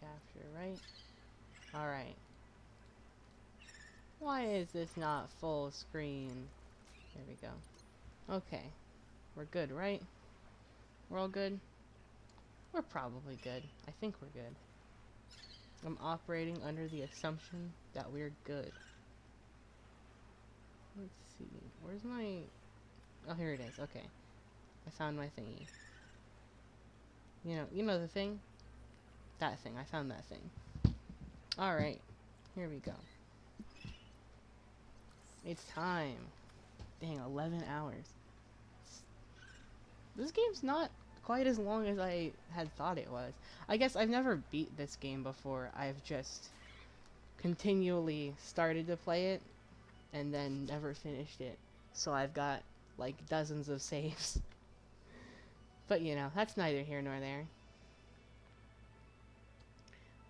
capture, right? Alright. Why is this not full screen? There we go. Okay. We're good, right? We're all good? We're probably good. I think we're good. I'm operating under the assumption that we're good. Let's see. Where's my... Oh, here it is. Okay. I found my thingy. You know the thing? That thing. I found that thing. Alright. Here we go. It's time. Dang, 11 hours. This game's not quite as long as I had thought it was. I guess I've never beat this game before. I've just continually started to play it and then never finished it. So I've got like dozens of saves. But you know, that's neither here nor there.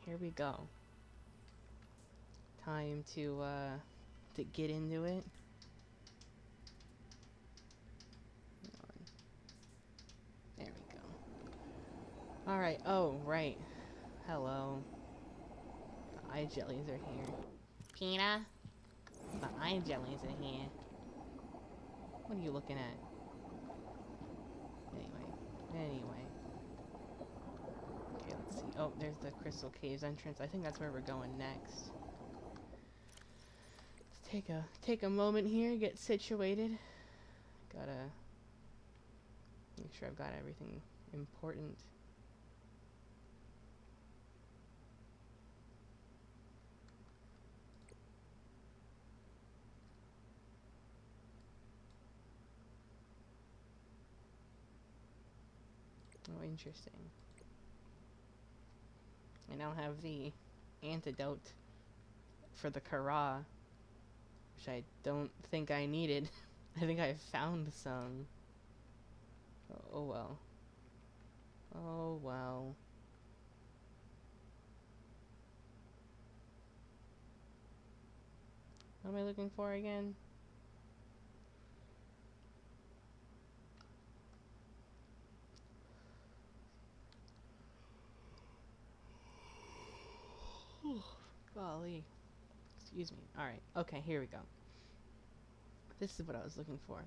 Here we go. Time to get into it. There we go. Alright, oh, right. Hello. The eye jellies are here. Peanut? The eye jellies are here. What are you looking at? Anyway. Okay, let's see. Oh, there's the Crystal Caves entrance. I think that's where we're going next. Let's take a moment here, get situated. Gotta make sure I've got everything important. Oh, interesting. I now have the antidote for the Kara, which I don't think I needed. I think I found some. Oh well. Oh well. What am I looking for again? Golly. Excuse me. Alright. Okay, here we go. This is what I was looking for.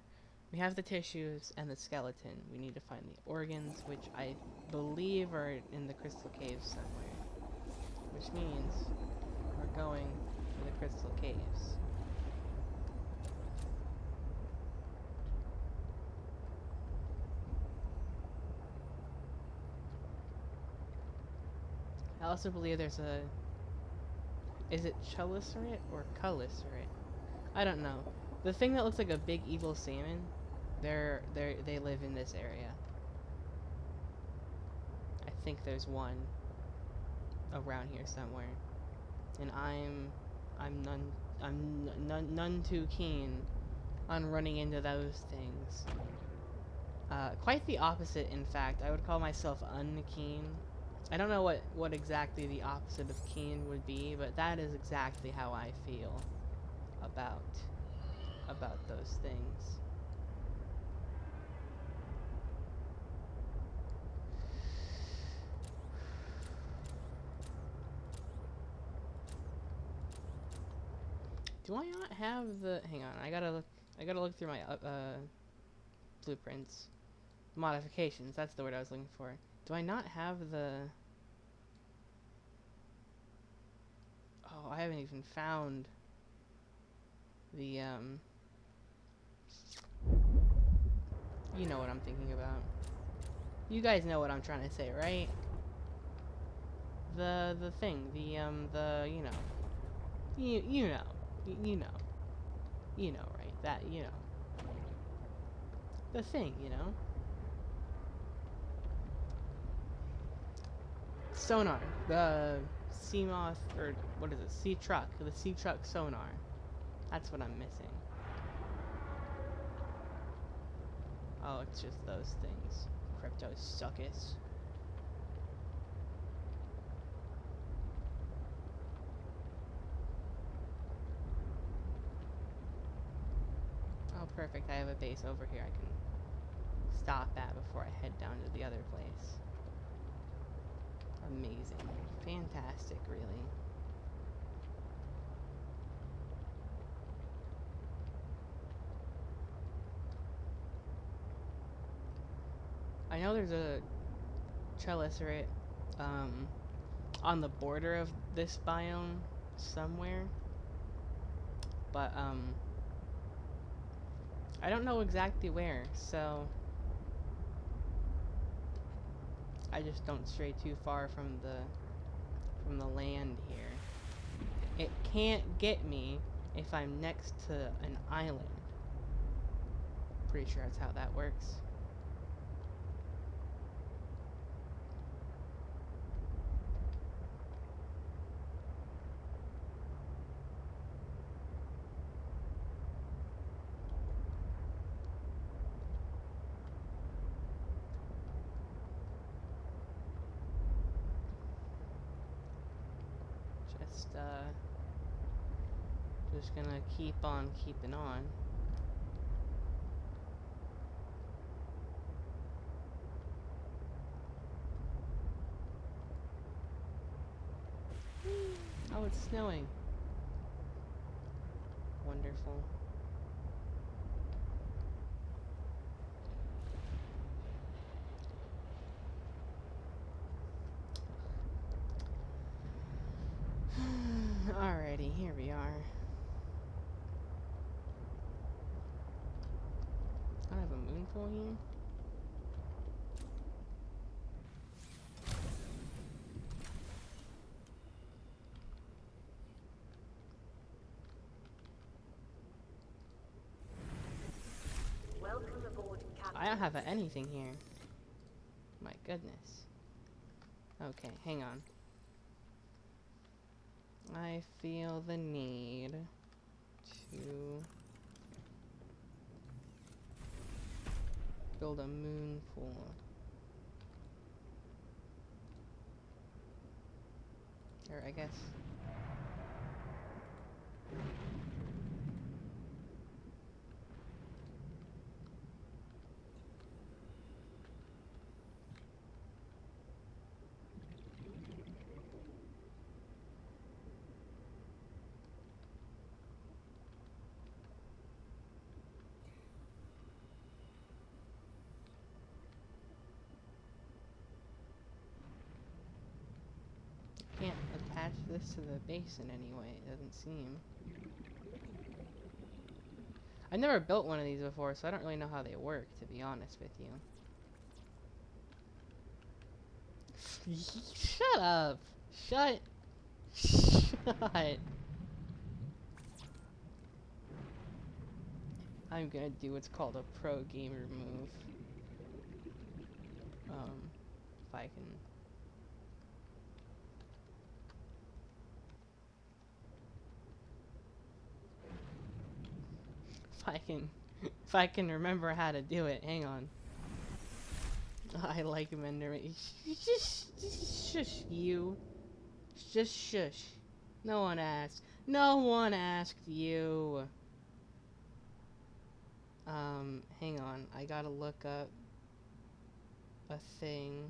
We have the tissues and the skeleton. We need to find the organs, which I believe are in the Crystal Caves somewhere. Which means we're going to the Crystal Caves. I also believe there's a... Is it Chelicerae or Culicerae? I don't know. The thing that looks like a big evil salmon, they live in this area. I think there's one around here somewhere, and I'm none too keen on running into those things. Quite the opposite, in fact. I would call myself unkeen. I don't know what exactly the opposite of keen would be, but that is exactly how I feel about those things. Do I not have the... Hang on, I gotta look through my blueprints. Modifications, that's the word I was looking for. Do I not have the... Oh, I haven't even found the, you know what I'm thinking about. You guys know what I'm trying to say, right? The thing, you know. You know. You know, right? That, you know. The thing, you know. Sonar. The sea moth, or what is it? Sea truck. The sea truck sonar. That's what I'm missing. Oh, it's just those things. Cryptosuchus. Oh, perfect. I have a base over here I can stop at before I head down to the other place. Amazing. fantastic, really. I know there's a Chelicerae, on the border of this biome somewhere, but I don't know exactly where, so I just don't stray too far from the land here. It can't get me if I'm next to an island. Pretty sure that's how that works. Just gonna keep on keeping on. Oh, it's snowing. Wonderful. Alrighty, here we are. I have a moon pool here. Welcome aboard, Captain. I don't have anything here. My goodness. Okay, hang on. I feel the need to build a moon pool. Or I guess. Can't attach this to the base in any way, it doesn't seem. I've never built one of these before, so I don't really know how they work, to be honest with you. Shut up! Shut! I'm gonna do what's called a pro gamer move. If I can. If I can remember how to do it, hang on. I like Menderman. Shush, you. Just shush. No one asked. No one asked you. Hang on. I gotta look up a thing.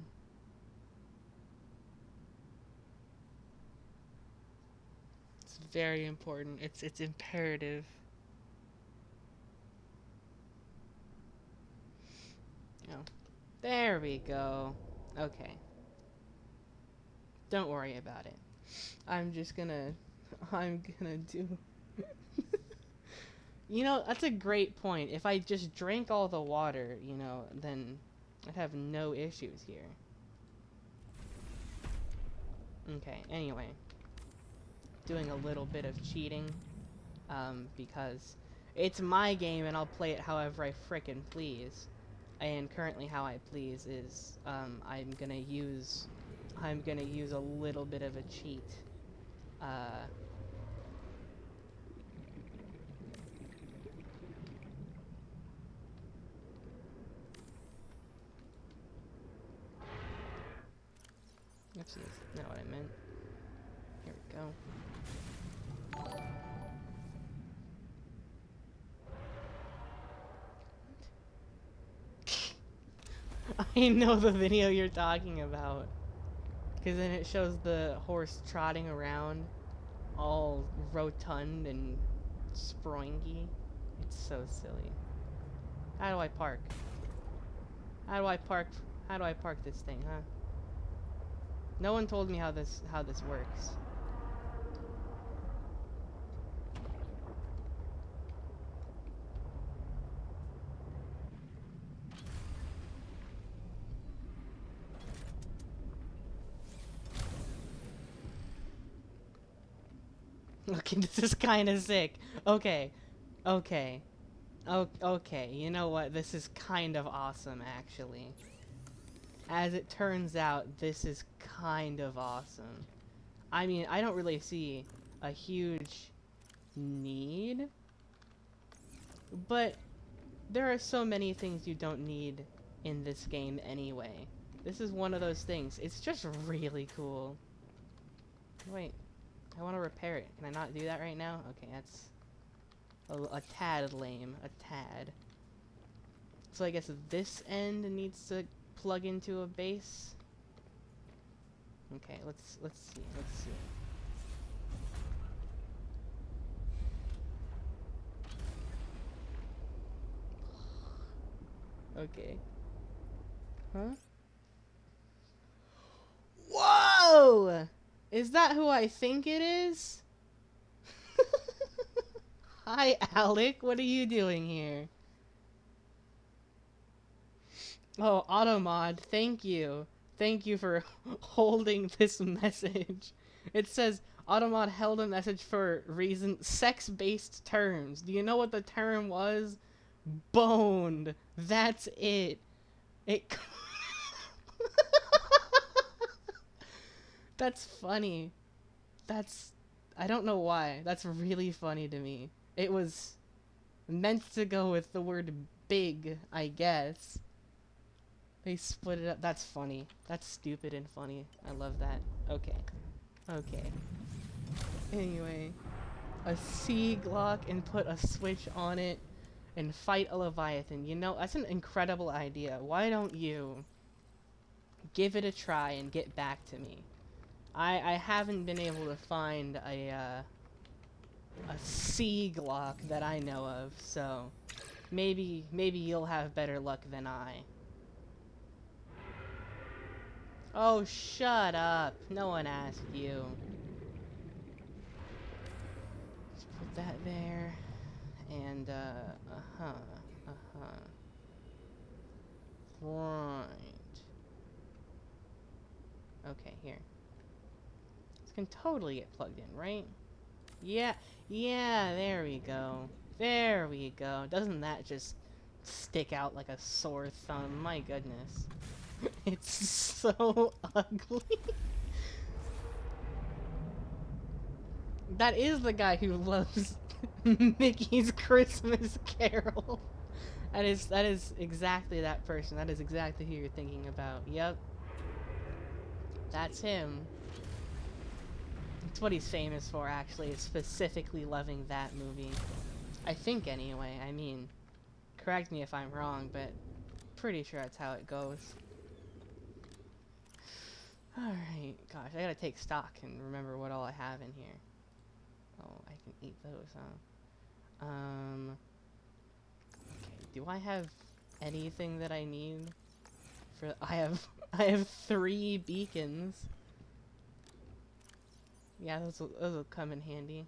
It's very important. It's imperative. Oh. There we go. Okay. Don't worry about it. I'm gonna do... You know, that's a great point. If I just drank all the water, you know, then I'd have no issues here. Okay, anyway. Doing a little bit of cheating. Because it's my game and I'll play it however I frickin' please. And currently how I please is, I'm gonna use a little bit of a cheat. Oopsies, not what I meant. Here we go. I know the video you're talking about. Because then it shows the horse trotting around, all rotund and springy. It's so silly. How do I park? How do I park? How do I park this thing, huh? No one told me how this works. Okay, this is kind of sick. Okay, okay, okay. You know what? This is kind of awesome, actually. As it turns out, this is kind of awesome. I mean, I don't really see a huge need, but there are so many things you don't need in this game anyway. This is one of those things. It's just really cool. Wait, I want to repair it. Can I not do that right now? Okay, that's a tad lame. A tad. So I guess this end needs to plug into a base. Okay, let's see. Let's see. Okay. Huh? Whoa! Is that who I think it is? Hi, Alec. What are you doing here? Oh, Automod, thank you. Thank you for holding this message. It says, Automod held a message for reason sex-based terms. Do you know what the term was? Boned. That's it. It... That's funny. That's... I don't know why. That's really funny to me. It was meant to go with the word big, I guess. They split it up. That's funny. That's stupid and funny. I love that. Okay. Okay. Anyway. A sea Glock and put a switch on it and fight a Leviathan. You know, that's an incredible idea. Why don't you give it a try and get back to me? I haven't been able to find a sea Glock that I know of, so maybe you'll have better luck than I. Oh, shut up. No one asked you. Let's put that there. And, Right. Okay, here. This can totally get plugged in, right? Yeah, there we go. There we go. Doesn't that just stick out like a sore thumb? My goodness. It's so ugly. That is the guy who loves Mickey's Christmas Carol. That is exactly that person. That is exactly who you're thinking about. Yep. That's him. It's what he's famous for, actually, is specifically loving that movie. I think, anyway. I mean, correct me if I'm wrong, but pretty sure that's how it goes. Alright, gosh, I gotta take stock and remember what all I have in here. Oh, I can eat those, huh? Okay, do I have anything that I need? I have 3 beacons. Yeah, those will come in handy.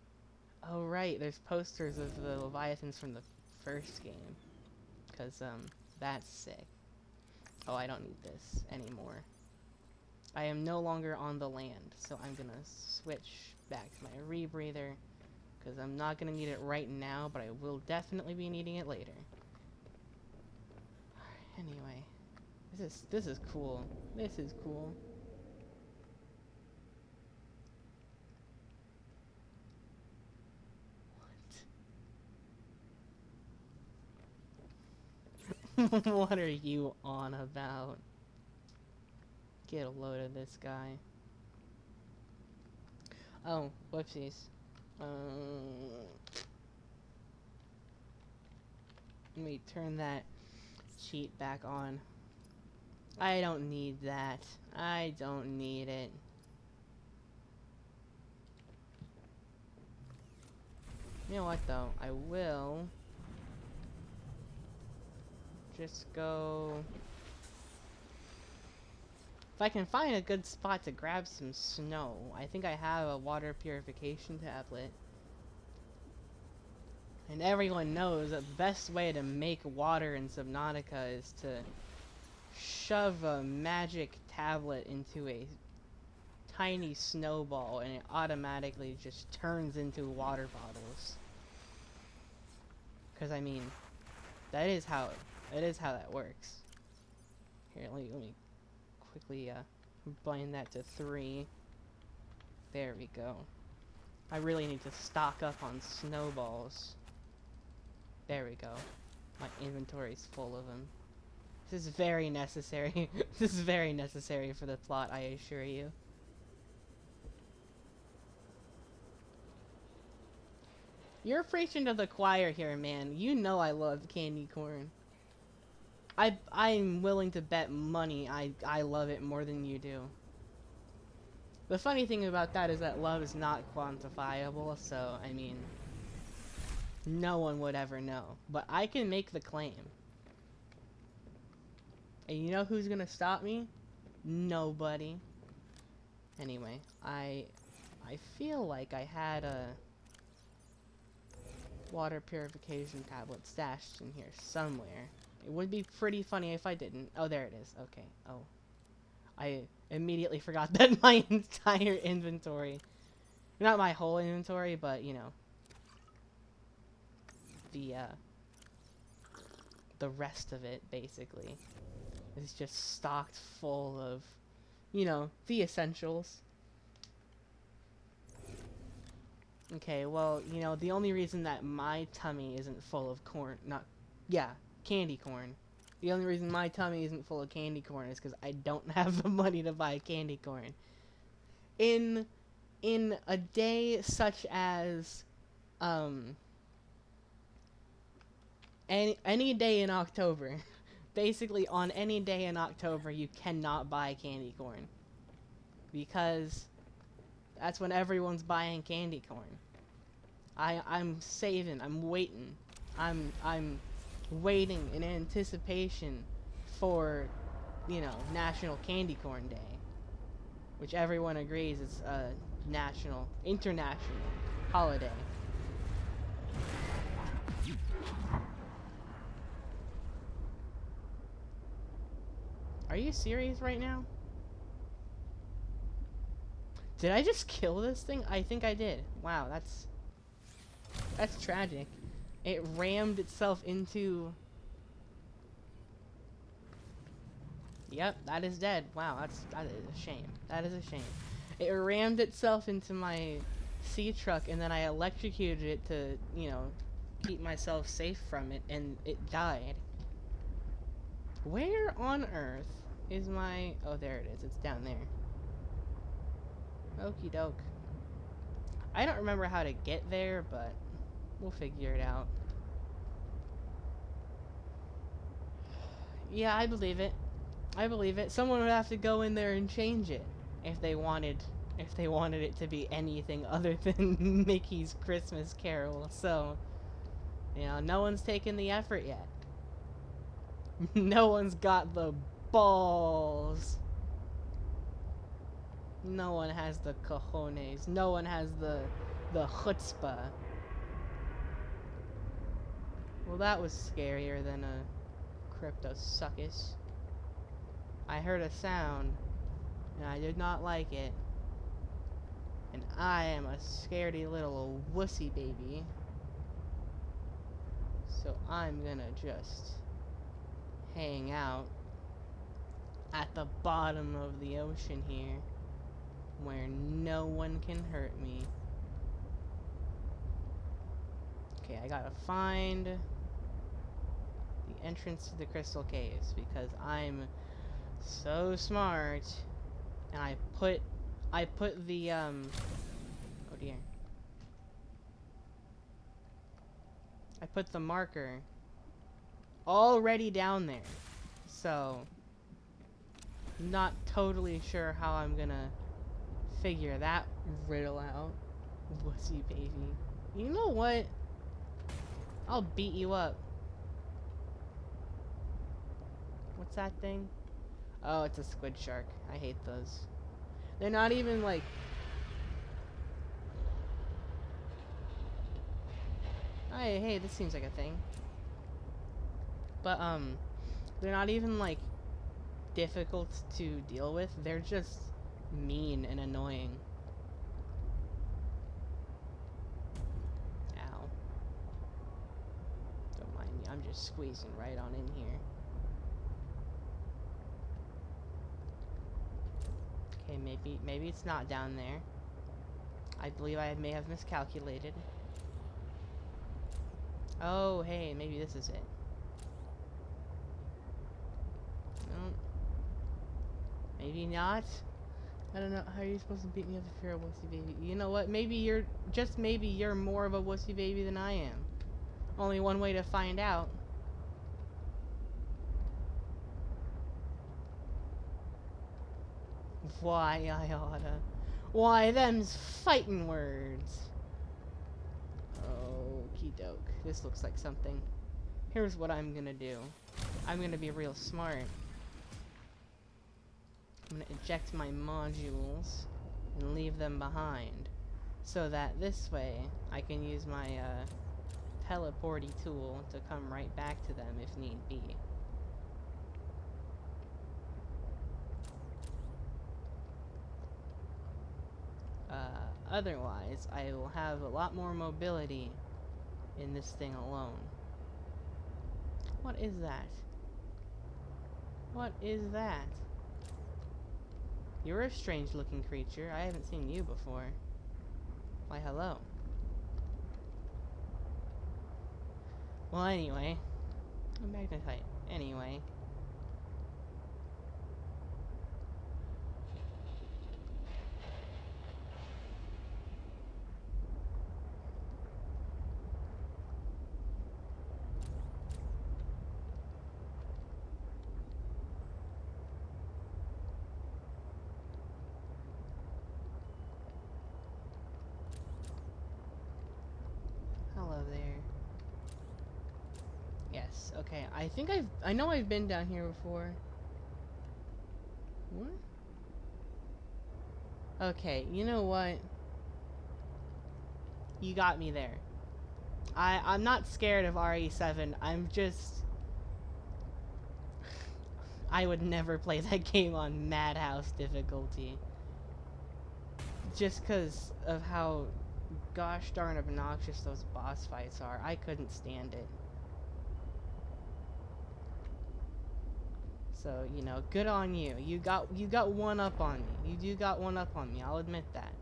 Oh right, there's posters of the Leviathans from the first game. Cause that's sick. Oh, I don't need this anymore. I am no longer on the land, so I'm gonna switch back to my rebreather. Cause I'm not gonna need it right now, but I will definitely be needing it later. Anyway, this is cool. This is cool. What are you on about? Get a load of this guy. Oh, whoopsies. Let me turn that cheat back on. I don't need that. I don't need it. You know what though? I will just go. If I can find a good spot to grab some snow, I think I have a water purification tablet. And everyone knows that the best way to make water in Subnautica is to shove a magic tablet into a tiny snowball and it automatically just turns into water bottles. Because I mean, that is how that works. Here, let me quickly bind that to 3. There we go. I really need to stock up on snowballs. There we go. My inventory's full of them. This is very necessary. This is very necessary for the plot, I assure you. You're preaching to the choir here, man. You know I love candy corn. I'm willing to bet money I love it more than you do. The funny thing about that is that love is not quantifiable, so I mean, no one would ever know. But I can make the claim. And you know who's gonna stop me? Nobody. Anyway, I feel like I had a water purification tablet stashed in here somewhere. It would be pretty funny if I didn't. Oh, there it is. Okay. Oh. I immediately forgot that my entire inventory, not my whole inventory, but, you know, the rest of it, basically, is just stocked full of, you know, the essentials. Okay, well, you know, the only reason that my tummy isn't full of corn, candy corn. The only reason my tummy isn't full of candy corn is because I don't have the money to buy candy corn. In a day such as, any day in October, basically on any day in October, you cannot buy candy corn. Because that's when everyone's buying candy corn. I'm saving, I'm waiting. I'm waiting in anticipation for, you know, National Candy Corn Day, which everyone agrees is a international holiday. Are you serious right now? Did I just kill this thing? I think I did. Wow, that's tragic. It rammed itself into... Yep, that is dead. Wow, that is a shame. That is a shame. It rammed itself into my sea truck, and then I electrocuted it to, you know, keep myself safe from it, and it died. Where on earth is my... Oh, there it is. It's down there. Okie doke. I don't remember how to get there, but we'll figure it out. Yeah, I believe it. I believe it. Someone would have to go in there and change it if they wanted it to be anything other than Mickey's Christmas Carol. So, you know, no one's taken the effort yet. No one's got the balls. No one has the cojones. No one has the chutzpah. Well, that was scarier than a cryptosuchus. I heard a sound, and I did not like it. And I am a scaredy little wussy baby. So I'm gonna just hang out at the bottom of the ocean here, where no one can hurt me. Okay, I gotta find the entrance to the crystal caves, because I'm so smart, and I put the oh dear, I put the marker already down there, so Not totally sure how I'm gonna figure that riddle out. Wussy baby. You know what? I'll beat you up. What's that thing? Oh, it's a squid shark. I hate those. They're not even like... Hey, this seems like a thing. But, they're not even, like, difficult to deal with. They're just mean and annoying. Ow. Don't mind me, I'm just squeezing right on in here. Okay, maybe it's not down there. I believe I may have miscalculated. Oh, hey, maybe this is it. No. Maybe not. I don't know. How are you supposed to beat me up if you're a wussy baby? You know what? Maybe you're... Just maybe you're more of a wussy baby than I am. Only one way to find out. Why, I oughta. Why, them's fighting words. Okie doke. This looks like something. Here's what I'm gonna do. I'm gonna be real smart. I'm gonna eject my modules and leave them behind. So that this way, I can use my, teleporty tool to come right back to them if need be. Otherwise, I will have a lot more mobility in this thing alone. What is that? What is that? You're a strange looking creature. I haven't seen you before. Why, hello. Well, anyway. Magnetite. Anyway. Hello there. Yes, okay. I know I've been down here before. What? Okay, you know what? You got me there. I'm not scared of RE7. I'm just... I would never play that game on Madhouse difficulty. Just because of how gosh darn obnoxious those boss fights are. I couldn't stand it. So, you know, good on you. You got one up on me. You do got one up on me, I'll admit that.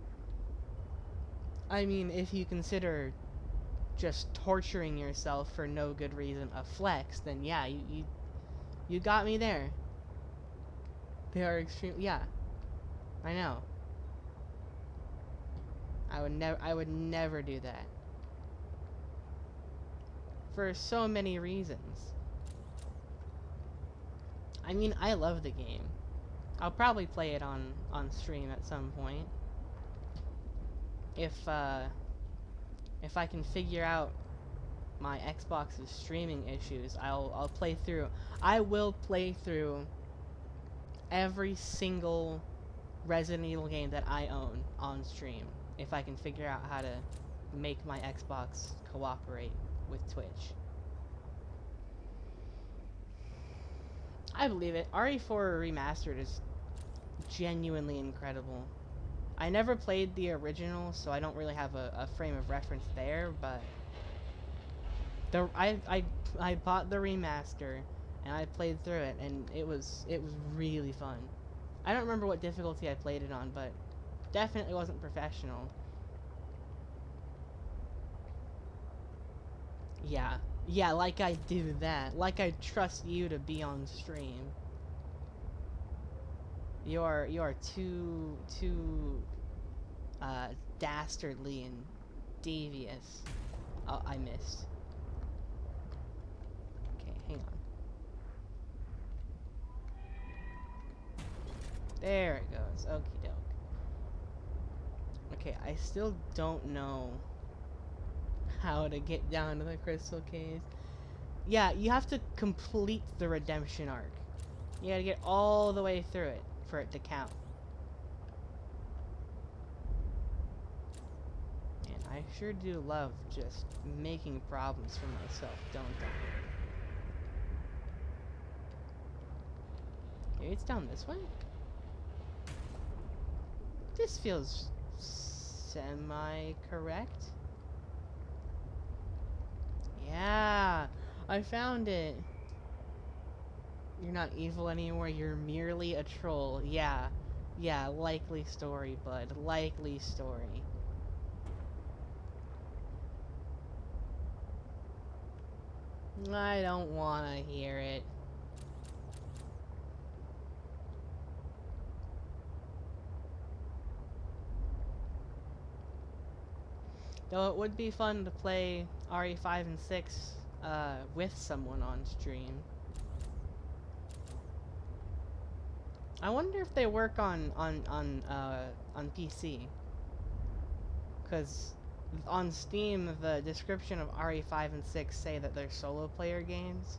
I mean, if you consider just torturing yourself for no good reason a flex, then yeah, you got me there. They are extreme. Yeah, I know. I would never do that. For so many reasons. I mean, I love the game. I'll probably play it on stream at some point. If I can figure out my Xbox's streaming issues, I'll play through. I will play through every single Resident Evil game that I own on stream if I can figure out how to make my Xbox cooperate with Twitch. I believe it. RE4 Remastered is genuinely incredible. I never played the original, so I don't really have a frame of reference there, but I bought the remaster and I played through it, and it was really fun. I don't remember what difficulty I played it on, but definitely wasn't professional. Yeah, like I do that. Like I trust you to be on stream. You're too dastardly and devious. Oh, I missed. Okay, hang on. There it goes. Okie doke. Okay, I still don't know how to get down to the crystal caves. Yeah, you have to complete the redemption arc. You gotta get all the way through it for it to count. And I sure do love just making problems for myself, don't I? Maybe it's down this way? This feels semi-correct. Yeah, I found it. You're not evil anymore, you're merely a troll. Yeah, likely story, bud. Likely story. I don't wanna hear it. Though it would be fun to play RE5 and 6 with someone on stream. I wonder if they work on PC. Cause on Steam the description of RE5 and 6 say that they're solo player games.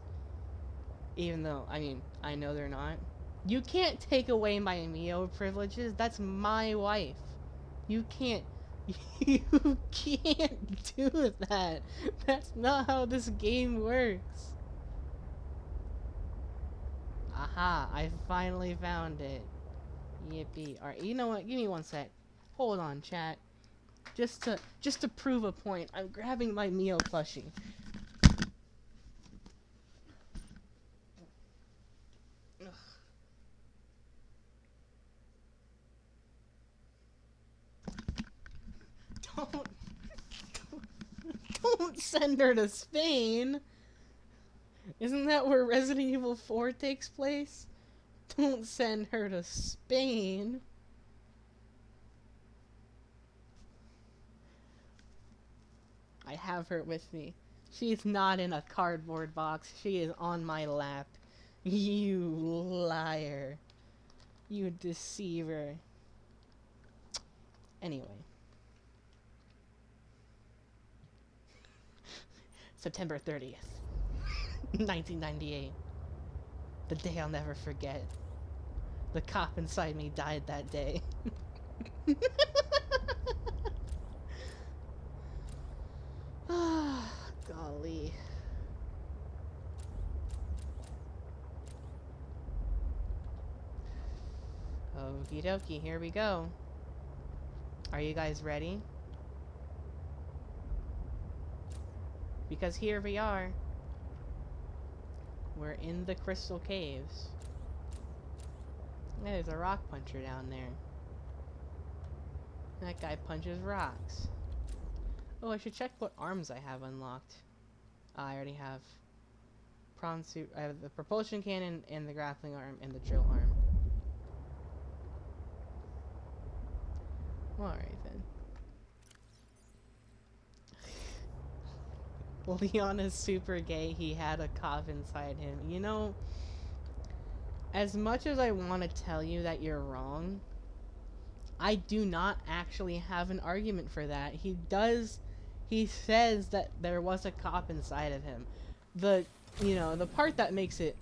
Even though, I mean, I know they're not. You can't take away my Mio privileges. That's my wife. You can't you can't do that. That's not how this game works. Aha, I finally found it. Yippee. Alright, you know what? Give me one sec. Hold on, chat. Just to prove a point, I'm grabbing my Mio plushie. Don't don't send her to Spain. Isn't that where Resident Evil 4 takes place? Don't send her to Spain. I have her with me. She's not in a cardboard box. She is on my lap. You liar. You deceiver. Anyway. September 30th. 1998. The day I'll never forget. The cop inside me died that day. Golly. Okie dokie, here we go. Are you guys ready? Because here we are. We're in the crystal caves. Yeah, there's a rock puncher down there. That guy punches rocks. Oh, I should check what arms I have unlocked. I already have prawn suit. I have the propulsion cannon and the grappling arm and the drill arm. Alright then. Leon is super gay. He had a cop inside him. You know, as much as I want to tell you that you're wrong, I do not actually have an argument for that. He says that there was a cop inside of him. The part that makes it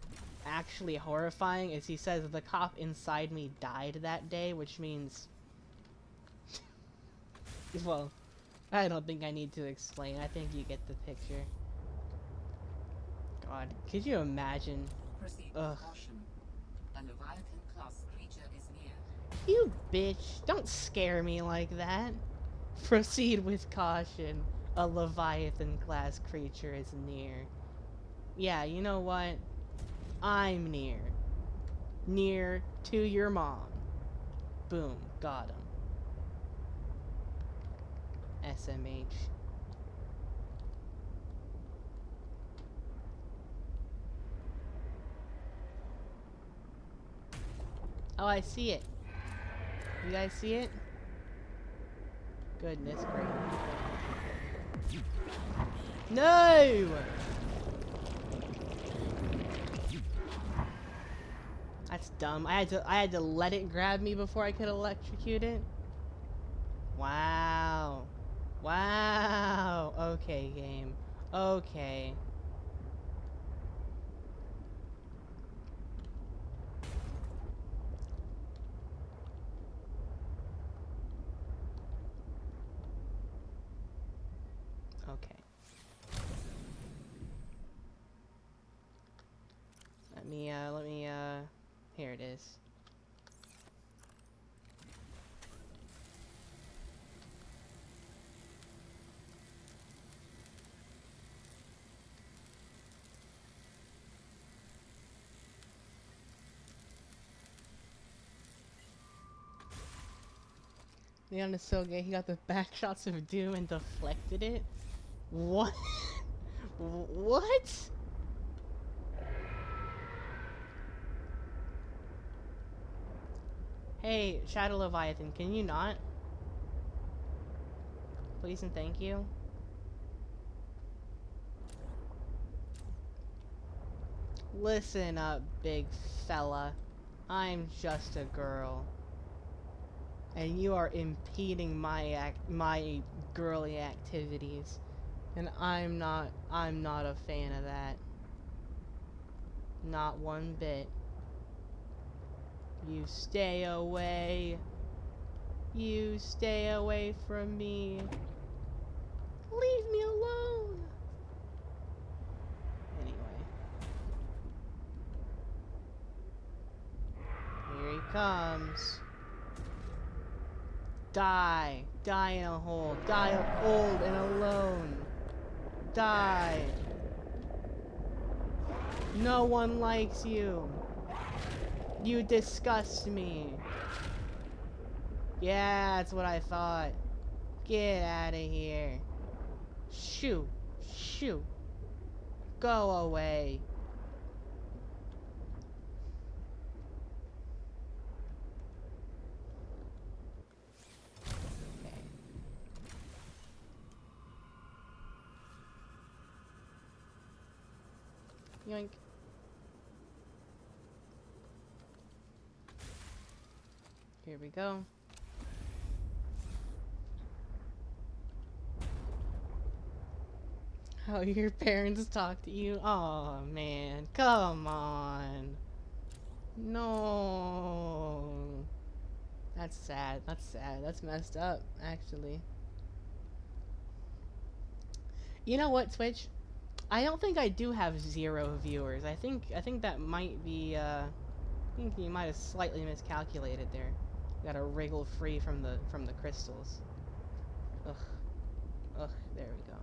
actually horrifying is he says the cop inside me died that day, which means well, I don't think I need to explain. I think you get the picture. God, could you imagine? Ugh. A Leviathan class creature is near. You bitch, don't scare me like that. Proceed with caution. A Leviathan class creature is near. Yeah, you know what? I'm near. Near to your mom. Boom, got him. SMH. Oh, I see it. You guys see it? Goodness gracious. No! That's dumb. I had to let it grab me before I could electrocute it. Wow. Wow. Okay, game. Okay. Okay. Let me, here it is. Leon is so gay, he got the back shots of Doom and deflected it? What? What? Hey, Shadow Leviathan, can you not? Please and thank you. Listen up, big fella. I'm just a girl. And you are impeding my girly activities. And I'm not a fan of that. Not one bit. You stay away. You stay away from me. Leave me alone. Anyway. Here he comes. Die. Die in a hole. Die old and alone. Die. No one likes you. You disgust me. Yeah, that's what I thought. Get out of here. Shoo. Shoo. Go away. Okay. Yoink. Here we go. How your parents talk to you? Oh man, come on. No. That's sad. That's sad. That's messed up, actually. You know what, Twitch? I don't think I do have 0 viewers. I think that might be I think you might have slightly miscalculated there. Gotta wriggle free from the crystals. Ugh. Ugh, there we go.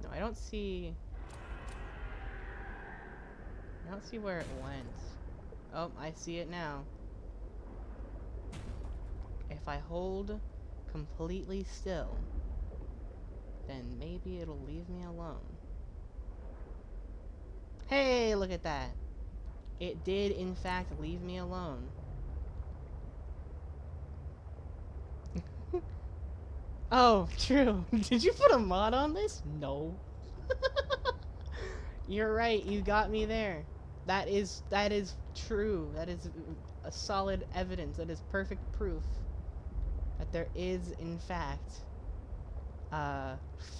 No, I don't see where it went. Oh, I see it now. If I hold completely still, then maybe it'll leave me alone. Hey, look at that. It did, in fact, leave me alone. Oh, true. Did you put a mod on this? No. You're right, you got me there. That is true. That is a solid evidence. That is perfect proof that there is, in fact,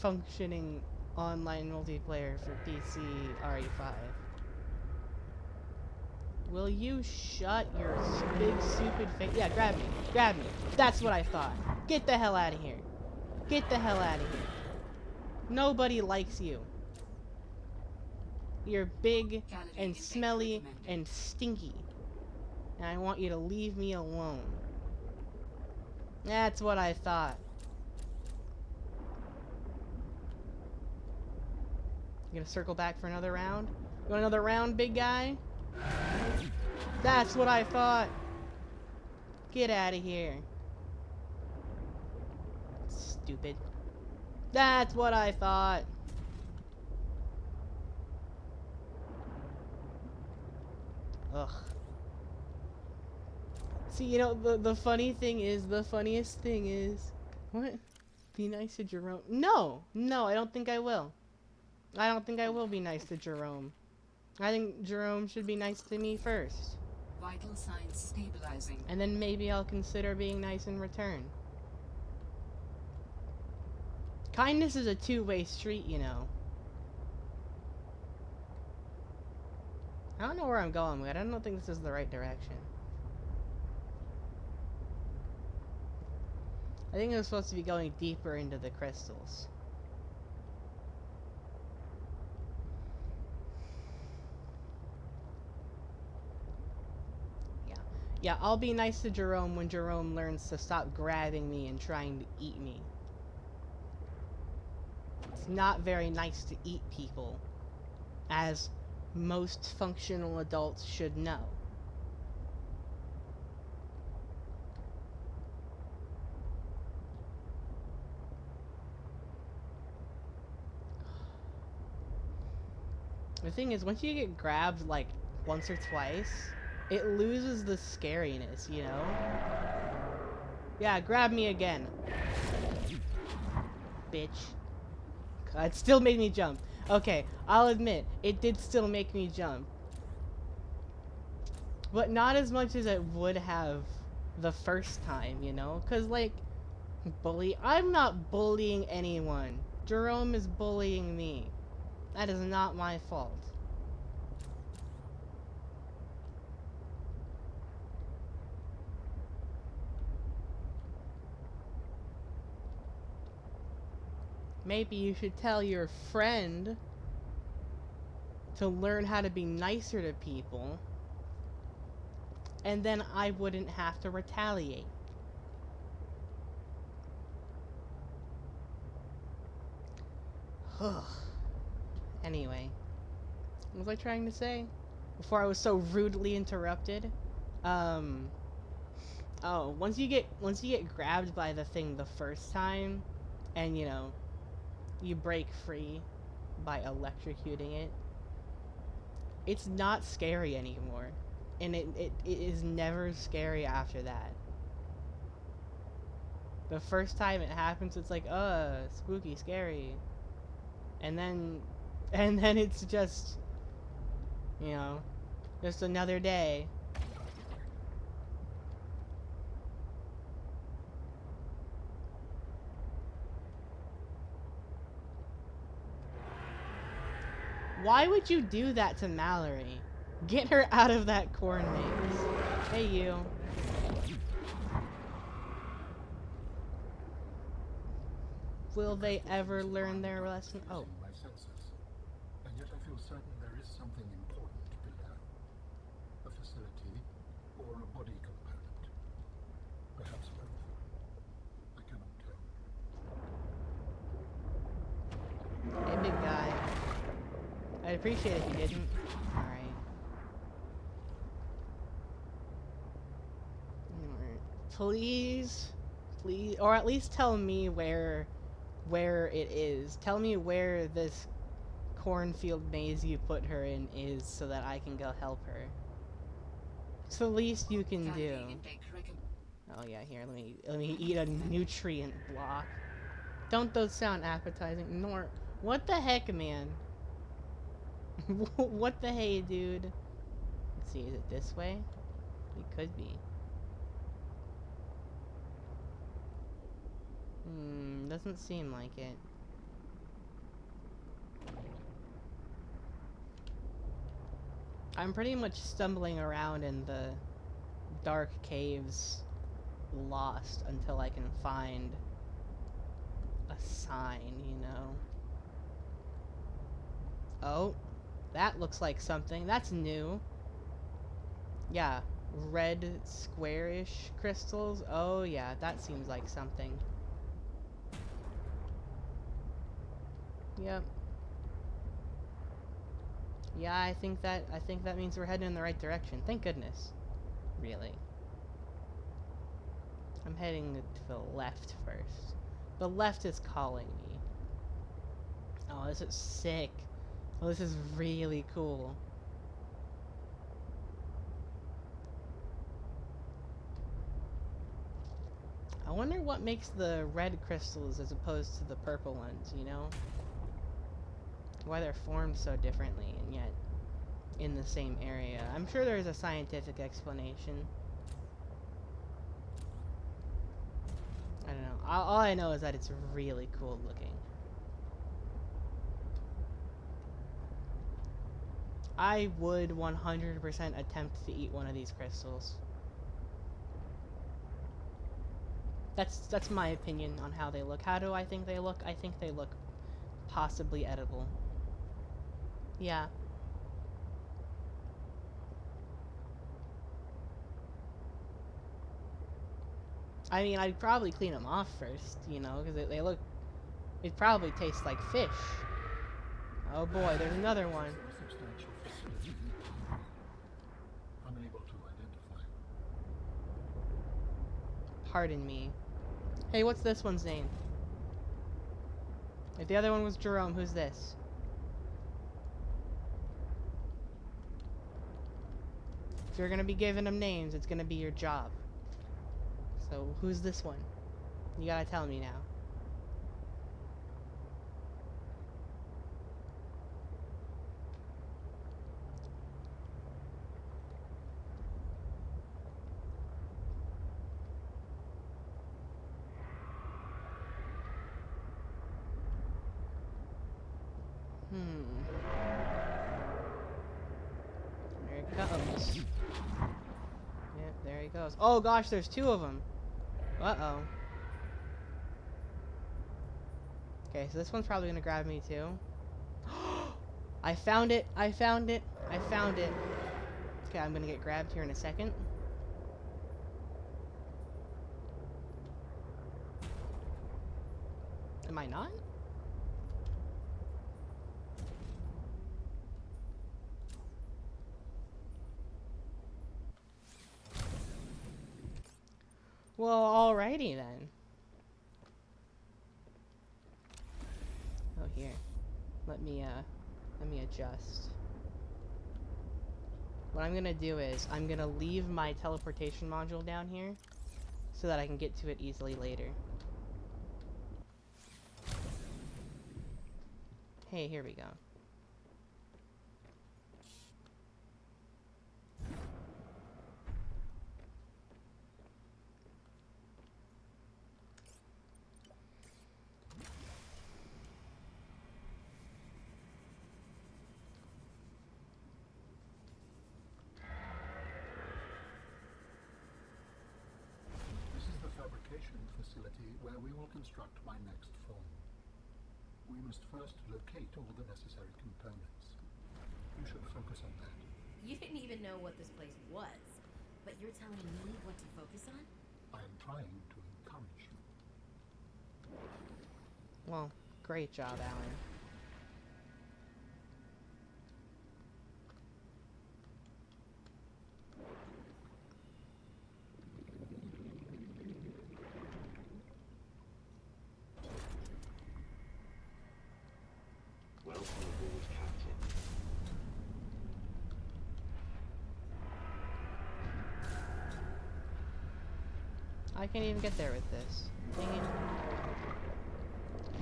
functioning online multiplayer for PC RE5. Will you shut your big stupid face? Yeah, grab me. Grab me. That's what I thought. Get the hell out of here. Get the hell out of here. Nobody likes you. You're big and smelly and stinky. And I want you to leave me alone. That's what I thought. You gonna circle back for another round? You want another round, big guy? That's what I thought. Get out of here. Stupid. That's what I thought. Ugh. See, you know, the funny thing is, the funniest thing is... What? Be nice to Jerome. No, no, I don't think I will. I don't think I will be nice to Jerome. I think Jerome should be nice to me first. Vital signs stabilizing. And then maybe I'll consider being nice in return. Kindness is a two-way street, you know. I don't know where I'm going, but I don't think this is the right direction. I think I'm supposed to be going deeper into the crystals. Yeah, I'll be nice to Jerome when Jerome learns to stop grabbing me and trying to eat me. It's not very nice to eat people, as most functional adults should know. The thing is, once you get grabbed like once or twice, it loses the scariness, you know? Yeah, grab me again. Bitch. It still made me jump. Okay, I'll admit, it did still make me jump. But not as much as it would have the first time, you know? Because, like, I'm not bullying anyone. Jerome is bullying me. That is not my fault. Maybe you should tell your friend to learn how to be nicer to people, and then I wouldn't have to retaliate. Anyway, what was I trying to say? Before I was so rudely interrupted? Oh, once you get grabbed by the thing the first time, and you know, you break free by electrocuting it, it's not scary anymore. And it is never scary after that. The first time it happens, it's like, spooky, scary. And then it's just, you know, just another day. Why would you do that to Mallory? Get her out of that corn maze. Hey, you. Will they ever learn their lesson? Oh. My senses, and yet I feel certain there is something important below. A facility or a body component. Perhaps both. I cannot tell. Hey, big guy. I'd appreciate it if you didn't. Alright. Please, or at least tell me where it is. Tell me where this cornfield maze you put her in is, so that I can go help her. It's the least you can do. Oh yeah, here, let me eat a nutrient block. Don't those sound appetizing? Nor, what the heck, man? What the hey, dude? Let's see, is it this way? It could be. Doesn't seem like it. I'm pretty much stumbling around in the dark caves, lost until I can find a sign, you know? Oh, that looks like something. That's new. Yeah, red squarish crystals. Oh yeah, that seems like something. Yep. Yeah, I think that means we're heading in the right direction. Thank goodness. Really. I'm heading to the left first. The left is calling me. Oh, this is sick. Oh, this is really cool. I wonder what makes the red crystals as opposed to the purple ones, you know? Why they're formed so differently and yet in the same area. I'm sure there's a scientific explanation. I don't know. All I know is that it's really cool looking. I would 100% attempt to eat one of these crystals. That's my opinion on how they look. How do I think they look? I think they look possibly edible. Yeah. I mean, I'd probably clean them off first, you know, because they look... It probably tastes like fish. Oh boy, there's another one. A substantial facility unable to identify. Pardon me. Hey, what's this one's name? If the other one was Jerome, who's this? If you're gonna be giving them names, it's gonna be your job. So, who's this one? You gotta tell me now. There it comes. Yep, there he goes. Oh gosh, there's two of them. Uh-oh. Okay, so this one's probably gonna grab me too. I found it! I found it! I found it! Okay, I'm gonna get grabbed here in a second. Am I not? Well, alrighty then. Oh, here. Let me adjust. What I'm gonna do is, I'm gonna leave my teleportation module down here so that I can get to it easily later. Hey, here we go. This is the fabrication facility where we will construct my next form. We must first locate all the necessary components. You should focus on that. You didn't even know what this place was, but you're telling me what to focus on? I am trying to encourage you. Well, great job, Alan. Welcome aboard, Captain. I can't even get there with this. Dang it.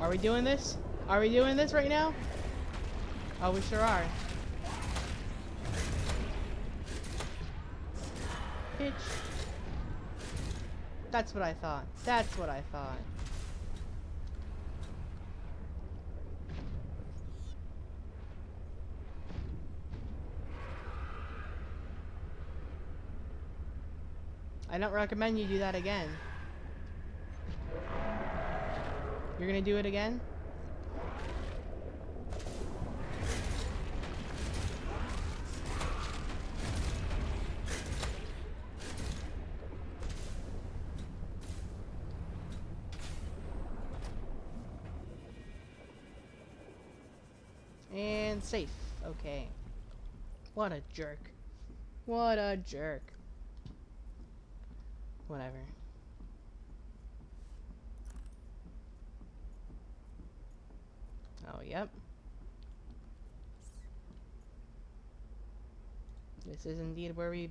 Are we doing this? Are we doing this right now? Oh, we sure are. Bitch. That's what I thought. That's what I thought. I don't recommend you do that again. You're gonna do it again? And safe. Okay. What a jerk. What a jerk. Whatever. Oh, yep. This is indeed where we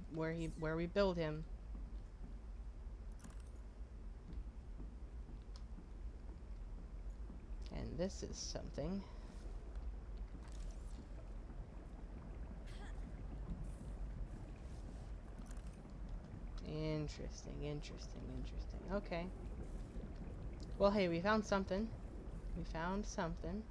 build him. this is something. Interesting, interesting, interesting. Okay. Well, hey, we found something. We found something.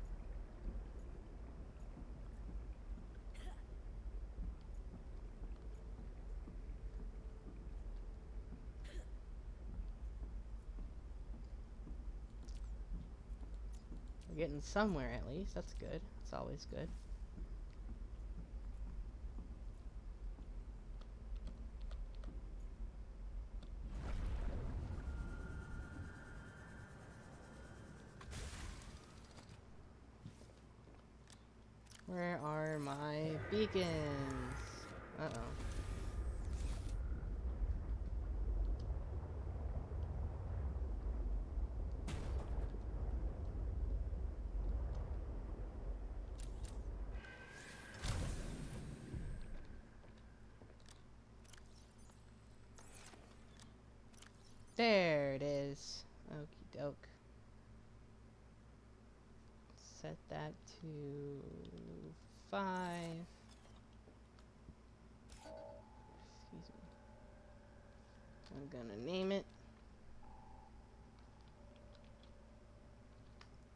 We're getting somewhere at least. That's good. That's always good. Where are my beacons? Uh-oh. There it is. Okie doke. Set that to 5. Excuse me. I'm gonna name it.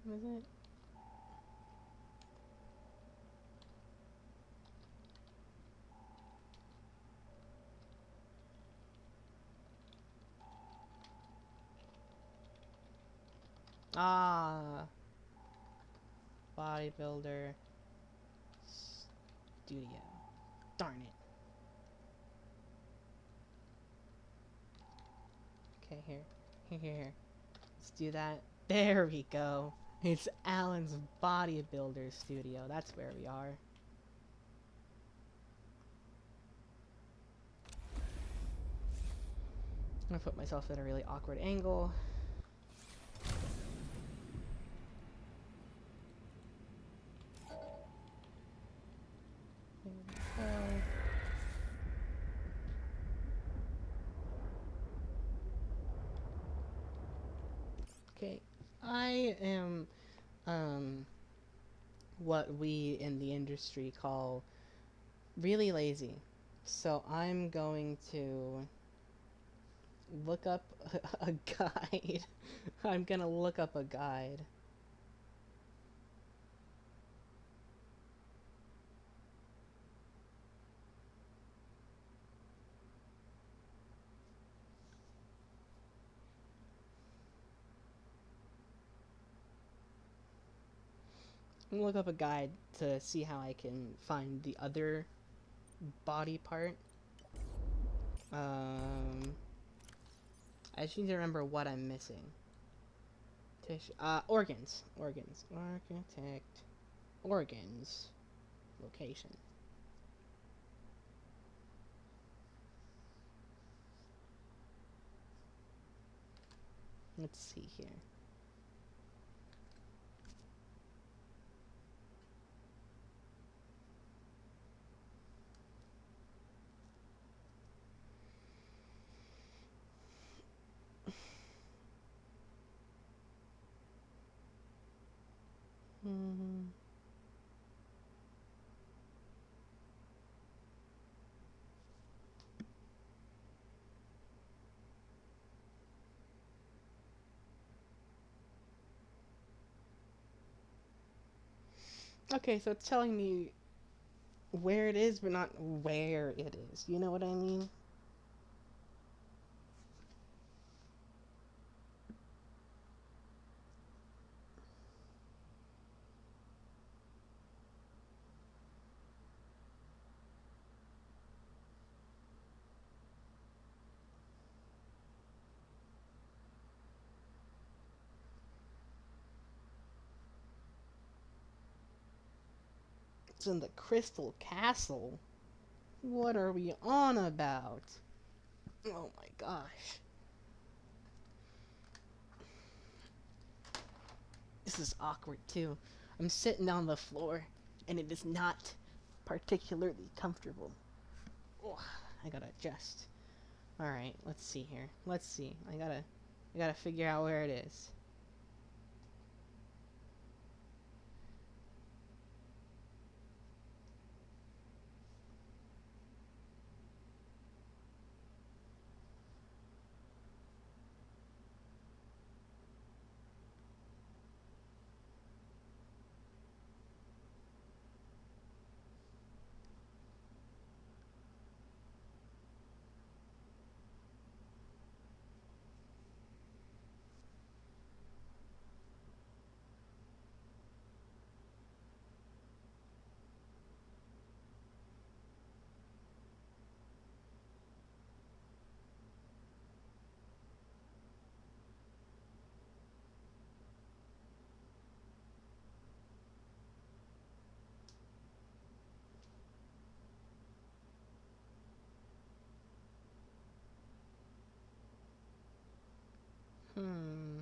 What is it? Ah, bodybuilder studio. Darn it. Okay, here. Let's do that. There we go. It's Alan's bodybuilder studio. That's where we are. I'm gonna put myself at a really awkward angle. There we go. Okay, I am what we in the industry call really lazy. So I'm going to look up a guide. I'm gonna look up a guide. I'm gonna look up a guide to see how I can find the other body part. I just need to remember what I'm missing. Organs. Architect. Organs. Location. Let's see here. Okay, so it's telling me where it is, but not where it is. You know what I mean? It's in the Crystal Castle. What are we on about? Oh my gosh. This is awkward too. I'm sitting on the floor and it is not particularly comfortable. Oh, I gotta adjust. Alright, let's see here. Let's see. I gotta figure out where it is. Hmm.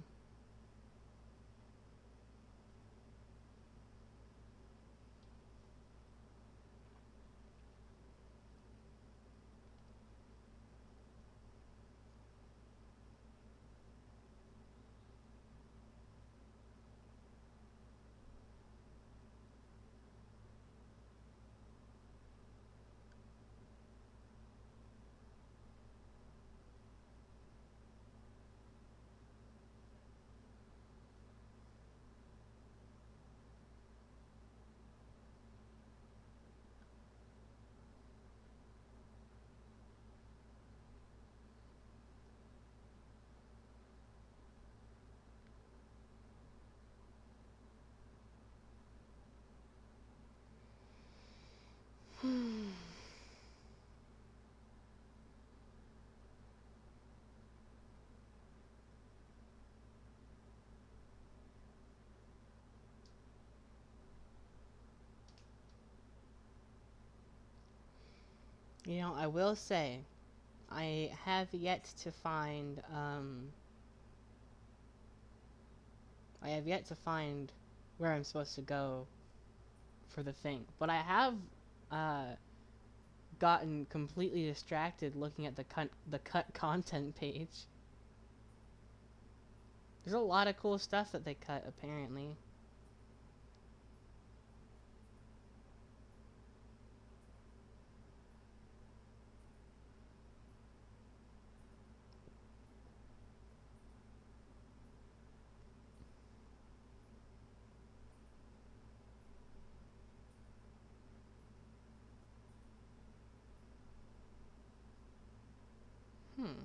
You know, I will say, I have yet to find, I have yet to find where I'm supposed to go for the thing. But I have, gotten completely distracted looking at the cut content page. There's a lot of cool stuff that they cut, apparently. Hmm.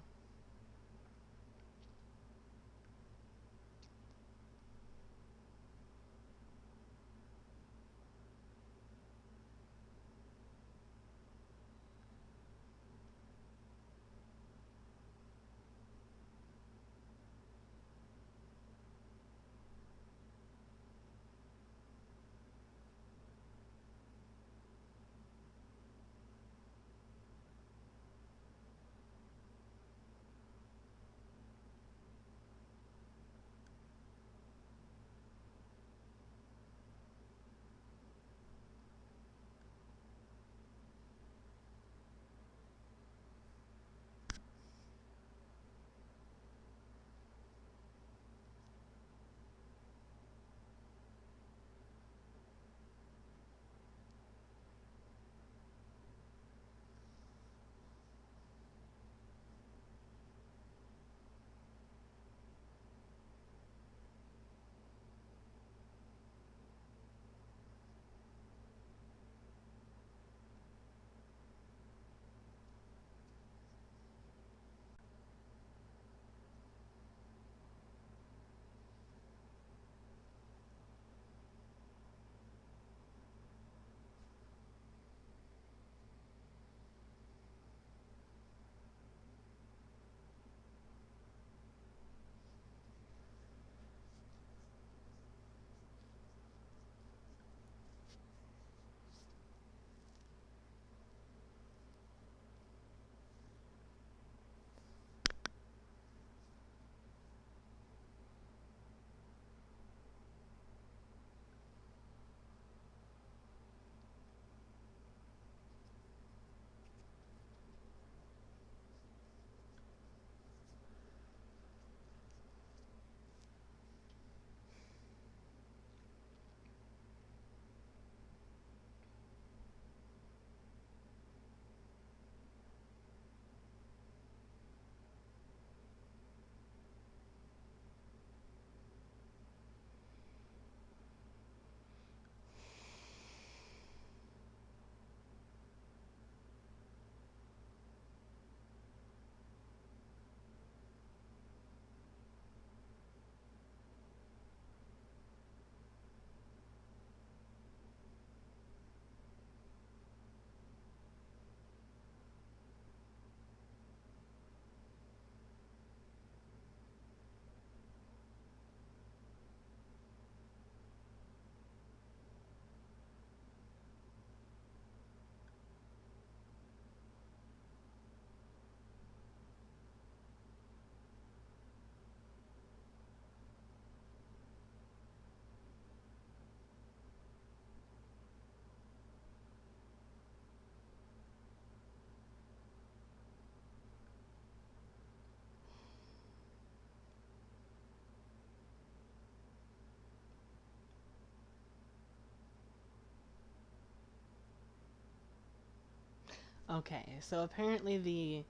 Okay, so apparently the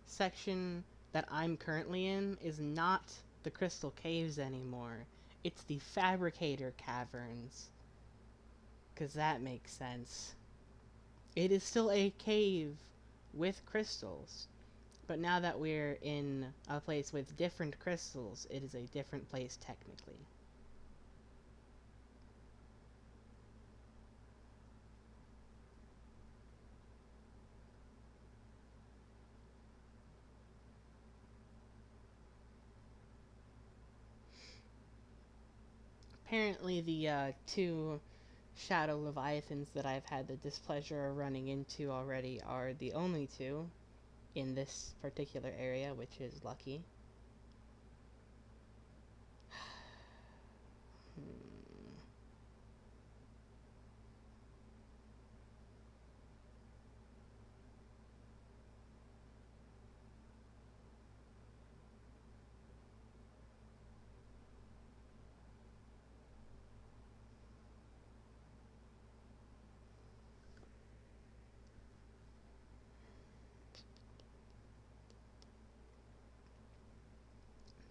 section that I'm currently in is not the Crystal Caves anymore. It's the Fabricator Caverns. Because that makes sense. It is still a cave with crystals. But now that we're in a place with different crystals, it is a different place technically. Apparently the two Shadow Leviathans that I've had the displeasure of running into already are the only two in this particular area, which is lucky.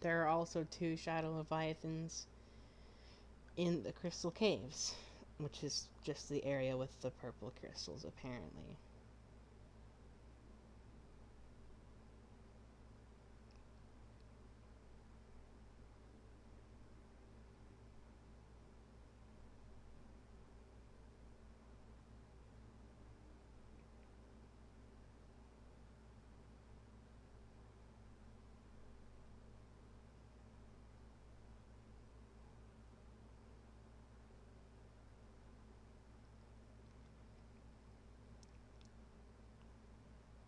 There are also two Shadow Leviathans in the Crystal Caves, which is just the area with the purple crystals, apparently.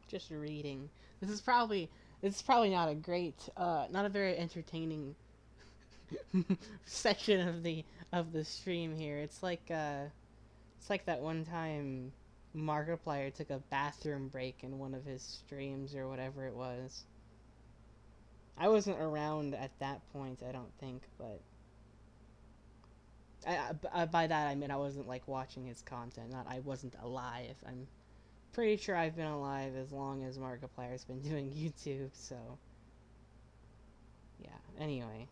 Just reading. This is probably not a great, not a very entertaining section of the stream here. It's like that one time Markiplier took a bathroom break in one of his streams or whatever it was. I wasn't around at that point, I don't think, but by that I mean I wasn't like watching his content. Not I wasn't alive. I'm pretty sure I've been alive as long as Markiplier's been doing YouTube. So yeah. Anyway,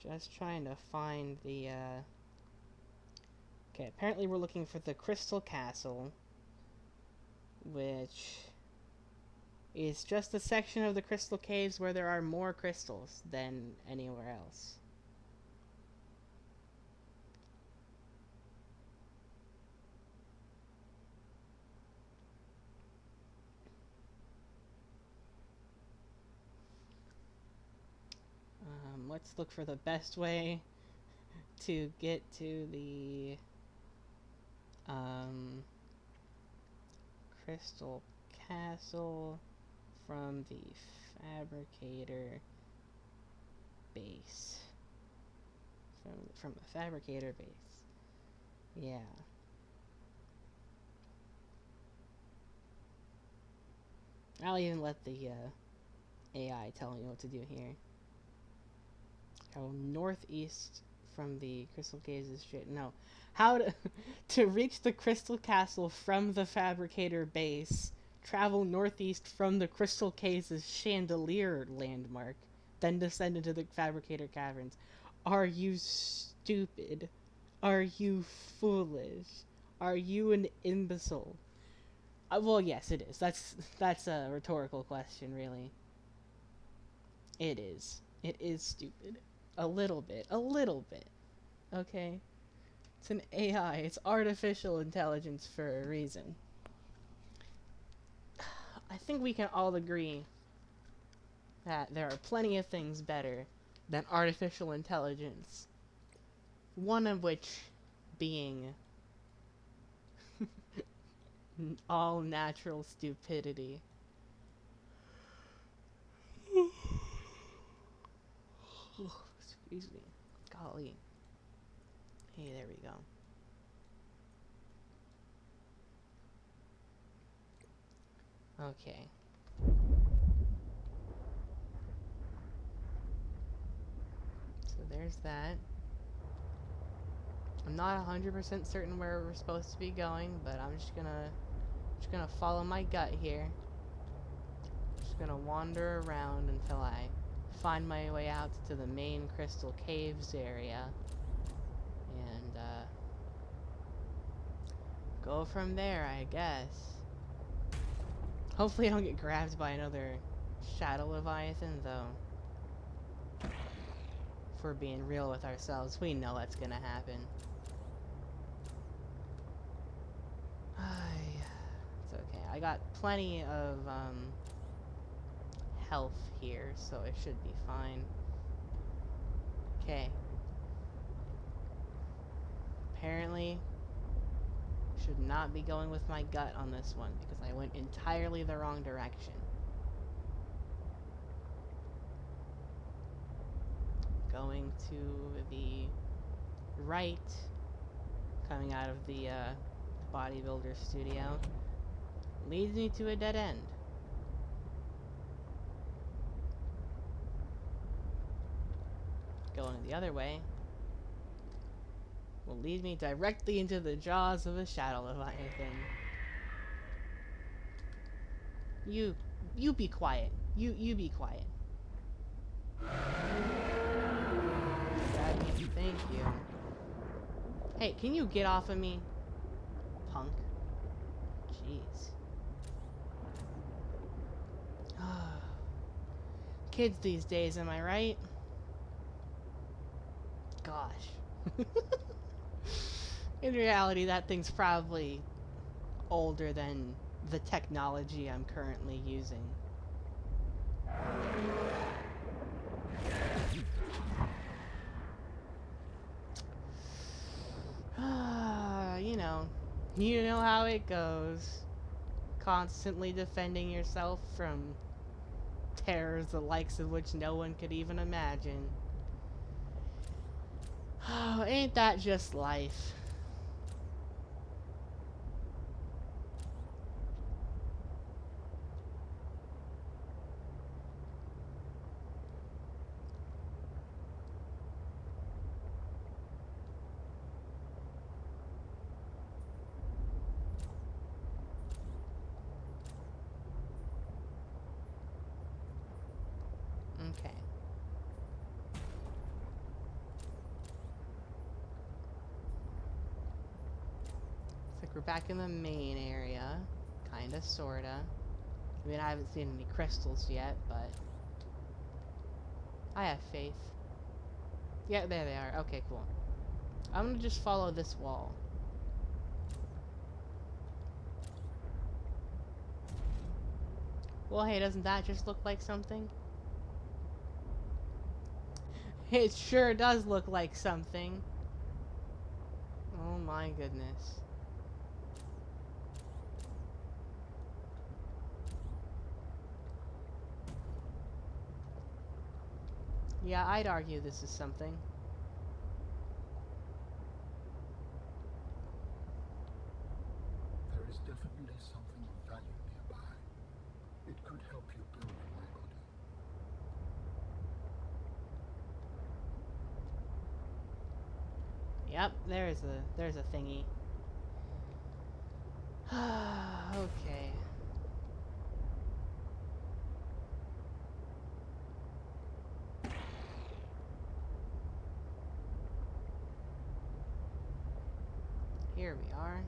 just trying to find the. Okay, apparently we're looking for the Crystal Castle, which is just a section of the Crystal Caves where there are more crystals than anywhere else. Let's look for the best way to get to the Crystal Castle from the Fabricator base. From the Fabricator base. Yeah. I'll even let the AI tell me what to do here. Go northeast from the Crystal Caves is straight. No. How to to reach the Crystal Castle from the Fabricator base, travel northeast from the Crystal Caves' Chandelier landmark, then descend into the Fabricator Caverns. Are you stupid? Are you foolish? Are you an imbecile? Well, yes, it is. That's a rhetorical question, really. It is. It is stupid. A little bit. A little bit. Okay? It's an AI. It's artificial intelligence for a reason. I think we can all agree that there are plenty of things better than artificial intelligence. One of which being all natural stupidity. Excuse me. Golly. Hey, there we go. Okay. So there's that. I'm not 100% certain where we're supposed to be going, but I'm just gonna follow my gut here. Just gonna wander around until I find my way out to the main crystal caves area, and go from there, I guess. Hopefully I don't get grabbed by another Shadow Leviathan, though. If we're being real with ourselves, we know that's gonna happen. It's okay. I got plenty of health here, so it should be fine. Okay. Apparently, should not be going with my gut on this one because I went entirely the wrong direction. Going to the right, coming out of the bodybuilder studio, leads me to a dead end. Going the other way will lead me directly into the jaws of a Shadow Leviathan. You be quiet. You be quiet. Thank you. Hey, can you get off of me? Punk. Jeez. Kids these days, am I right? Gosh. In reality, that thing's probably older than the technology I'm currently using. You know how it goes. Constantly defending yourself from terrors the likes of which no one could even imagine. Oh, ain't that just life? Okay. Looks like we're back in the main area. Kinda, sorta. I mean, I haven't seen any crystals yet, but I have faith. Yeah, there they are. Okay, cool. I'm gonna just follow this wall. Well, hey, doesn't that just look like something? It sure does look like something. Oh my goodness. Yeah, I'd argue this is something. There is definitely something of value nearby. It could help you build my body. Yep, there's a thingy. Okay. Here we are.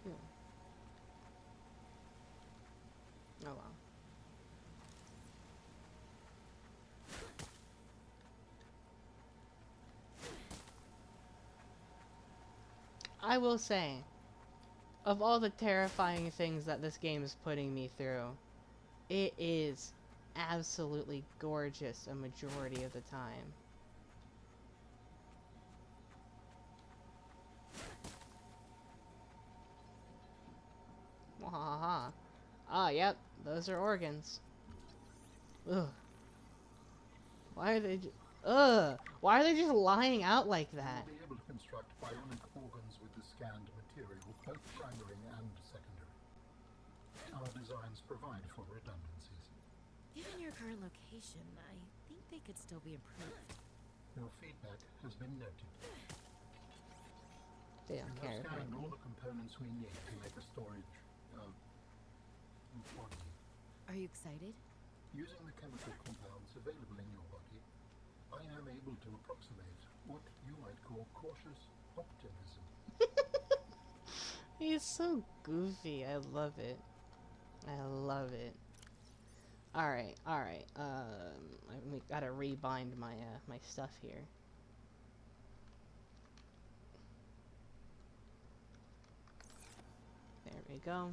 Phew. Oh well. I will say, of all the terrifying things that this game is putting me through, it is absolutely gorgeous a majority of the time. Wahaha. Ah, yep, those are organs. Ugh. Why are they ugh! Why are they just lying out like that? You will be able to construct bionic organs with the scanned material both primary and secondary. Our designs provide for redundancies. Given your current location, I think they could still be improved. Your feedback has been noted. They We don't have care scanned about all me. the components we need to make a storage body. Are you excited? Using the chemical compounds available in your body, I am able to approximate what you might call cautious optimism. He's so goofy. I love it. I love it. Alright, alright. We gotta rebind my my stuff here. There we go.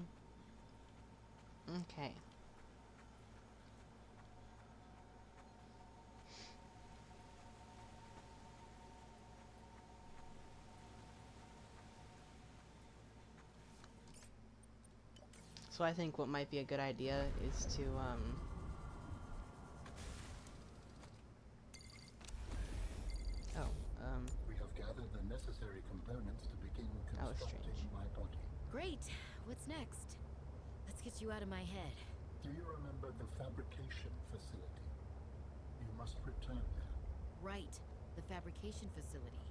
Okay. So I think what might be a good idea is to We have gathered the necessary components to begin That was constructing strange. my body. Great. What's next? Let's get you out of my head. Do you remember the fabrication facility? You must return there. Right. The fabrication facility.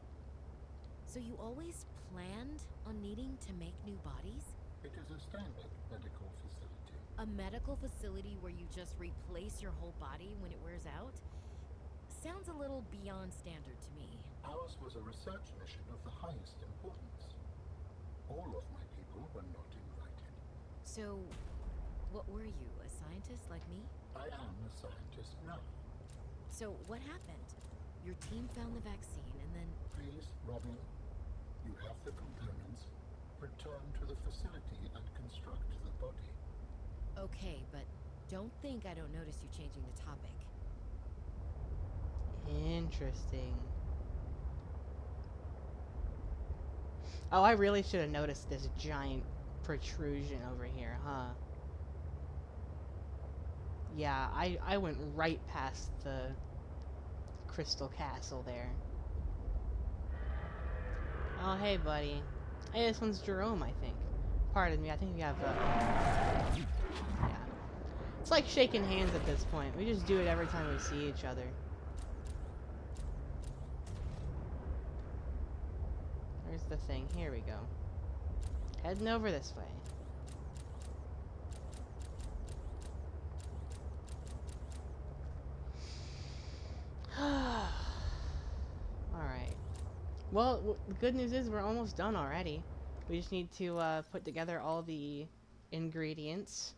So you always planned on needing to make new bodies? It is a standard medical facility. A medical facility where you just replace your whole body when it wears out? Sounds a little beyond standard to me. Ours was a research mission of the highest importance. All of my people were not invited. So, what were you, a scientist like me? I am a scientist now. So, what happened? Your team found the vaccine and then... Please, Robin, you have the components. Return to the facility and construct the body. Okay, but don't think I don't notice you changing the topic. interesting. Oh, I really should have noticed this giant protrusion over here, huh? Yeah, I went right past the crystal castle there. Oh, hey, buddy. Hey, this one's Jerome, I think. Pardon me, I think we have, yeah. It's like shaking hands at this point. We just do it every time we see each other. Where's the thing? Here we go. Heading over this way. Alright. Well, the good news is we're almost done already. We just need to put together all the ingredients.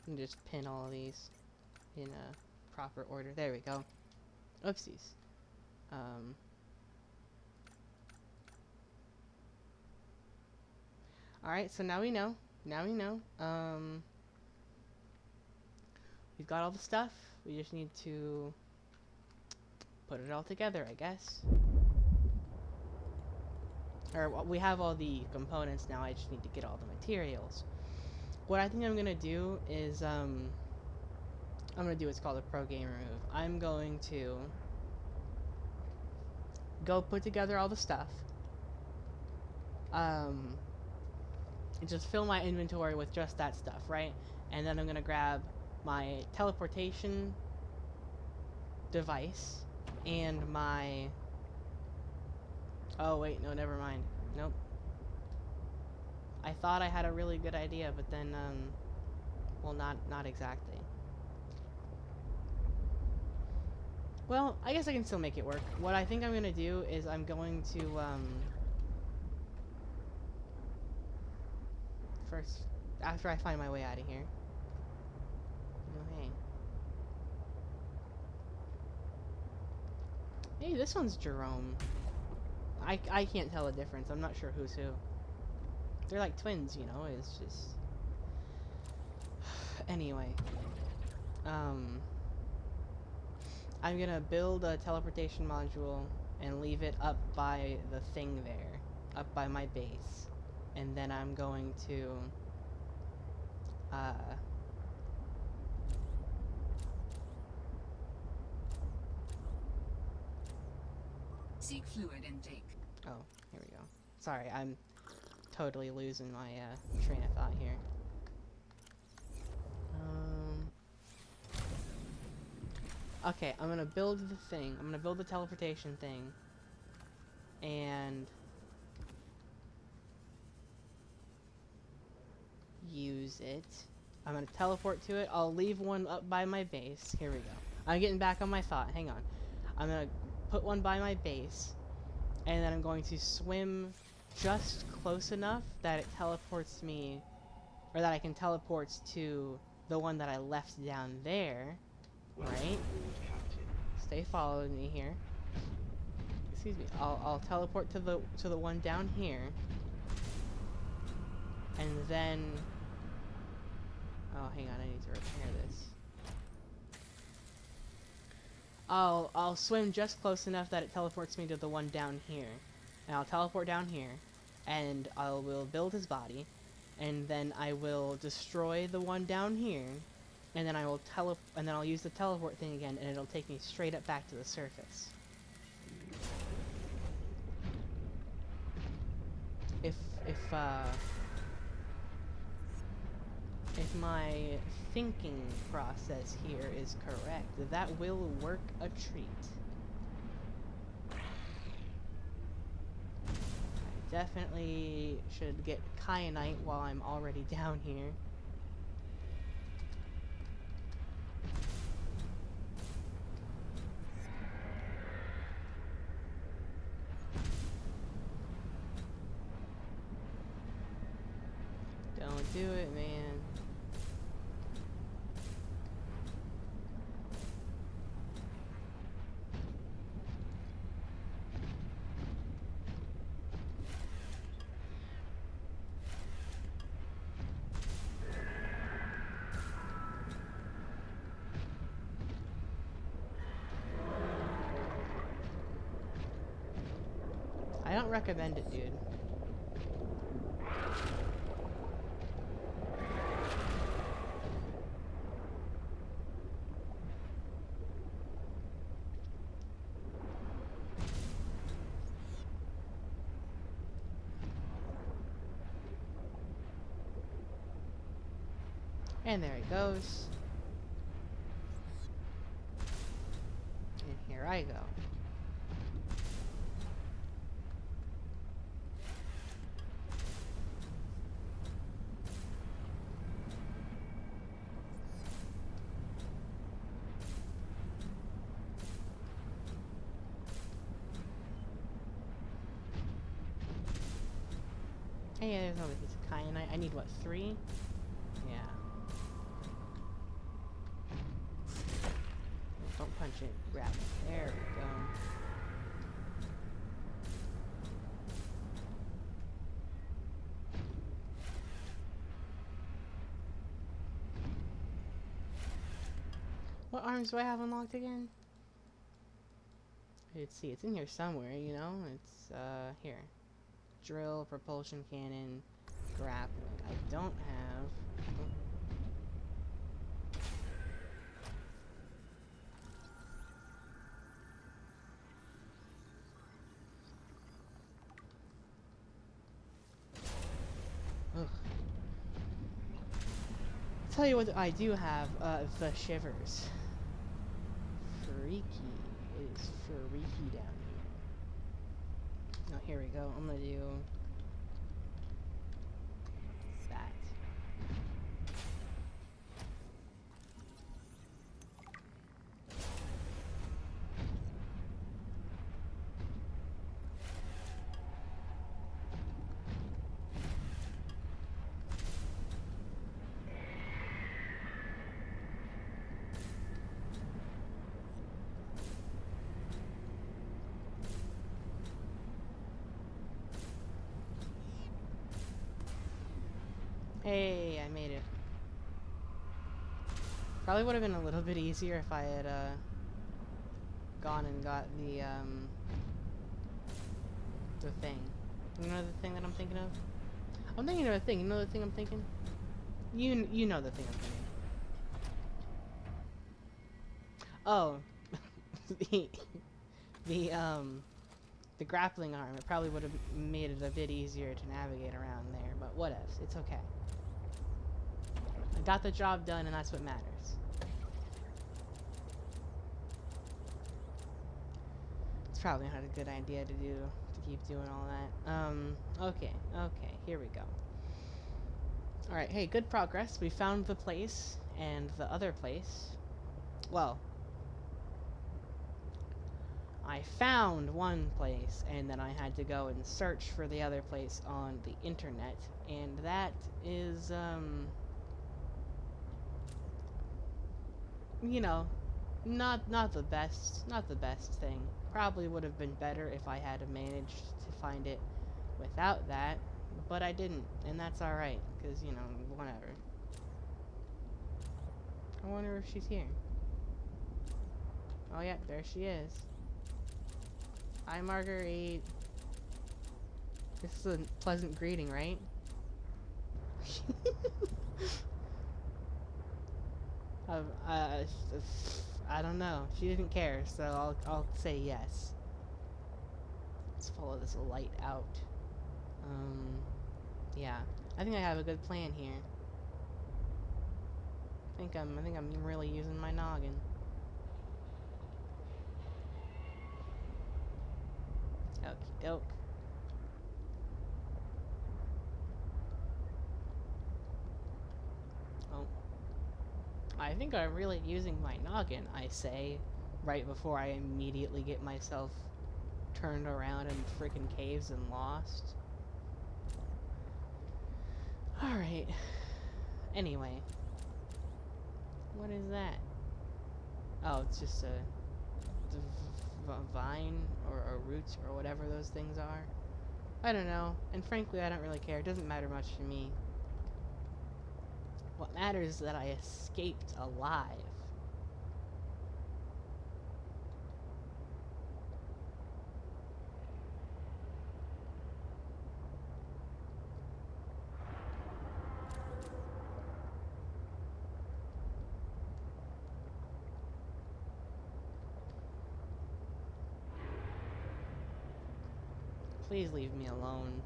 And just pin all of these in a proper order. There we go. Oopsies. Alright, so now we know. Now we know. We've got all the stuff. We just need to put it all together, I guess. Or we have all the components now. I just need to get all the materials. What I think I'm gonna do is I'm gonna do what's called a pro gamer move. I'm going to go put together all the stuff. And just fill my inventory with just that stuff, right? And then I'm gonna grab my teleportation device and my... Oh wait, no, never mind. Nope. I thought I had a really good idea, but then, well, not exactly. Well, I guess I can still make it work. What I think I'm gonna do is I'm going to, first, after I find my way out of here. Oh, hey. Hey, this one's Jerome. I can't tell the difference. I'm not sure who's who. They're like twins, you know? It's just... Anyway. I'm gonna build a teleportation module and leave it up by the thing there. Up by my base. And then I'm going to... Seek fluid intake. Oh, here we go. Sorry, I'm totally losing my train of thought here. Okay, I'm gonna build the thing. I'm gonna build the teleportation thing. And use it. I'm gonna teleport to it. I'll leave one up by my base. Here we go. I'm getting back on my thought. Hang on. I'm gonna put one by my base. And then I'm going to swim just close enough that it teleports me, or that I can teleport to the one that I left down there, right? Stay following me here. Excuse me. I'll teleport to the one down here, and then oh, hang on, I need to repair this. I'll swim just close enough that it teleports me to the one down here. And I'll teleport down here, and I will build his body, and then I will destroy the one down here, and then I'll use the teleport thing again, and it'll take me straight up back to the surface. If my thinking process here is correct, that will work a treat. I definitely should get kyanite while I'm already down here. Don't do it, man. I don't recommend it, dude. And there it goes. And here I go. Hey, there's another piece of kyanite. I need, what, 3? Yeah. Don't punch it. Grab it. There we go. What arms do I have unlocked again? Let's see. It's in here somewhere, you know? It's, here. Drill, propulsion cannon, grappling. I don't have... Ugh. Tell you what I do have, the shivers. Freaky. It is freaky down here. Oh, here we go. I'm gonna do that. Hey, I made it. Probably would have been a little bit easier if I had gone and got the thing. You know the thing that I'm thinking of? I'm thinking of a thing. You know the thing I'm thinking? You know the thing I'm thinking. Oh, the the grappling arm. It probably would have made it a bit easier to navigate around there, but whatevs. It's okay. I got the job done, and that's what matters. It's probably not a good idea to keep doing all that. Okay, here we go. Alright, hey, good progress. We found the place, and the other place. Well, I found one place, and then I had to go and search for the other place on the internet, and that is, you know, not the best thing. Probably would have been better if I had managed to find it without that, but I didn't, and that's alright, because, you know, whatever. I wonder if she's here. Oh yeah, there she is. Hi, Marguerite. This is a pleasant greeting, right? uh, I don't know. She didn't care, so I'll say yes. Let's follow this light out. Yeah. I think I have a good plan here. I think I'm really using my noggin. Okie doke. Oh. I think I'm really using my noggin, I say, right before I immediately get myself turned around in freaking caves and lost. Alright. Anyway. What is that? Oh, it's just a vine or roots or whatever those things are. I don't know, and frankly I don't really care. It doesn't matter much to me. What matters is that I escaped alive. Please leave me alone.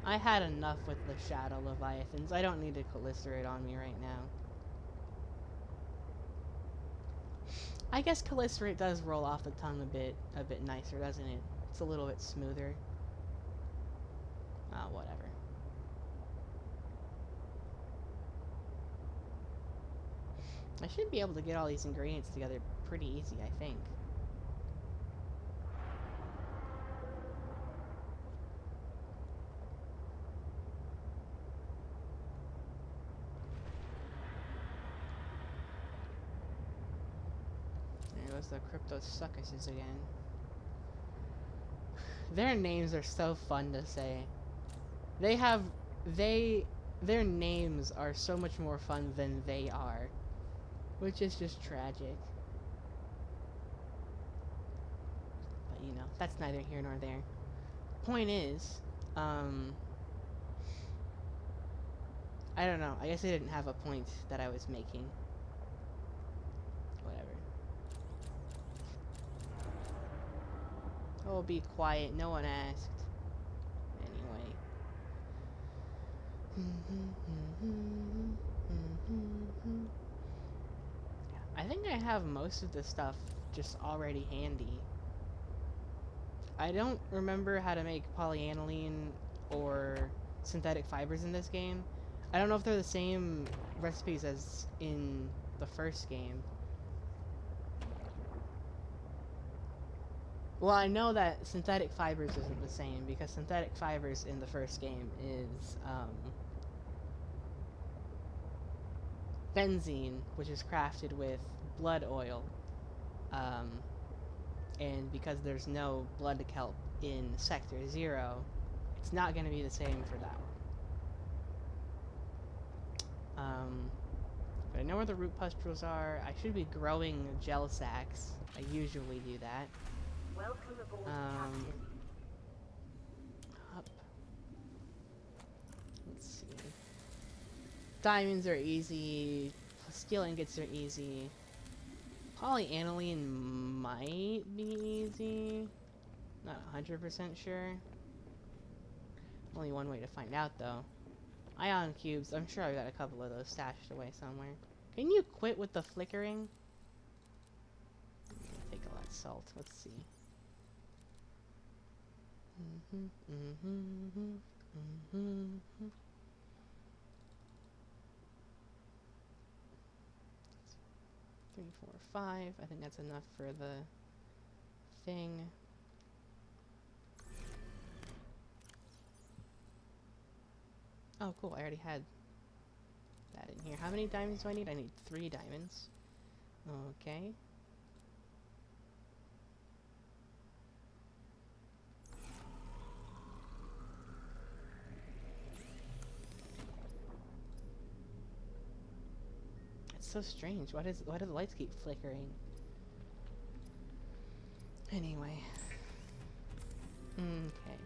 I had enough with the Shadow Leviathans. I don't need to Callisterate on me right now. I guess Callisterate does roll off the tongue a bit nicer, doesn't it? It's a little bit smoother. Whatever. I should be able to get all these ingredients together pretty easy, I think. There goes the Cryptosuccuses again. Their names are so fun to say. Their names are so much more fun than they are, which is just tragic. But you know, that's neither here nor there. Point is, I don't know. I guess I didn't have a point that I was making. Whatever. Oh, be quiet. No one asked. Anyway. I think I have most of this stuff just already handy. I don't remember how to make polyaniline or synthetic fibers in this game. I don't know if they're the same recipes as in the first game. Well, I know that synthetic fibers isn't the same, because synthetic fibers in the first game is, benzene, which is crafted with blood oil. And because there's no blood kelp in Sector 0, it's not going to be the same for that one. But I know where the root pustules are. I should be growing gel sacks. I usually do that. Welcome aboard, Captain. Up. Let's see. Diamonds are easy. Steel ingots are easy. Polyaniline might be easy. Not 100% sure. Only one way to find out, though. Ion cubes. I'm sure I got a couple of those stashed away somewhere. Can you quit with the flickering? Take all that salt. Let's see. Three, four, five. I think that's enough for the thing. Oh, cool. I already had that in here. How many diamonds do I need? I need 3 diamonds. Okay. It's so strange. Why do the lights keep flickering? Anyway. Okay.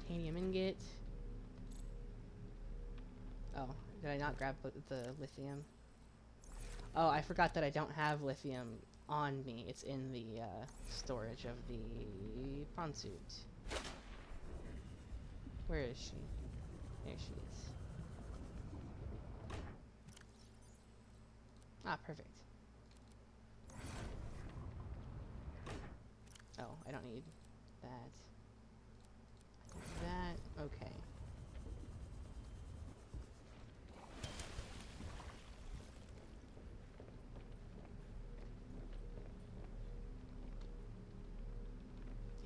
Titanium ingot. Oh, did I not grab the lithium? Oh, I forgot that I don't have lithium on me. It's in the storage of the prawn suit. Where is she? There she is. Ah, perfect. Oh, I don't need that. That, okay.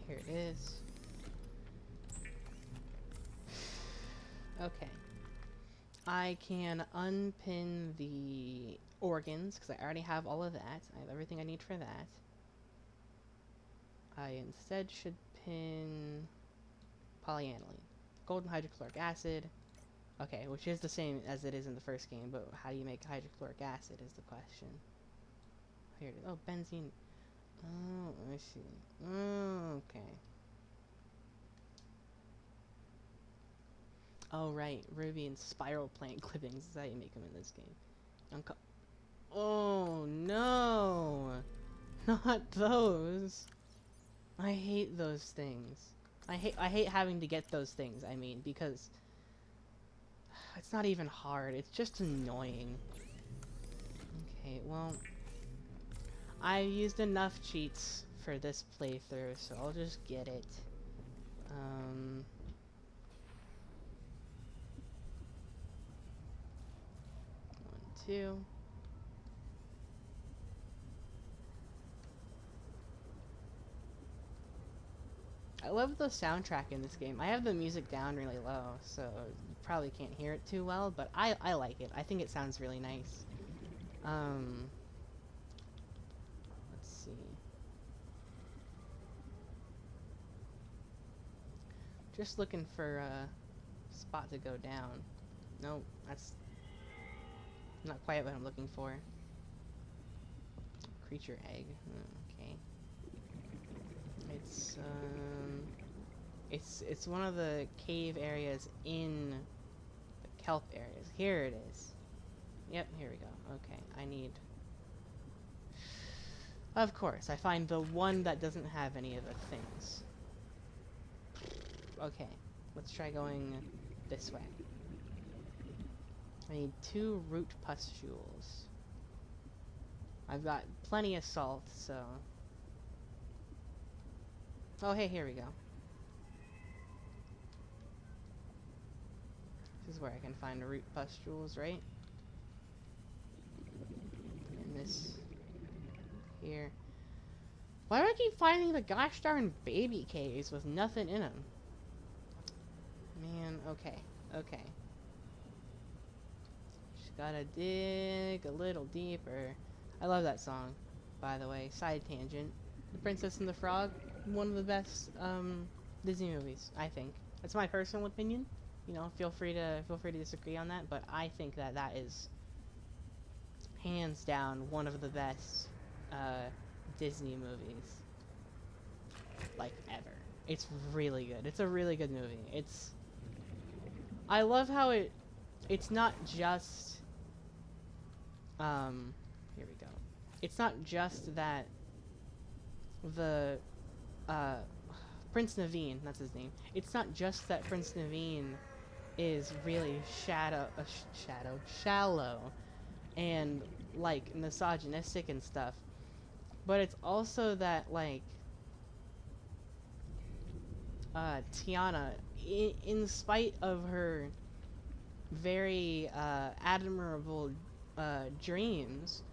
Here it is. Okay. I can unpin the organs, because I already have all of that. I have everything I need for that. I instead should pin polyaniline. Golden hydrochloric acid. Okay, which is the same as it is in the first game, but how do you make hydrochloric acid is the question. Here it is. Oh, benzene. Oh, I see. Oh, okay. Oh, right. Ruby and spiral plant clippings is how you make them in this game. Oh, no! Not those! I hate those things. I hate having to get those things, I mean, because it's not even hard. It's just annoying. Okay, well, I used enough cheats for this playthrough, so I'll just get it. 1, 2. I love the soundtrack in this game. I have the music down really low, so you probably can't hear it too well, but I like it. I think it sounds really nice. Let's see. Just looking for a spot to go down. Nope, that's not quite what I'm looking for. Creature egg. Okay. It's one of the cave areas in the kelp areas. Here it is. Yep, here we go. Okay, I need... Of course, I find the one that doesn't have any of the things. Okay, let's try going this way. I need 2 root pustules. I've got plenty of salt, so... Oh, hey, here we go. This is where I can find root pustules, right? And this here. Why do I keep finding the gosh darn baby caves with nothing in them? Man, okay, okay. Just gotta dig a little deeper. I love that song, by the way. Side tangent. The Princess and the Frog, one of the best Disney movies, I think. That's my personal opinion. You know, feel free to disagree on that, but I think that that is hands down one of the best Disney movies, like, ever. It's really good. It's a really good movie. I love how it's not just here we go. It's not just that the uh, Prince Naveen, that's his name. It's not just that Prince Naveen is really shallow, and like misogynistic and stuff, but it's also that like Tiana, in spite of her very admirable dreams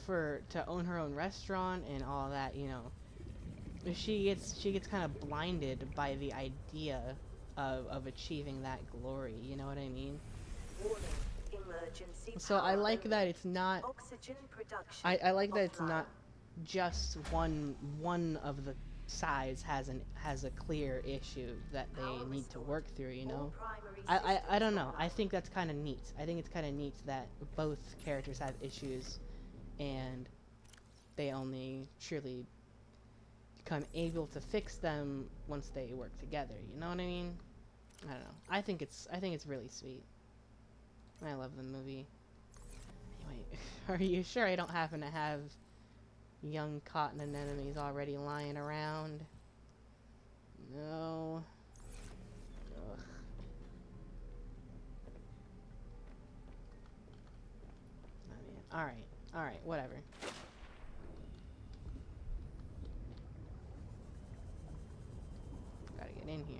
to own her own restaurant and all that, you know, she gets kind of blinded by the idea of achieving that glory, you know what I mean? Warning. Emergency So I power like alert. that it's not Oxygen production I like that it's offline. not just one of the sides has a clear issue that they Power need to restored. work through, you All know? primary I systems don't know. I online. think that's kind of neat. I think it's kind of neat that both characters have issues and they only truly become able to fix them once they work together. You know what I mean? I don't know. I think it's really sweet. I love the movie. Anyway, are you sure I don't happen to have young cotton anemones already lying around? No. Ugh. I mean, alright, whatever. Gotta get in here.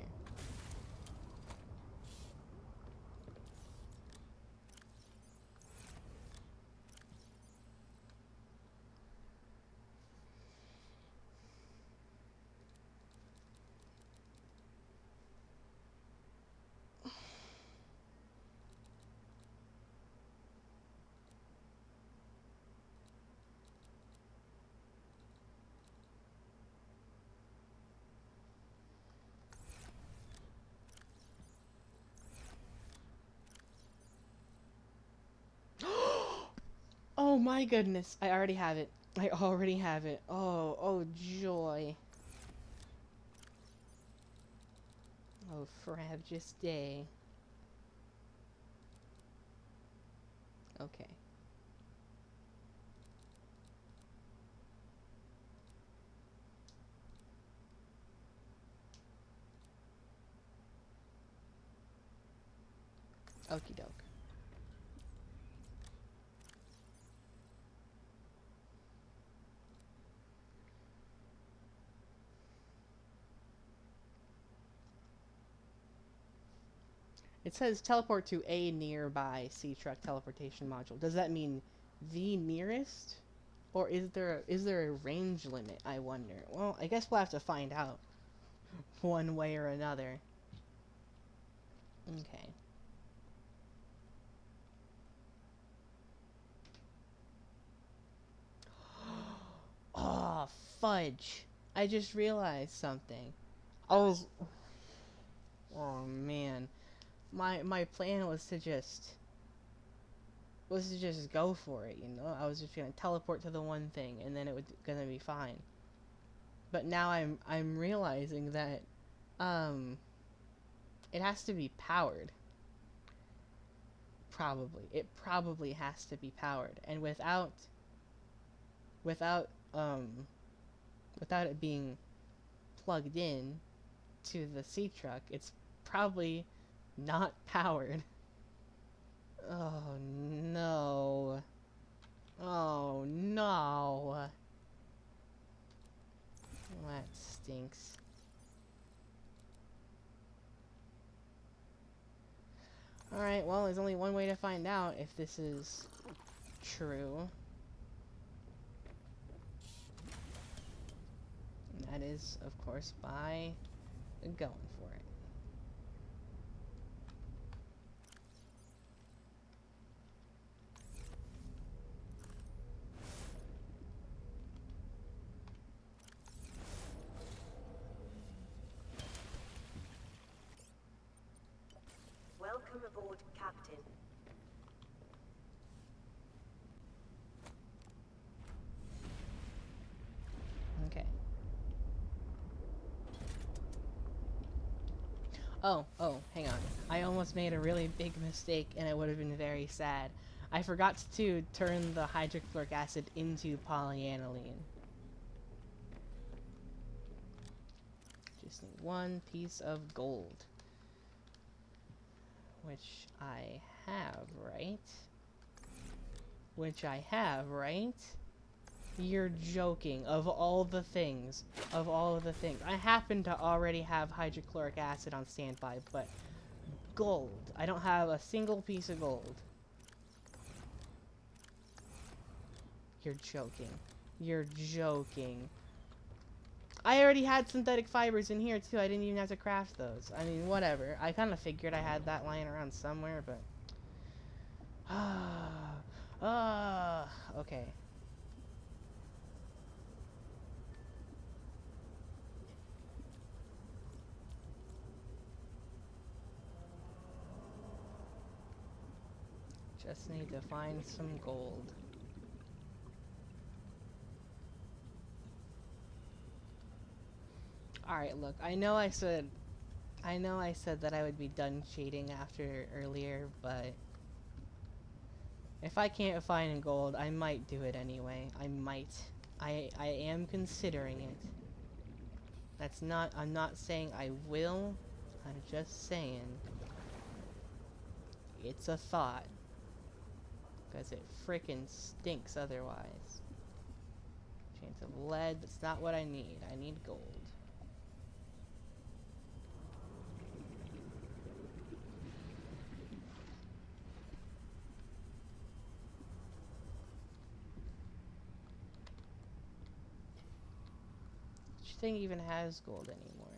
Oh my goodness, I already have it. I already have it. Oh joy. Oh frabjous day. Okay. Okie doke. It says teleport to a nearby sea truck teleportation module. Does that mean the nearest? Or is there a range limit, I wonder? Well, I guess we'll have to find out one way or another. Okay. Oh, fudge. I just realized something. I was Oh man. My plan was to just go for it, you know? I was just gonna teleport to the one thing and then it was gonna be fine. But now I'm realizing that um it has to be powered. Probably. It probably has to be powered. And without um without it being plugged in to the sea truck, it's probably not powered. Oh no. Oh no. That stinks. Alright, well, there's only one way to find out if this is true. And that is, of course, by going for it. Welcome aboard, Captain. Okay. Oh, hang on. I almost made a really big mistake and it would have been very sad. I forgot to turn the hydrochloric acid into polyaniline. just need one piece of gold. Which I have, right? Which I have, right? You're joking. Of all the things. Of all of the things. I happen to already have hydrochloric acid on standby, but gold. I don't have a single piece of gold. You're joking. You're joking. I already had synthetic fibers in here too. I didn't even have to craft those. I mean, whatever. I kind of figured I had that lying around somewhere, but... okay. Just need to find some gold. Alright, look, I know I said that I would be done cheating after earlier, but if I can't find gold, I might do it anyway. I might. I am considering it. I'm not saying I will. I'm just saying it's a thought. Because it frickin' stinks otherwise. Chance of lead, that's not what I need. I need gold. Which thing even has gold anymore?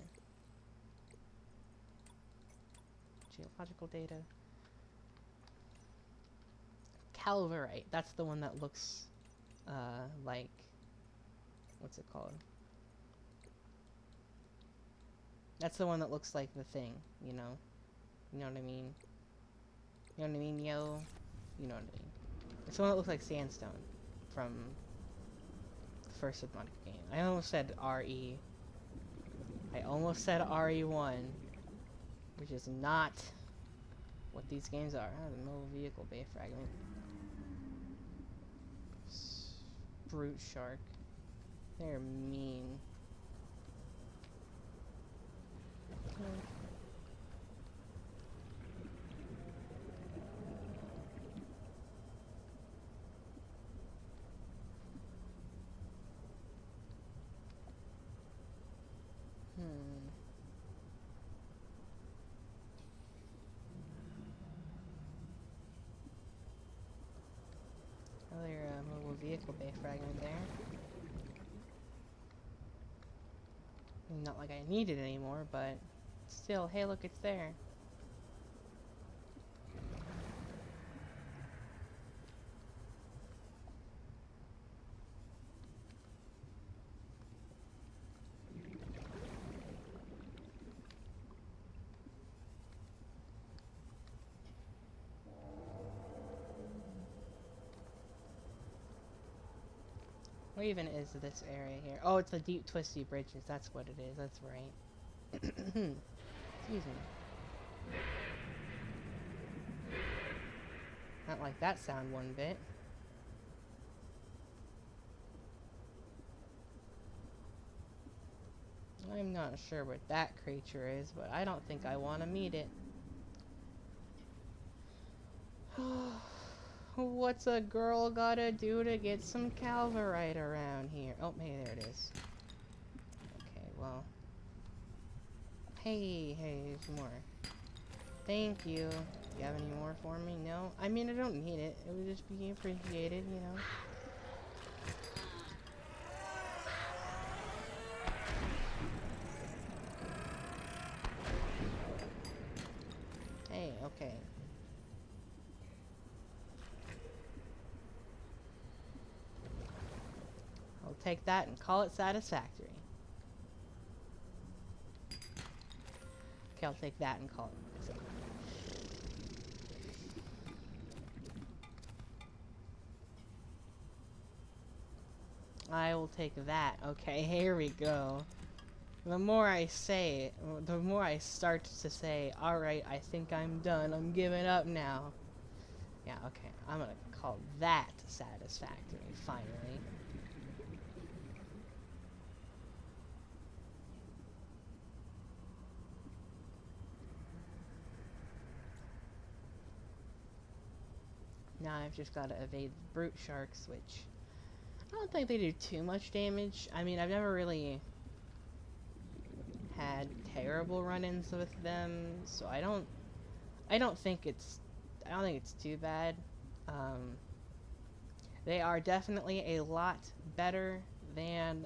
Geological data. Calverite. That's the one that looks like, what's it called? That's the one that looks like the thing, you know? You know what I mean? You know what I mean, yo? You know what I mean. It's the one that looks like sandstone from the first Subnautica game. I almost said RE. I almost said RE1, which is not what these games are. Oh, the mobile vehicle bay fragment. Brute shark. They're mean. Another mobile vehicle bay fragment there. Not like I need it anymore, but still, hey look, it's there. What even is this area here? Oh, it's the deep twisty bridges. That's what it is. That's right. Excuse me. Not like that sound one bit. I'm not sure what that creature is, but I don't think I want to meet it. What's a girl gotta do to get some calverite around here? Oh, hey, there it is. Okay, well. Hey, there's more. Thank you. Do you have any more for me? No? I mean, I don't need it. It would just be appreciated, you know? Hey, okay. I'll take that and call it satisfactory. Okay, I'll take that and call it satisfactory. I will take that. Okay, here we go. The more I say it, the more I start to say, alright, I think I'm done. I'm giving up now. Yeah, okay. I'm gonna call that satisfactory, finally. Now I've just got to evade brute sharks, which I don't think they do too much damage. I mean, I've never really had terrible run-ins with them, so I don't think it's too bad. They are definitely a lot better than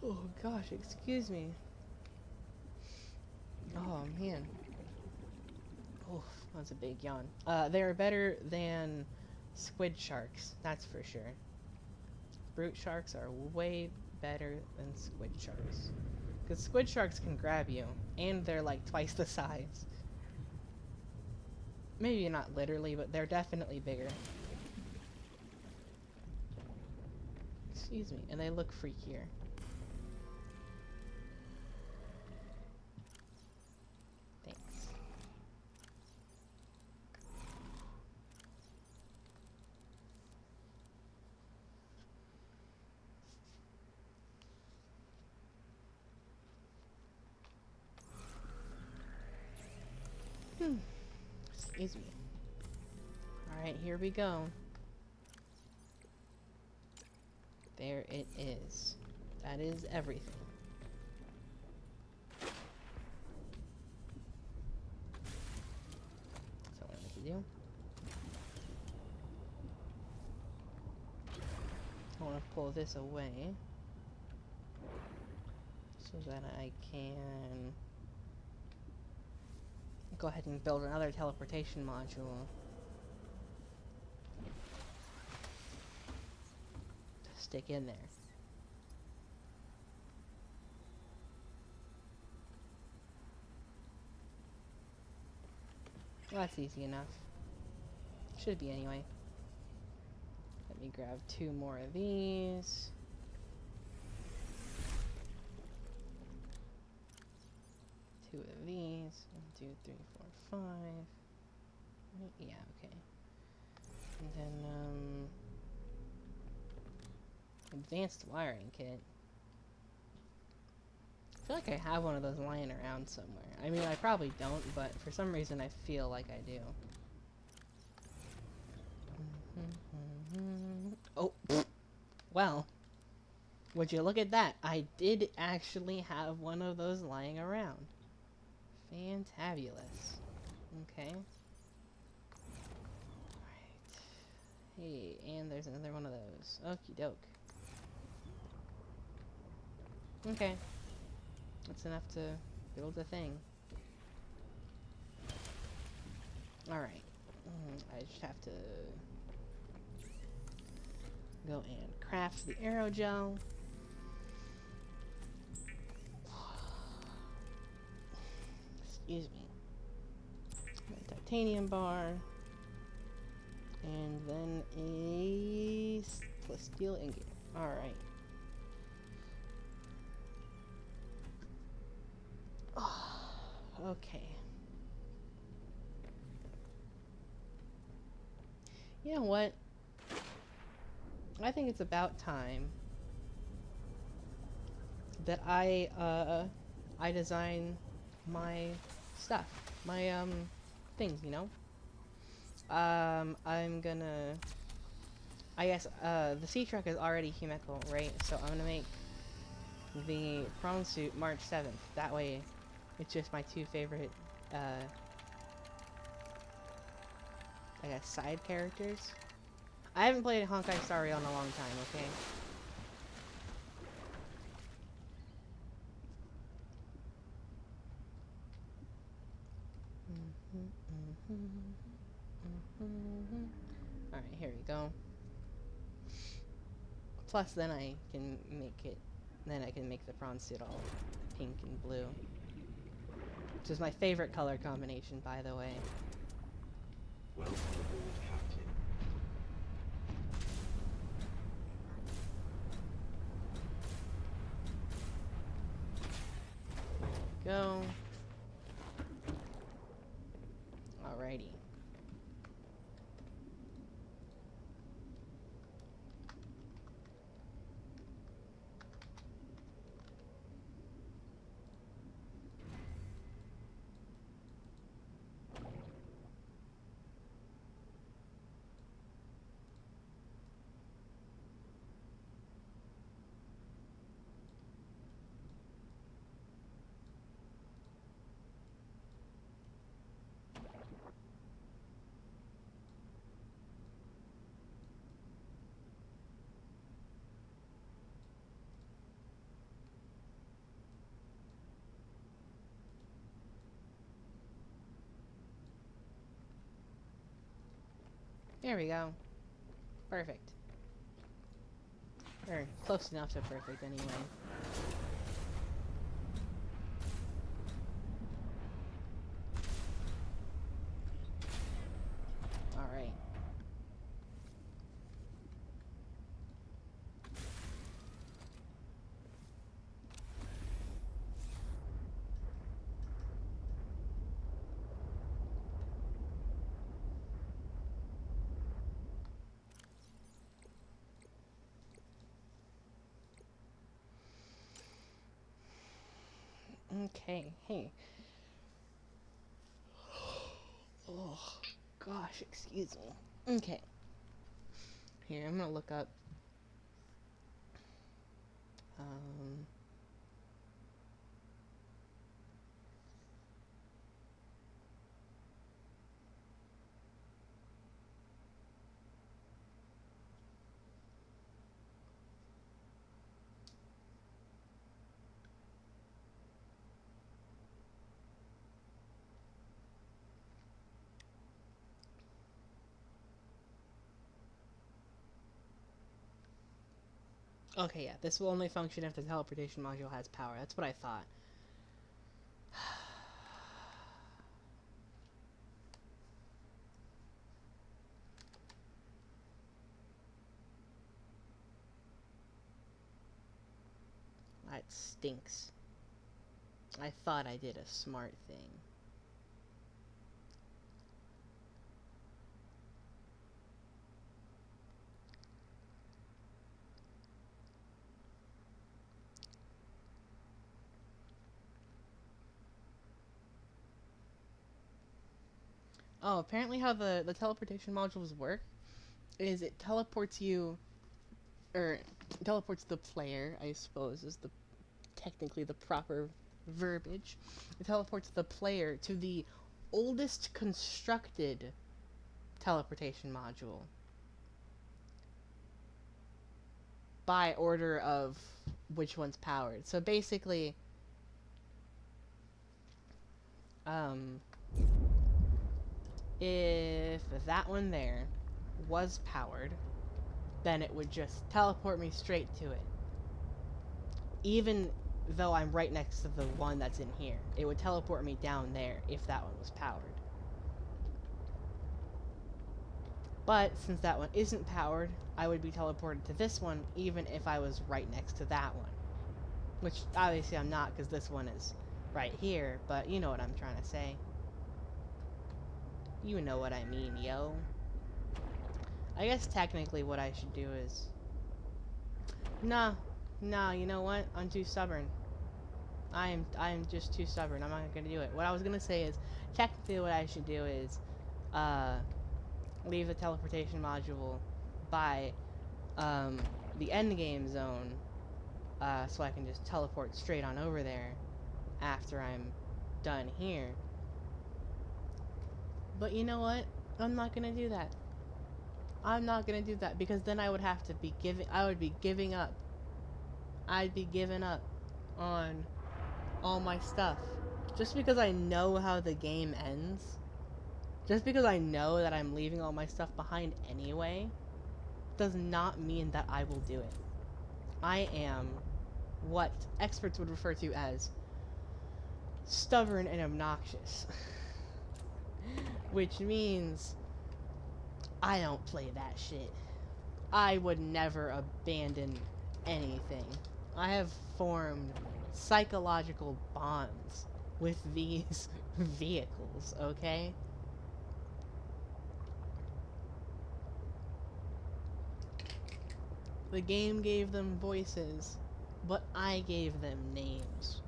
oh gosh, excuse me. Oh man. Oof, that's a big yawn. They're better than squid sharks, that's for sure. Brute sharks are way better than squid sharks. Because squid sharks can grab you, and they're like twice the size. Maybe not literally, but they're definitely bigger. Excuse me, and they look freakier. Thanks. Excuse me. Alright, here we go. There it is. That is everything. So what I can do. I want to pull this away so that I can go ahead and build another teleportation module to stick in there. Well, that's easy enough. Should be anyway. Let me grab 2 more of these. Two of these. 1, 2, 3, 4, 5. Yeah, okay. And then, advanced wiring kit. I feel like I have one of those lying around somewhere. I mean, I probably don't, but for some reason I feel like I do. Oh, well, would you look at that? I did actually have one of those lying around. Fantabulous. Okay. Alright. Hey, and there's another one of those. Okie doke. Okay. That's enough to build a thing. Alright. I just have to go and craft the aerogel. Excuse me. My titanium bar. And then a steel ingot. Alright. Okay. You know what? I think it's about time that I design my stuff. My, things, you know? I'm gonna... I guess, the sea truck is already Himeko, right? So I'm gonna make the prawn suit March 7th. That way, it's just my 2 favorite, I guess, side characters. I haven't played Honkai Star Rail in a long time, okay? Alright, here we go. Plus, then I can make the prawn suit all pink and blue. Which is my favorite color combination, by the way. Welcome aboard, Captain. Go. Alrighty. There we go. Perfect. Or close enough to perfect, anyway. Alright. Okay, hey. Oh, gosh, excuse me. Okay. Here, I'm gonna look up. Um. Okay, yeah, this will only function if the teleportation module has power. That's what I thought. That stinks. I thought I did a smart thing. Oh, apparently how the teleportation modules work is it teleports you, or teleports the player, I suppose, is the technically the proper verbiage. It teleports the player to the oldest constructed teleportation module by order of which one's powered. So basically, if that one there was powered, then it would just teleport me straight to it. Even though I'm right next to the one that's in here, it would teleport me down there if that one was powered. But since that one isn't powered, I would be teleported to this one even if I was right next to that one. Which obviously I'm not, because this one is right here, but you know what I'm trying to say. You know what I mean, yo. I guess technically what I should do is... Nah, you know what? I'm too stubborn. I am just too stubborn. I'm not gonna do it. What I was gonna say is, technically what I should do is, leave the teleportation module by, the endgame zone, so I can just teleport straight on over there after I'm done here. But you know what? I'm not gonna do that. I'm not gonna do that, because then I would have to be I would be giving up. I'd be giving up on all my stuff. Just because I know how the game ends, just because I know that I'm leaving all my stuff behind anyway, does not mean that I will do it. I am what experts would refer to as stubborn and obnoxious. Which means I don't play that shit. I would never abandon anything. I have formed psychological bonds with these vehicles, okay? The game gave them voices, but I gave them names.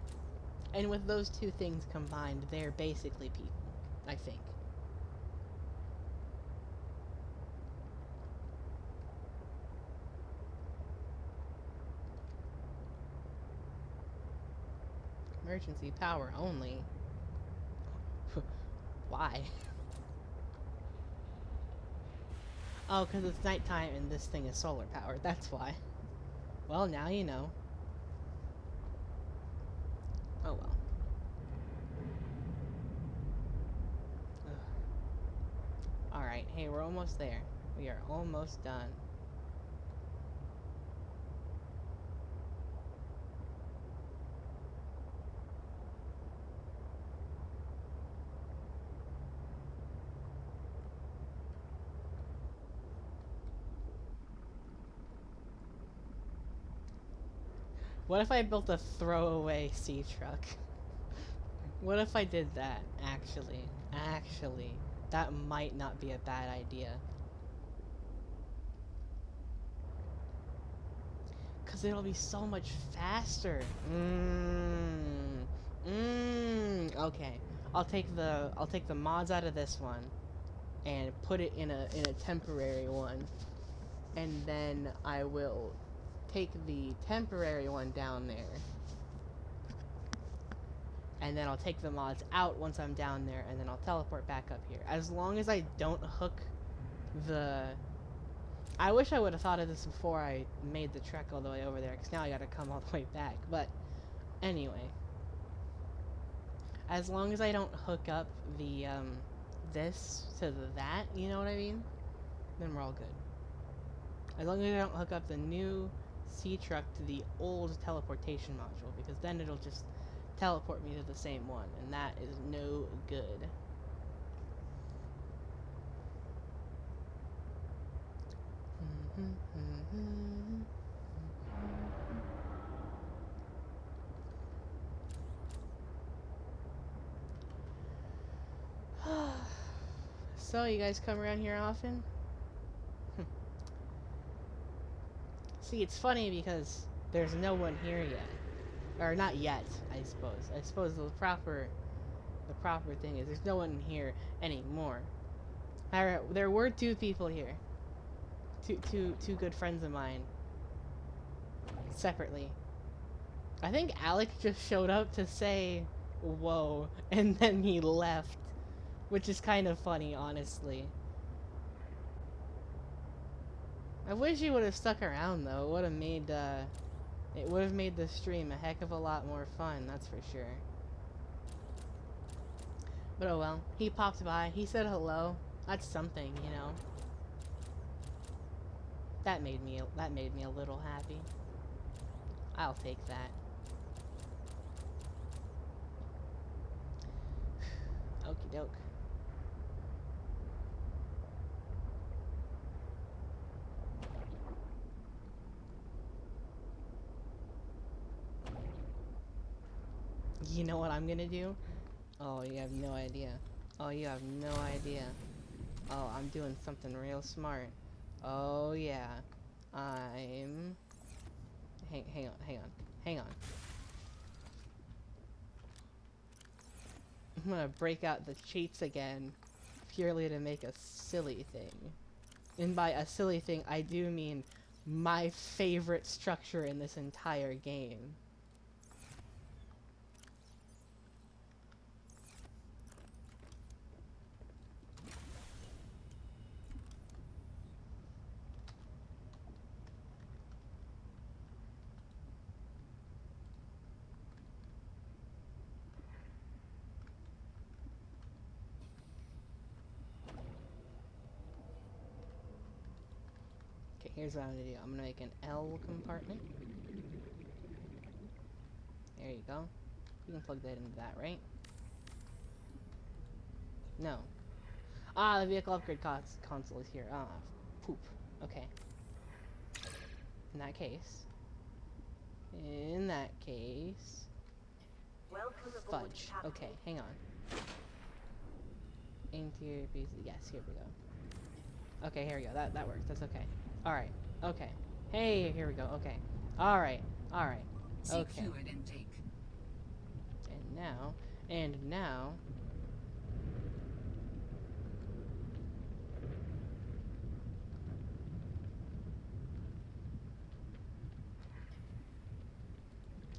And with those two things combined, they're basically people, I think. Emergency power only. Why? Oh, because it's nighttime and this thing is solar powered, that's why. Well, now you know. Oh well. Alright, hey, we're almost there. We are almost done. What if I built a throwaway sea truck? What if I did that, actually? Actually, that might not be a bad idea. Cause it'll be so much faster. Okay. I'll take the mods out of this one and put it in a temporary one. And then I will take the temporary one down there. And then I'll take the mods out once I'm down there, and then I'll teleport back up here. As long as I don't hook the... I wish I would have thought of this before I made the trek all the way over there, because now I gotta come all the way back. But, anyway. As long as I don't hook up the, this to that, you know what I mean? Then we're all good. As long as I don't hook up the new sea truck to the old teleportation module, because then it'll just teleport me to the same one, and that is no good. So, you guys come around here often? See, it's funny because there's no one here yet. Or not yet, I suppose. I suppose the proper thing is there's no one here anymore. There were two people here. Two good friends of mine. Separately. I think Alex just showed up to say, whoa, and then he left. Which is kind of funny, honestly. I wish he would have stuck around, though. It would have made the stream a heck of a lot more fun, that's for sure. But oh well. He popped by. He said hello. That's something, you know. That made me a little happy. I'll take that. Okie doke. You know what I'm gonna do? Oh, you have no idea. Oh, you have no idea. Oh, I'm doing something real smart. Oh, yeah. Hang on. I'm gonna break out the cheats again, purely to make a silly thing. And by a silly thing, I do mean my favorite structure in this entire game. Here's what I'm gonna do. I'm gonna make an L compartment. There you go. You can plug that into that, right? No. Ah, the vehicle upgrade console is here. Ah, poop. Okay. In that case. Welcome aboard, Fudge. Captain. Okay, hang on. Interior piece. Yes, here we go. Okay, here we go. That works. That's okay. Alright. Okay. Hey, here we go. Okay. Alright. Alright. Okay. Secured intake. And now...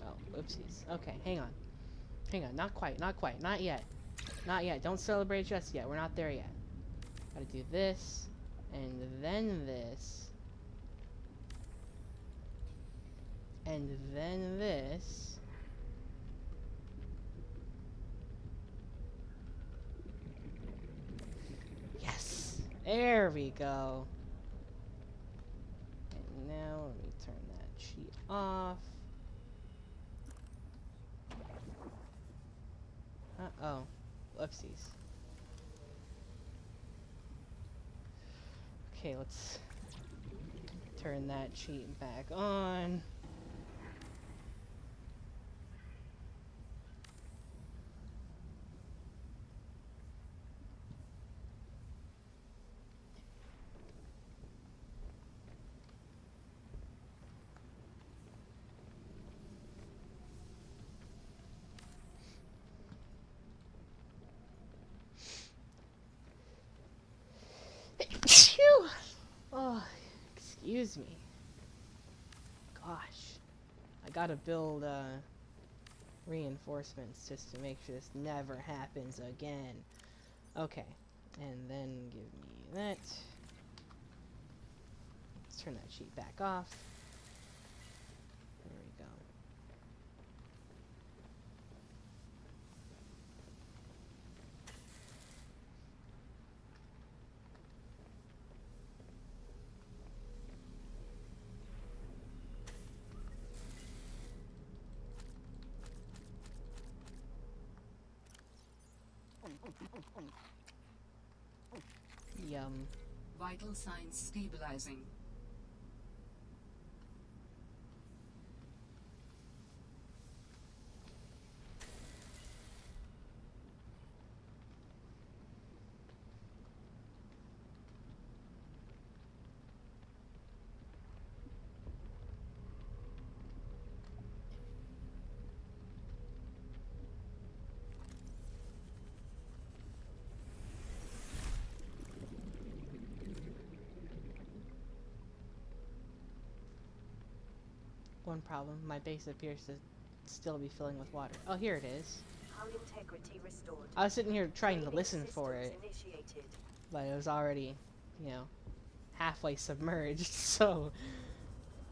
Oh, whoopsies. Okay, hang on. Hang on. Not quite. Not quite. Not yet. Not yet. Don't celebrate just yet. We're not there yet. Gotta do this. And then this. And then this. Yes! There we go. now let me turn that sheet off. Uh-oh. Whoopsies. Okay, let's turn that sheet back on. Phew! Oh, excuse me. Gosh. I gotta build, reinforcements just to make sure this never happens again. Okay. And then give me that. Let's turn that sheet back off. There we go. Yum. Vital signs stabilizing. One problem, my base appears to still be filling with water. Oh, here it is. Hull integrity restored. I was sitting here trying to Breathing listen for systems it, initiated. but it was already, you know, halfway submerged, so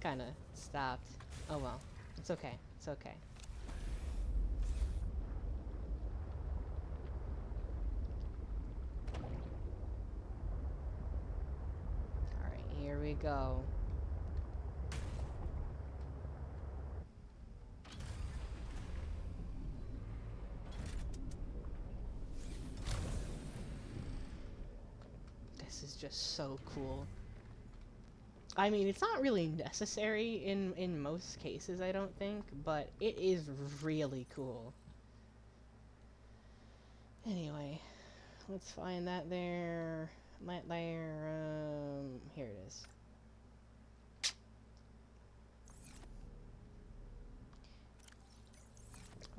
kind of stopped. Oh well, it's okay, it's okay. Alright, here we go. This is just so cool. I mean, it's not really necessary in most cases, I don't think, but it is really cool. Anyway, let's find that there. That there. Here it is.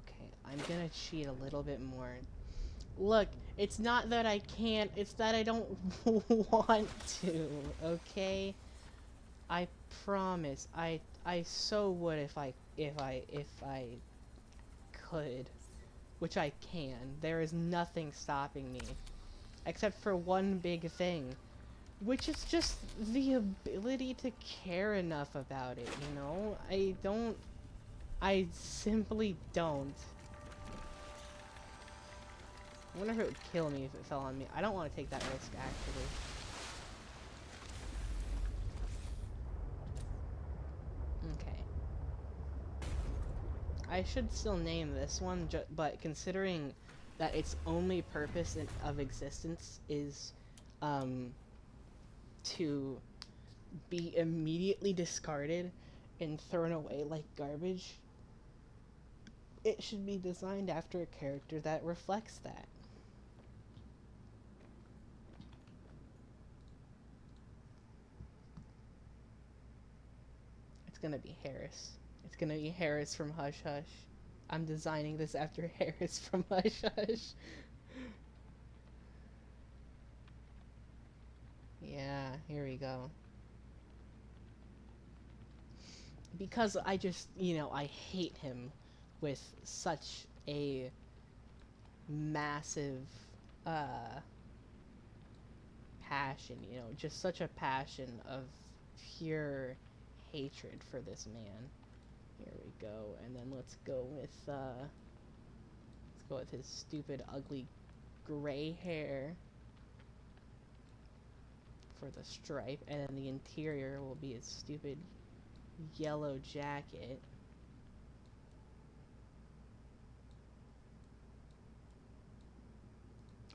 Okay, I'm gonna cheat a little bit more. Look, it's not that I can't, it's that I don't want to, okay? I promise. I so would if I could, which I can. There is nothing stopping me except for one big thing, which is just the ability to care enough about it, you know? I simply don't. I wonder if it would kill me if it fell on me. I don't want to take that risk, actually. Okay. I should still name this one, but considering that its only purpose of existence is, to be immediately discarded and thrown away like garbage, it should be designed after a character that reflects that. It's gonna be Harris. It's gonna be Harris from Hush Hush. I'm designing this after Harris from Hush Hush. Yeah, here we go. Because I just, you know, I hate him with such a massive passion, you know, just such a passion of pure hatred for this man. Here we go, and then let's go with his stupid, ugly, gray hair. for the stripe, and then the interior will be his stupid yellow jacket.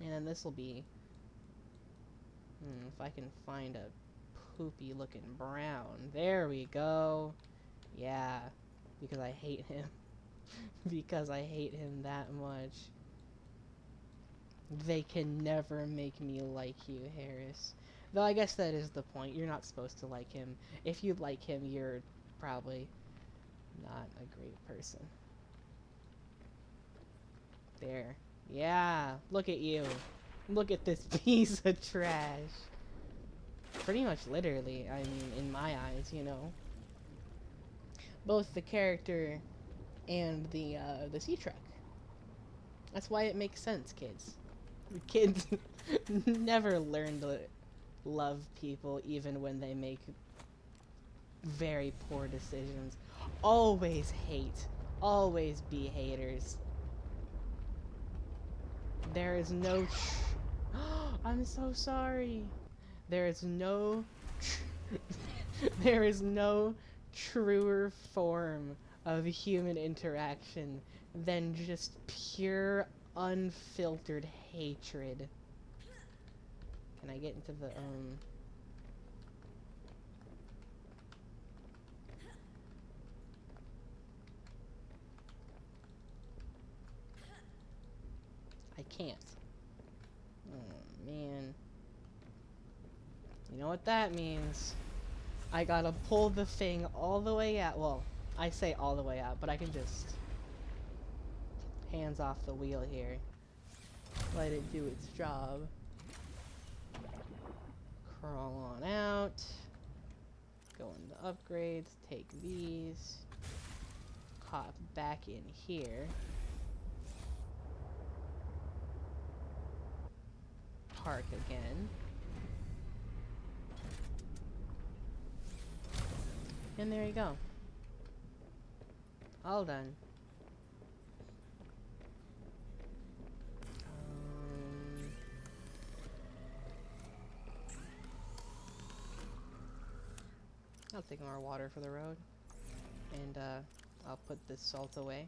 And then this will be, if I can find a poopy looking brown. There we go. Yeah, because I hate him. Because I hate him that much. They can never make me like you, Harris. Though I guess that is the point. You're not supposed to like him. If you like him, you're probably not a great person. There. Yeah, look at you. Look at this piece of trash. Pretty much literally, I mean, in my eyes, you know. Both the character and the sea truck. That's why it makes sense, kids. Kids never learn to love people even when they make very poor decisions. Always hate. Always be haters. There is no I'm so sorry. There is no there is no truer form of human interaction than just pure unfiltered hatred. Can I get into the I can't. Oh man. You know what that means? I gotta pull the thing all the way out. Well, I say all the way out, but I can just hands off the wheel here. Let it do its job. Crawl on out. Go into upgrades. Take these. Hop back in here. Park again. And there you go. All done. I'll take more water for the road. And I'll put this salt away.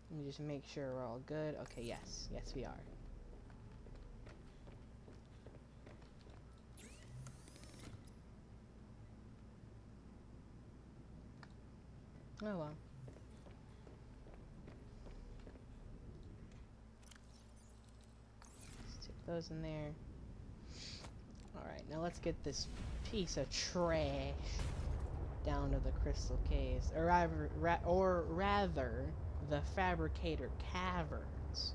Let me just make sure we're all good. Okay, yes. Yes, we are. Oh well. Stick those in there. Alright, now let's get this piece of trash down to the crystal caves. Or rather, the fabricator caverns.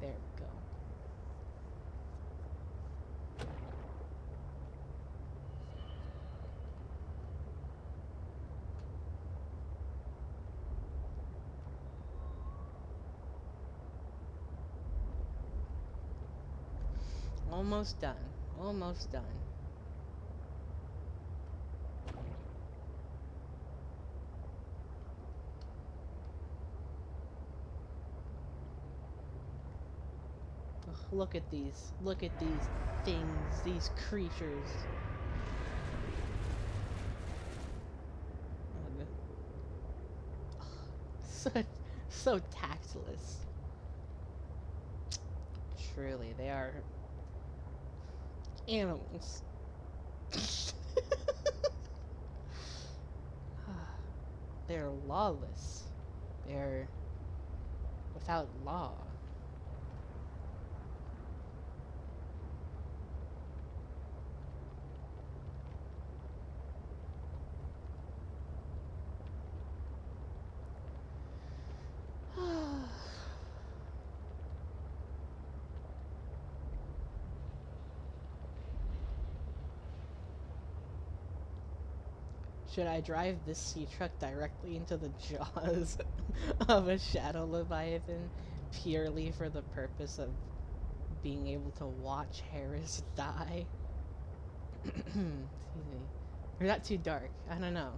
There we go. Almost done. Almost done. Ugh, look at these. Look at these things. These creatures. So tactless. Truly, they are animals. They're lawless. They're without law. Should I drive this sea truck directly into the jaws of a shadow leviathan purely for the purpose of being able to watch Harris die? Excuse me. Or not too dark. I don't know.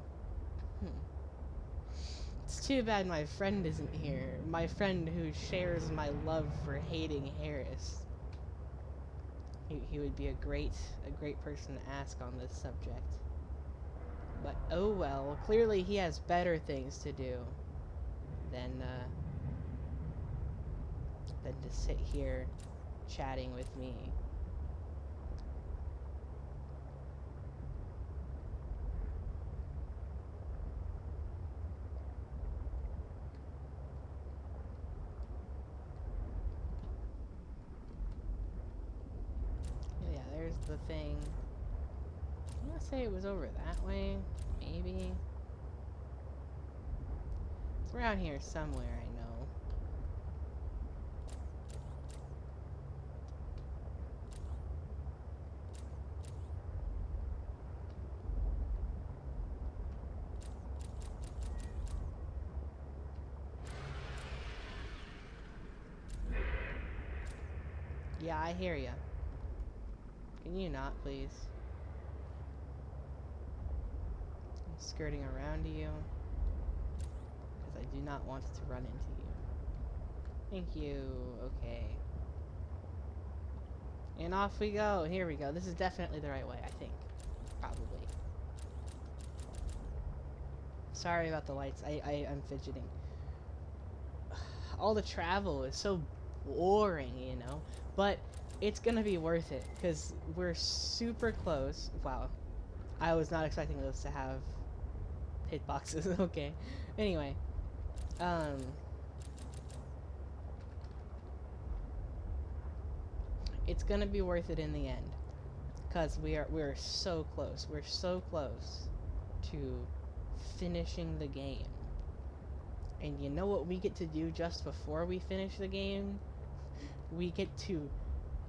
Hmm. It's too bad my friend isn't here. My friend who shares my love for hating Harris. He would be a great person to ask on this subject. But oh well. Clearly he has better things to do than to sit here chatting with me. Yeah, there's the thing. I want to say it was over that way. Maybe. It's around here somewhere, I know. Yeah, I hear ya. Can you not, please? I'm skirting around you. Because I do not want to run into you. Thank you. Okay. And off we go. Here we go. This is definitely the right way, I think. Probably. Sorry about the lights. I'm fidgeting. All the travel is so boring, you know? But it's gonna be worth it. Because we're super close. Wow. I was not expecting those to have hitboxes. Okay. Anyway. It's gonna be worth it in the end, because we're so close. We're so close to finishing the game. And you know what we get to do just before we finish the game? We get to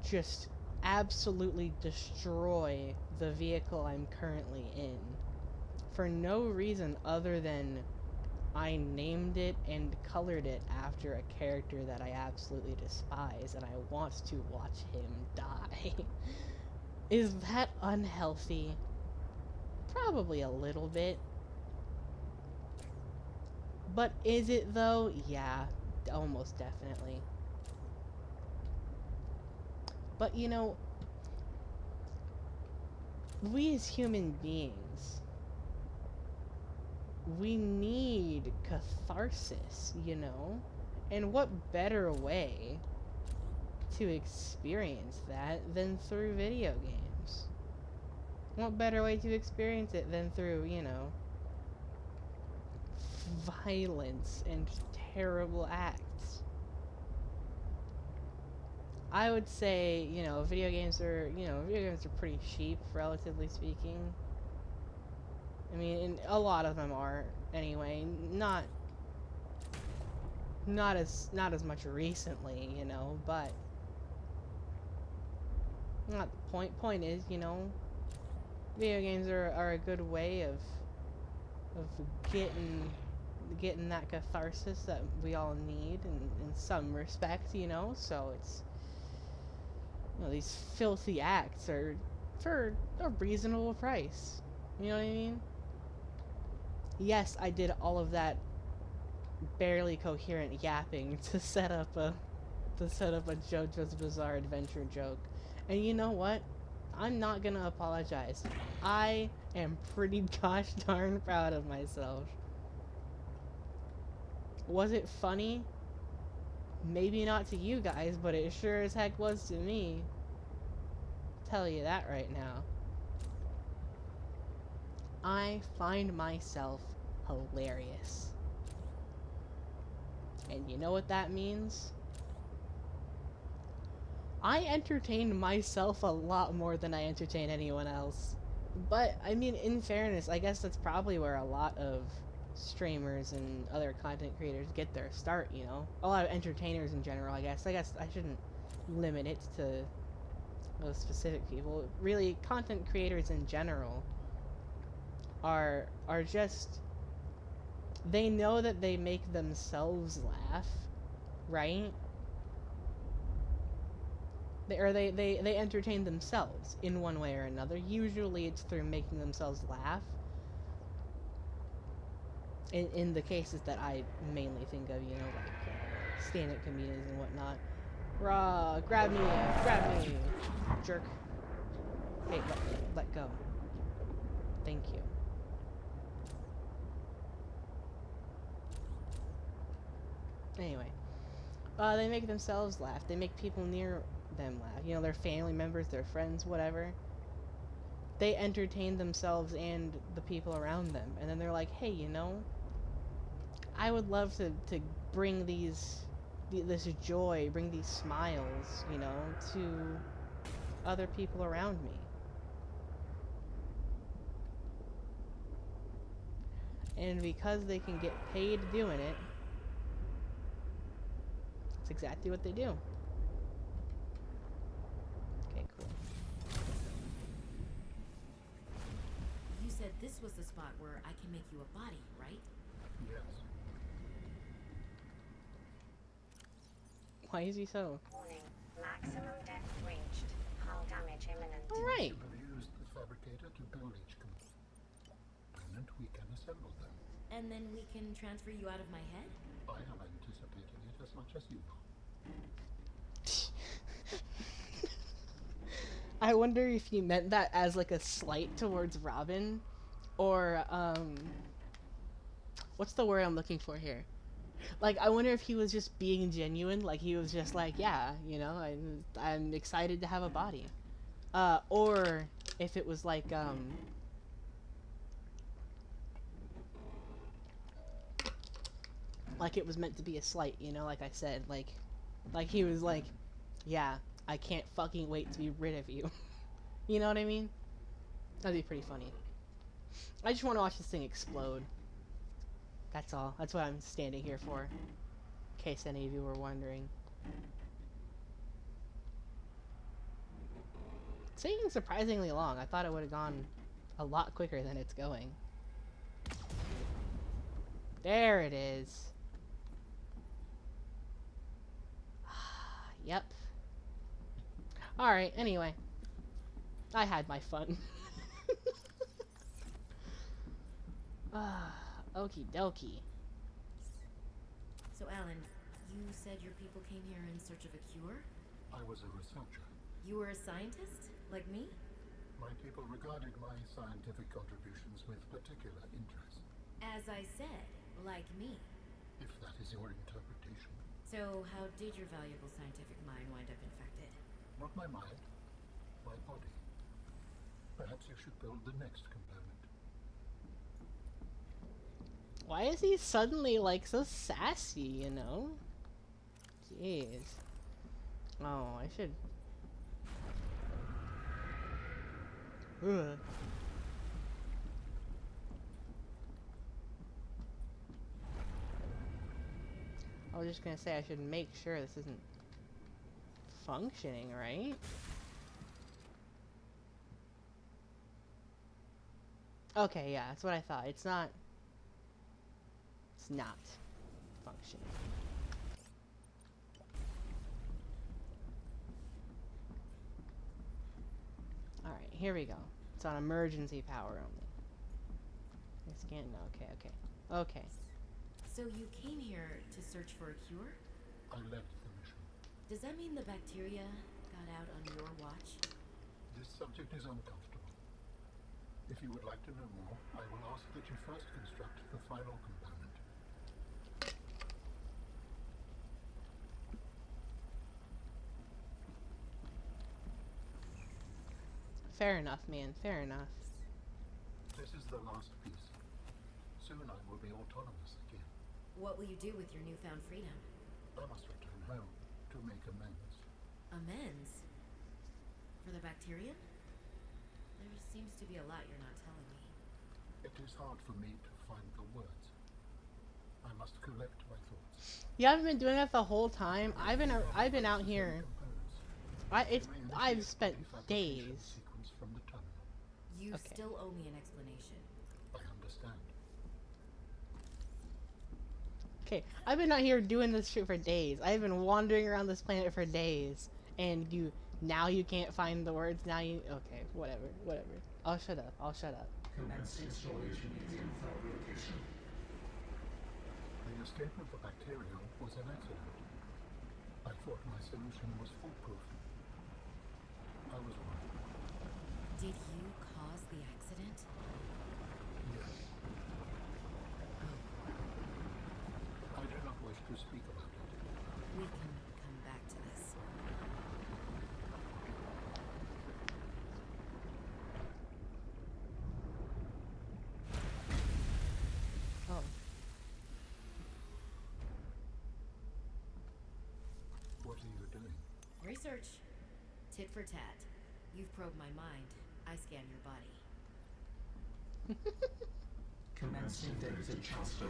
just absolutely destroy the vehicle I'm currently in, for no reason other than I named it and colored it after a character that I absolutely despise, and I want to watch him die. Is that unhealthy? Probably a little bit. But is it though? Yeah, almost definitely. But you know, we as human beings, we need catharsis, you know? And what better way to experience that than through video games? What better way to experience it than through, you know, violence and terrible acts? I would say, you know, video games are pretty cheap, relatively speaking. I mean, and a lot of them are anyway. Not as much recently, you know, but not the point. Point is, you know, video games are a good way of getting that catharsis that we all need in some respect, you know. So it's, you know, these filthy acts are for a reasonable price. You know what I mean? Yes, I did all of that barely coherent yapping to set up a JoJo's Bizarre Adventure joke. And you know what? I'm not gonna apologize. I am pretty gosh darn proud of myself. Was it funny? Maybe not to you guys, but it sure as heck was to me. Tell you that right now. I find myself hilarious. And you know what that means? I entertain myself a lot more than I entertain anyone else. But, I mean, in fairness, I guess that's probably where a lot of streamers and other content creators get their start, you know? A lot of entertainers in general, I guess. I shouldn't limit it to those specific people. Really, content creators in general are just... They know that they make themselves laugh, right? They entertain themselves in one way or another. Usually it's through making themselves laugh. In the cases that I mainly think of, you know, like stand-up comedians and whatnot. Raw, grab me, jerk. Hey, let go. Thank you. Anyway, they make themselves laugh. They make people near them laugh. You know, their family members, their friends, whatever. They entertain themselves and the people around them. And then they're like, hey, you know, I would love to bring this joy, bring these smiles, you know, to other people around me. And because they can get paid doing it, that's exactly what they do. Okay, cool. You said this was the spot where I can make you a body, right? Yes. Why is he so? Warning. Maximum depth reached. Hull damage imminent. Alright. If we use the fabricator to build each component, we can assemble them. And then we can transfer you out of my head? I am anticipating it as much as you are. I wonder if you meant that as like a slight towards Robin, or what's the word I'm looking for here? Like, I wonder if he was just being genuine, like he was just like, yeah, you know, I'm excited to have a body, or if it was like it was meant to be a slight, you know, like I said, like he was like, yeah, I can't fucking wait to be rid of you. You know what I mean? That'd be pretty funny. I just want to watch this thing explode. That's all. That's what I'm standing here for. In case any of you were wondering. It's taking surprisingly long. I thought it would have gone a lot quicker than it's going. There it is. Yep. Alright, anyway. I had my fun. Okie dokie. So, Alan, you said your people came here in search of a cure? I was a researcher. You were a scientist? Like me? My people regarded my scientific contributions with particular interest. As I said, like me. If that is your interpretation. So, how did your valuable scientific mind wind up infected? Not my mind, my body. Perhaps you should build the next component. Why is he suddenly, like, so sassy, you know? Jeez. Oh, I should... Ugh. I was just gonna say I should make sure this isn't functioning, right? Okay, yeah, that's what I thought. It's not functioning. Alright, here we go. It's on emergency power only. Scan, okay. So you came here to search for a cure? I led the mission. Does that mean the bacteria got out on your watch? This subject is uncomfortable. If you would like to know more, I will ask that you first construct the final component. Fair enough, man. Fair enough. This is the last piece. Soon I will be autonomous again. What will you do with your newfound freedom? I must return home to make amends. Amends? For the bacterium? There seems to be a lot you're not telling me. It is hard for me to find the words. I must collect my thoughts. You haven't been doing that the whole time. I've been out here. I've spent days. Sequence from the tunnel. You Okay. still owe me an explanation. I understand. Okay, I've been out here doing this shit for days. I've been wandering around this planet for days, and you Now you can't find the words. Now you. Okay, whatever. I'll shut up. Commencing storage medium fabrication. The escape of the bacteria was an accident. I thought my solution was foolproof. I was wrong. Did you cause the accident? Yes. I do not wish to speak about it. We can come back to this. Oh. What are you doing? Research. Tit for tat. You've probed my mind. I scan your body. Commencing data transfer.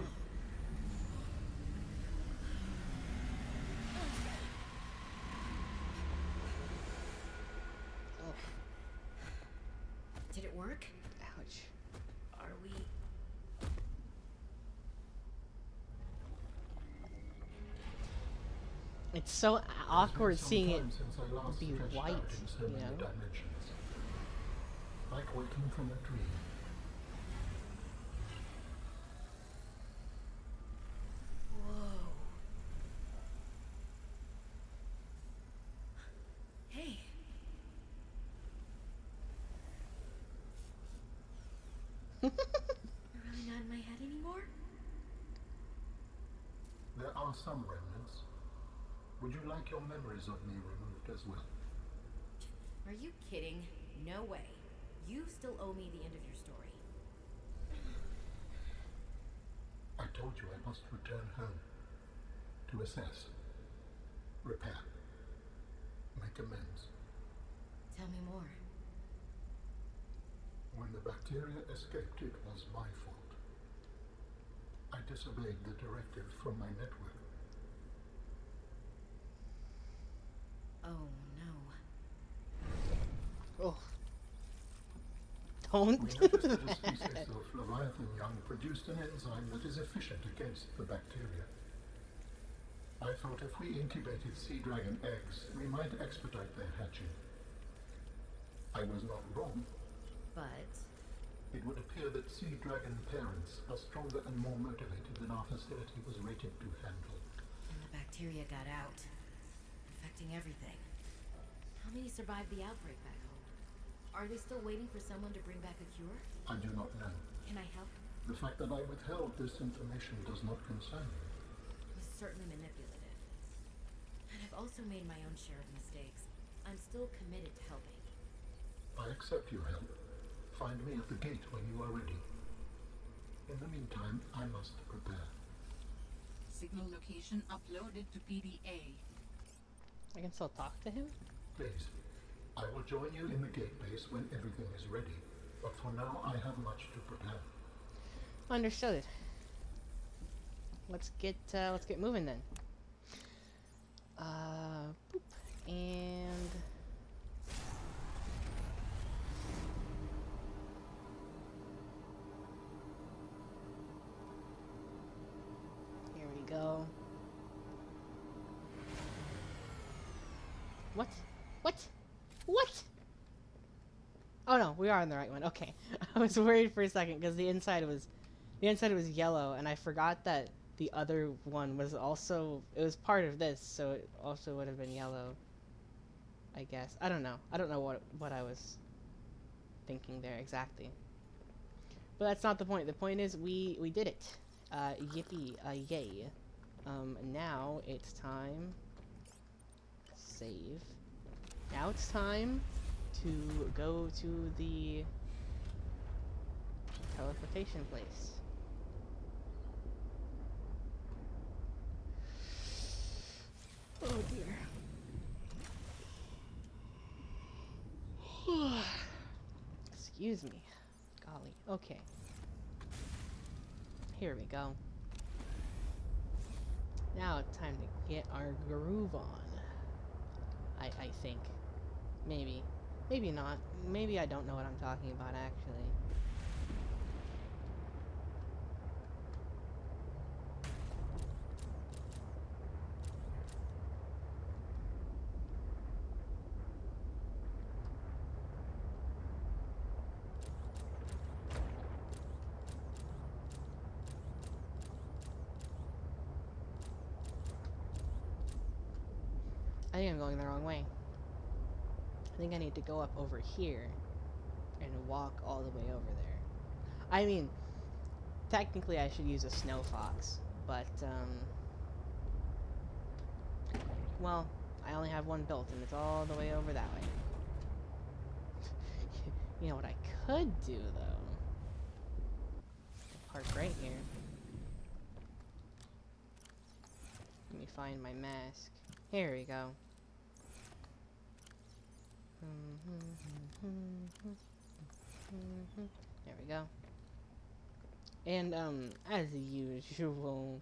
Oh. Did it work? Ouch. Are we... It's so awkward It's been seeing some it time since I last be stretched white, out in so you many know? dimensions. Like waking from a dream. Whoa. Hey. You're really not in my head anymore? There are some remnants. Would you like your memories of me removed as well? Are you kidding? No way. You still owe me the end of your story. I told you I must return home. To assess. Repair. Make amends. Tell me more. When the bacteria escaped, it was my fault. I disobeyed the directive from my network. Oh no. Oh. Don't We do noticed that a that. species of Leviathan young produced an enzyme that is efficient against the bacteria. I thought if we incubated sea dragon eggs, we might expedite their hatching. I was not wrong. But... It would appear that sea dragon parents are stronger and more motivated than our facility was rated to handle. And the bacteria got out, infecting everything. How many survived the outbreak back home? Are they still waiting for someone to bring back a cure? I do not know. Can I help? The fact that I withheld this information does not concern me. It was certainly manipulative. And I've also made my own share of mistakes. I'm still committed to helping. I accept your help. Find me at the gate when you are ready. In the meantime, I must prepare. Signal location uploaded to PDA. I can still talk to him? Please, I will join you in the gate base when everything is ready. But for now, I have much to prepare. Understood. Let's get moving then. Boop. And here we go. What? Oh no, we are on the right one. Okay. I was worried for a second because the inside was yellow, and I forgot that the other one was also, it was part of this, so it also would have been yellow, I guess. I don't know what I was thinking there exactly. But that's not the point. The point is we did it. Yippee, yay. Now it's time, save. Now it's time to go to the teleportation place. Oh dear. Excuse me. Golly. Okay. Here we go. Now it's time to get our groove on. I think. Maybe. Maybe not. Maybe I don't know what I'm talking about, actually. think I'm going the wrong way. I think I need to go up over here and walk all the way over there. I mean, technically I should use a snow fox, but, well, I only have one built, and it's all the way over that way. You know what I could do, though? Park right here. Let me find my mask. Here we go. There we go. And, as usual,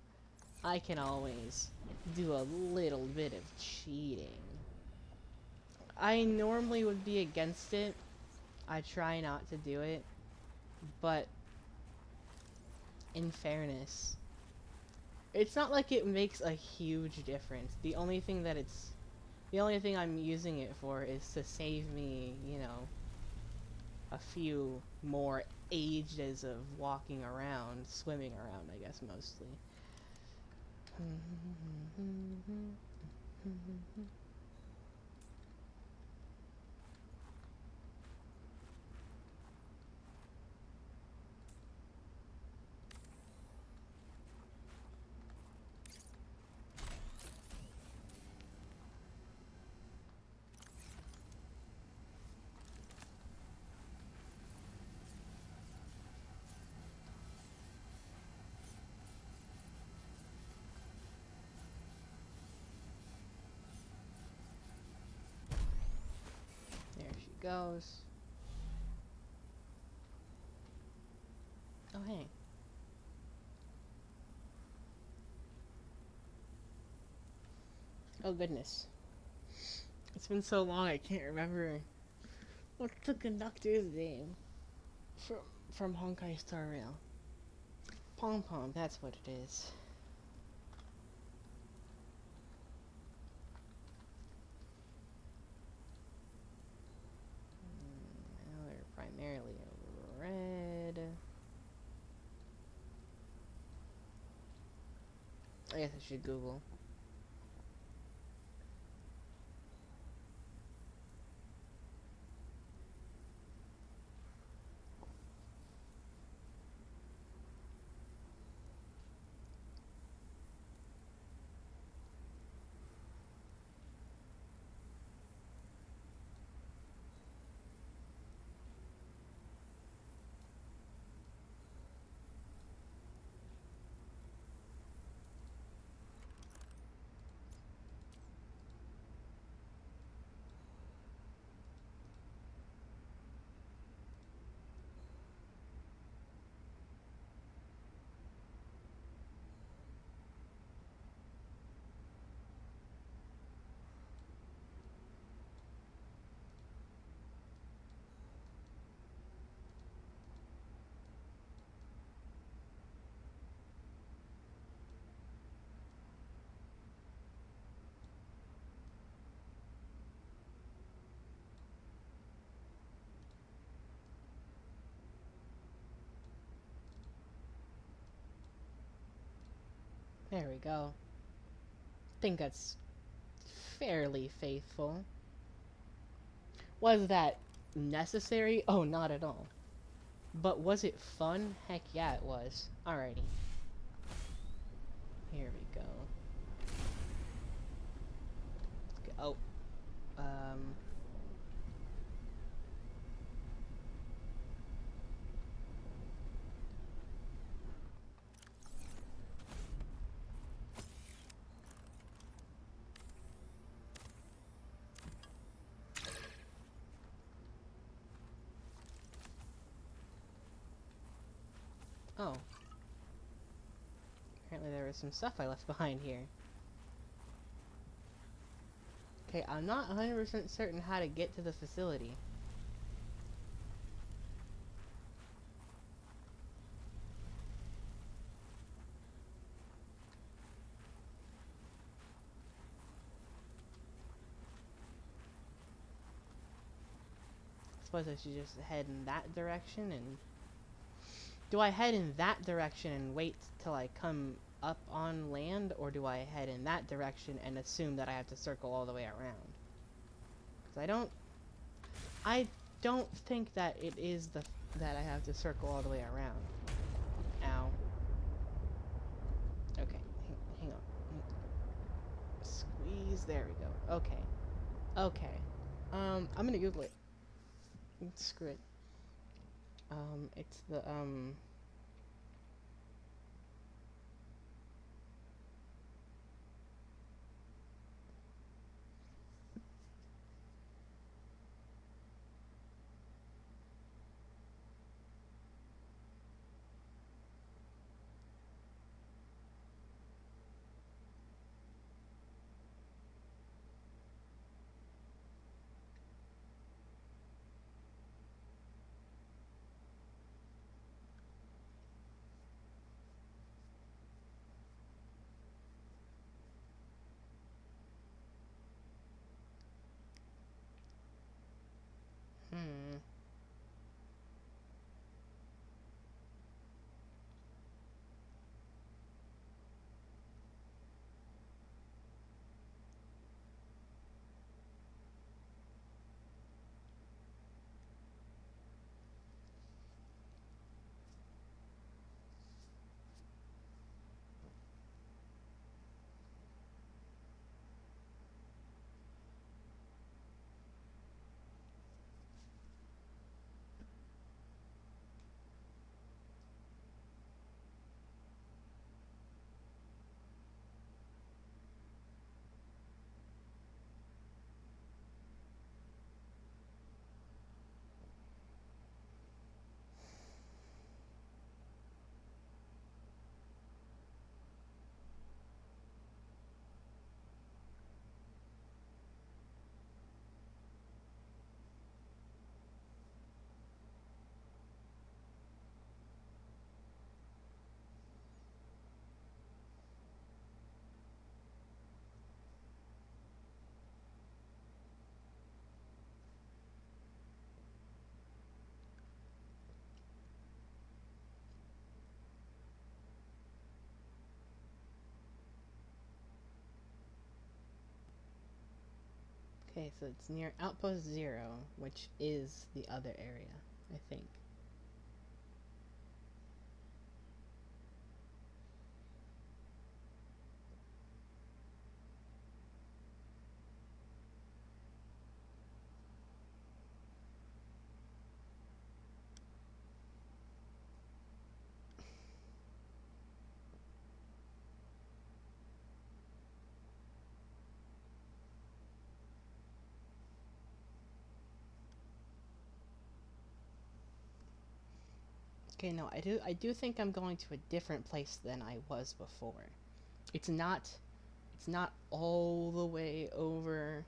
I can always do a little bit of cheating. I normally would be against it. I try not to do it. But, in fairness, it's not like it makes a huge difference. The only thing I'm using it for is to save me, you know, a few more ages of walking around, swimming around, I guess, mostly. There she goes. Oh, hey. Oh, goodness. It's been so long, I can't remember what's the conductor's name from Honkai Star Rail. Pom Pom, that's what it is. Now they're primarily red. I guess I should Google. There we go. Think that's fairly faithful. Was that necessary? Oh, not at all. But was it fun? Heck yeah, it was. Alrighty. Here we go. Oh. Oh. Apparently there was some stuff I left behind here. Okay, I'm not 100% certain how to get to the facility. I suppose I should just head in that direction and... Do I head in that direction and wait till I come up on land, or do I head in that direction and assume that I have to circle all the way around? Because I don't think that it is that I have to circle all the way around. Ow. Okay, hang on. Squeeze, there we go. Okay. Okay. I'm gonna Google it. Screw it. It's the, hmm. Okay, so it's near Outpost 0, which is the other area, I think. Okay, no, I do think I'm going to a different place than I was before. It's not all the way over,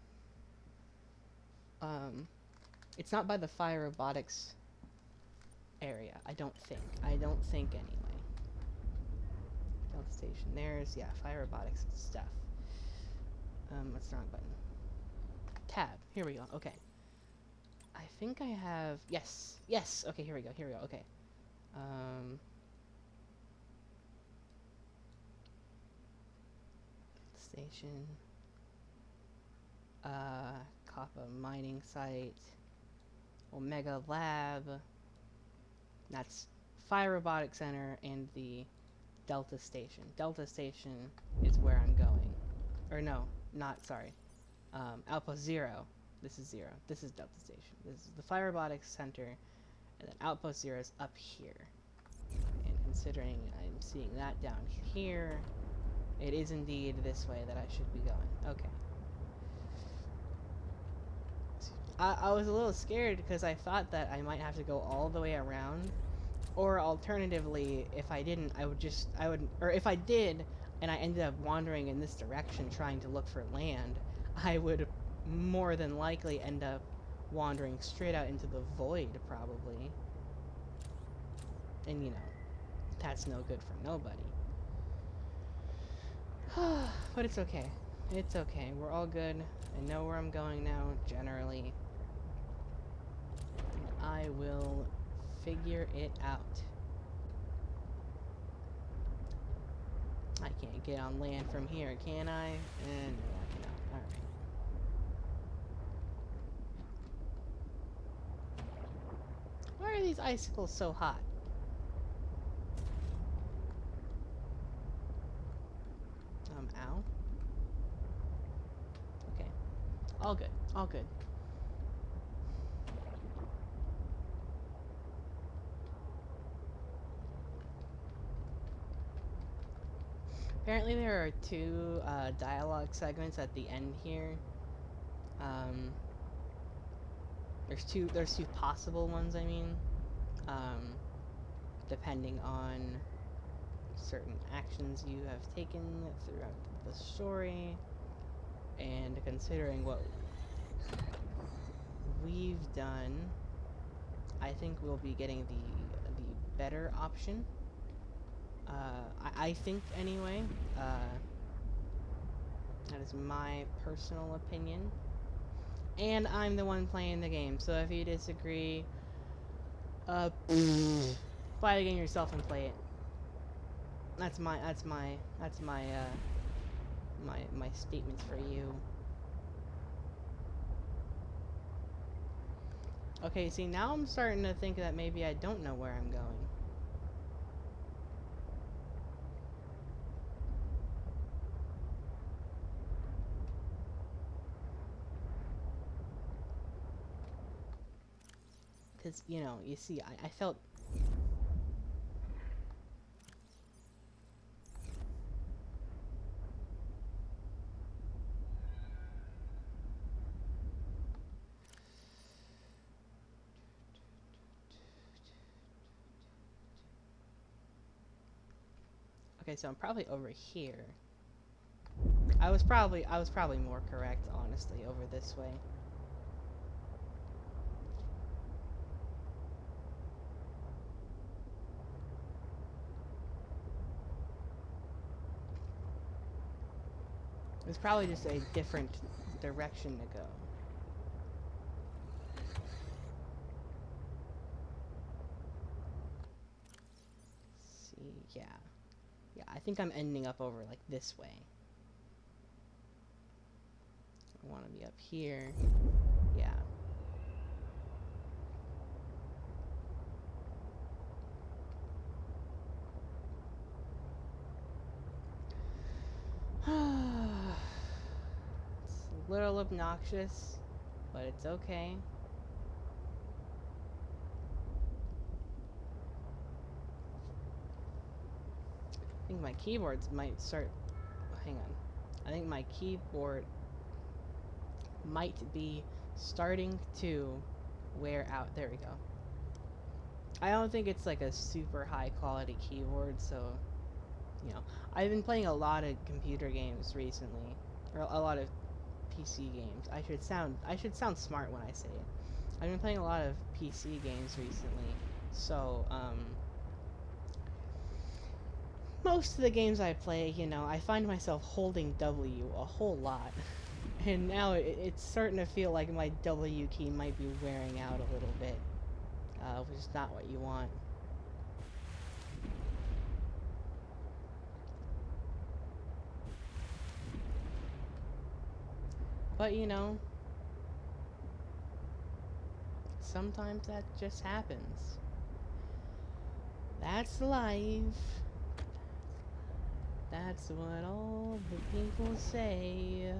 it's not by the fire robotics area, I don't think anyway. Delta Station, there's, yeah, fire robotics stuff. What's the wrong button? Tab, here we go, okay. I think I have, yes, okay, here we go, okay. Station, Kappa mining site, Omega Lab, that's Fire Robotics Center, and the Delta Station. Delta Station is where I'm going. Or no, not, sorry. Outpost 0. This is 0. This is Delta Station. This is the Fire Robotics Center, and then Outpost 0 is up here. And considering I'm seeing that down here, it is indeed this way that I should be going. Okay. I was a little scared because I thought that I might have to go all the way around, or alternatively, if I didn't, or if I did, and I ended up wandering in this direction trying to look for land, I would more than likely end up wandering straight out into the void, probably. And, you know, that's no good for nobody. But it's okay. It's okay. We're all good. I know where I'm going now, generally. And I will figure it out. I can't get on land from here, can I? And no, I cannot. Alright. Why are these icicles so hot? Ow. Okay. All good. All good. Apparently there are two dialogue segments at the end here. There's two possible ones, I mean. Depending on certain actions you have taken throughout the story, and considering what we've done, I think we'll be getting the better option. I think anyway. That is my personal opinion, and I'm the one playing the game. So if you disagree, buy the game yourself and play it. That's my statements for you. Okay, see, now I'm starting to think that maybe I don't know where I'm going. Because, you know, you see, I felt... Okay, so I'm probably over here. I was probably more correct, honestly, over this way. It's probably just a different direction to go. See, yeah. Yeah, I think I'm ending up over, like, this way. I want to be up here. Yeah. It's a little obnoxious, but it's okay. I think my keyboards might start... Hang on. I think my keyboard might be starting to wear out. There we go. I don't think it's like a super high quality keyboard, so, you know. I've been playing a lot of computer games recently, or a lot of PC games. I should sound smart when I say it. I've been playing a lot of PC games recently, so, most of the games I play, you know, I find myself holding W a whole lot. And now it's starting to feel like my W key might be wearing out a little bit, which is not what you want. But, you know, sometimes that just happens. That's life. That's what all the people say.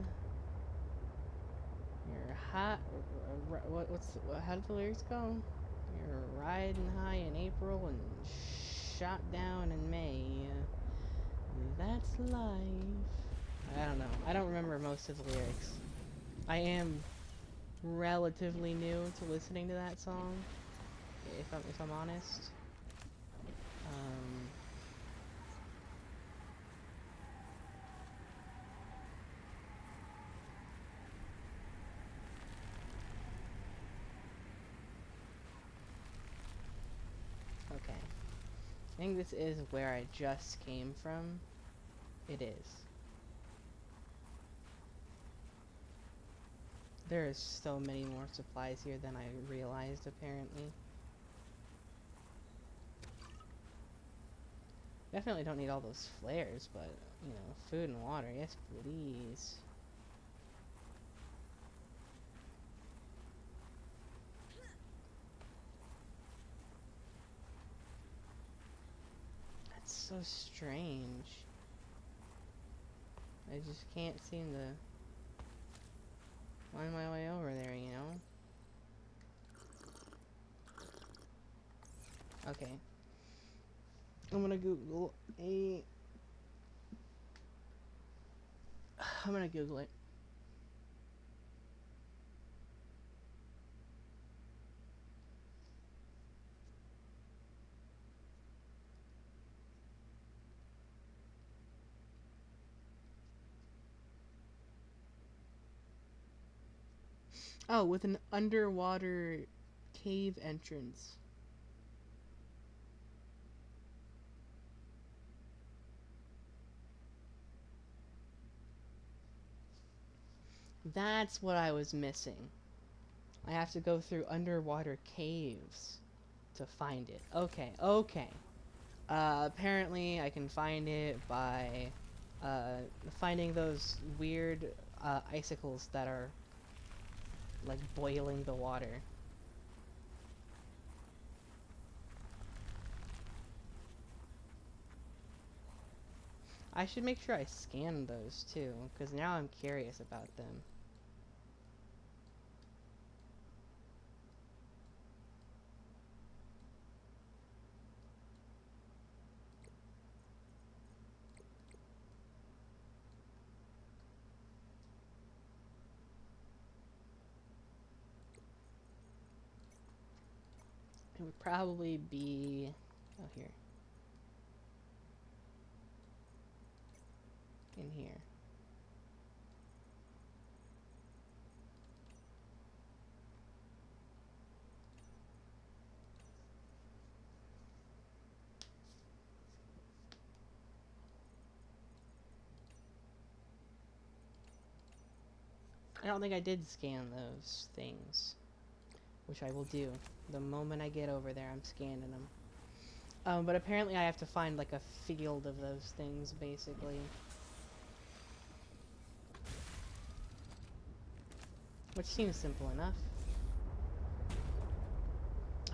You're hot. How did the lyrics go? You're riding high in April and shot down in May. That's life. I don't know. I don't remember most of the lyrics. I am relatively new to listening to that song, if I'm honest. Okay. I think this is where I just came from. It is. There is so many more supplies here than I realized, apparently. Definitely don't need all those flares, but, you know, food and water, yes please. That's so strange. I just can't seem to find my way over there, you know? Okay. I'm gonna Google a... I'm gonna Google it. Oh, with an underwater cave entrance. That's what I was missing. I have to go through underwater caves to find it. Okay, okay. Apparently I can find it by finding those weird icicles that are like boiling the water. I should make sure I scan those too, because now I'm curious about them. It would probably be... oh, here. In here. I don't think I did scan those things, which I will do. The moment I get over there, I'm scanning them. But apparently I have to find like a field of those things, basically. Which seems simple enough.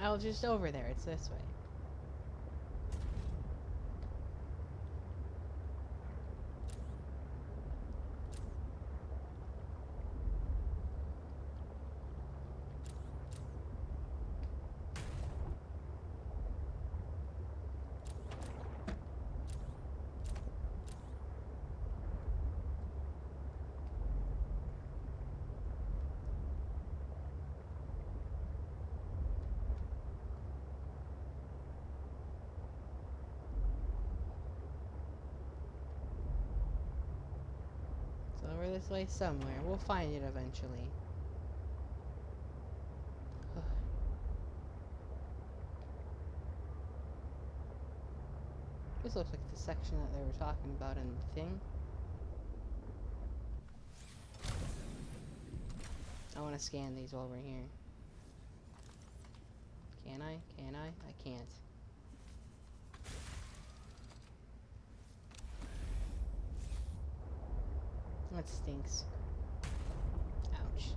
Oh, just over there, it's this way. It's over this way somewhere. We'll find it eventually. This looks like the section that they were talking about in the thing. I want to scan these while we're here. Can I? Can I? I can't. That stinks. Ouch.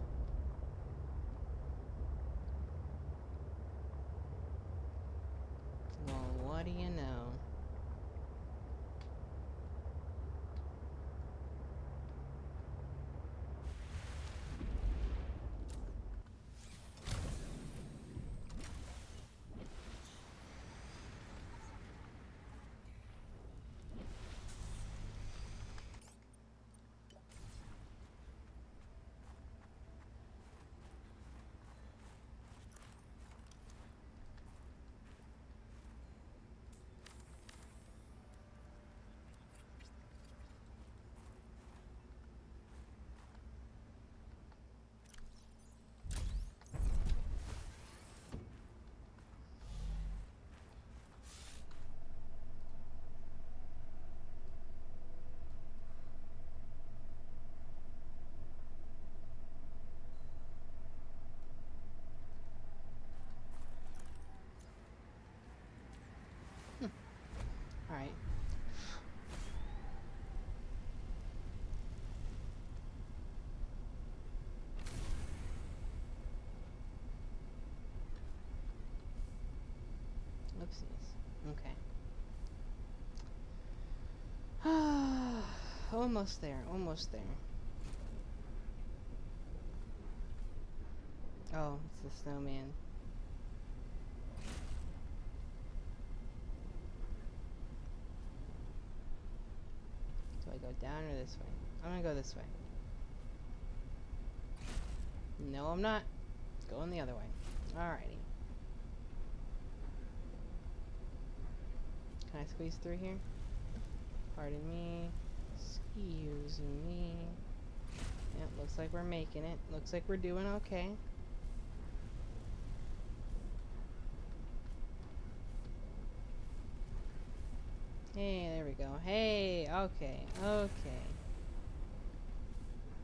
Well, what do you know? Oopsies. Okay. Almost there, almost there. Oh, it's the snowman. Do I go down or this way? I'm gonna go this way. No, I'm not. Going the other way. Alrighty. Can I squeeze through here? Pardon me. Excuse me. Yep, looks like we're making it. Looks like we're doing okay. Hey, there we go. Hey, okay, okay.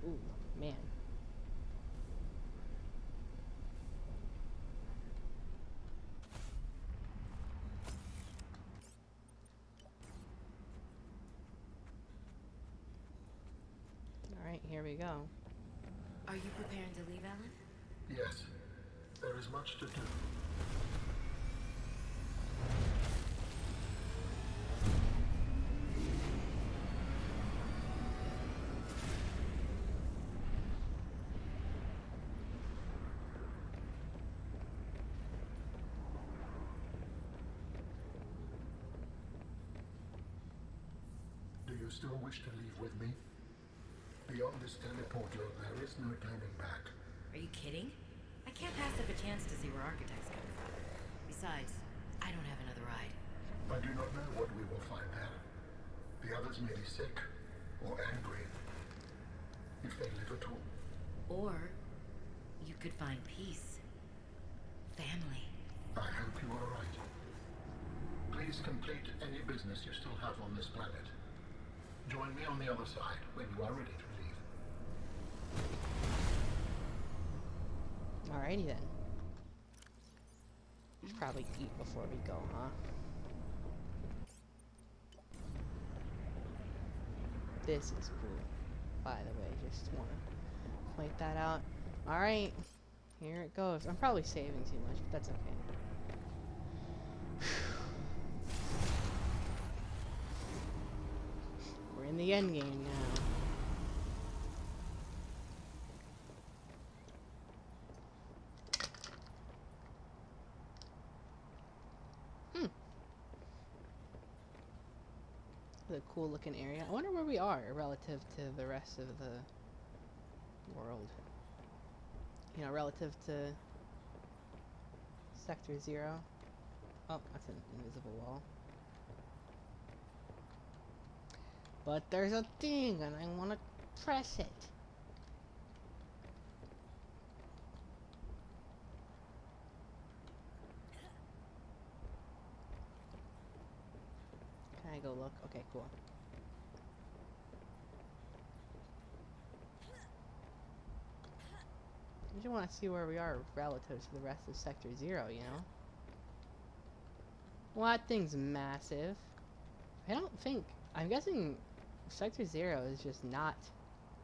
Ooh, man. Alright, here we go. Are you preparing to leave, Alan? Yes, there is much to do. Do you still wish to leave with me? Beyond this teleportal, there is no turning back. Are you kidding? I can't pass up a chance to see where architects come from. Besides, I don't have another ride. I do not know what we will find there. The others may be sick or angry, if they live at all. Or you could find peace. Family. I hope you are right. Please complete any business you still have on this planet. Join me on the other side when you are ready to leave. Alrighty then. We should probably eat before we go, huh? This is cool. By the way, just wanna point that out. Alright. Here it goes. I'm probably saving too much, but that's okay. We're in the end game now. The cool looking area. I wonder where we are relative to the rest of the world. You know, relative to Sector 0. Oh, that's an invisible wall. But there's a thing and I want to press it. Can I go look? Okay, cool. I just want to see where we are relative to the rest of Sector 0, you know? Well, that thing's massive. I don't think... I'm guessing Sector 0 is just not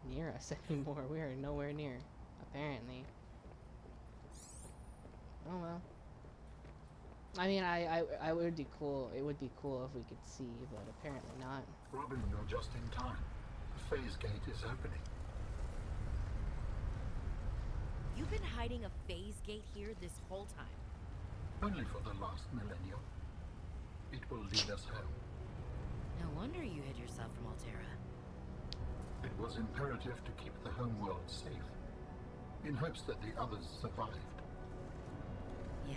near us anymore. We are nowhere near, apparently. Oh well. I mean, I would be cool. It would be cool if we could see, but apparently not. Robin, you're just in time. The phase gate is opening. You've been hiding a phase gate here this whole time. Only for the last millennium. It will lead us home. No wonder you hid yourself from Altera. It was imperative to keep the homeworld safe, in hopes that the others survived. Yeah.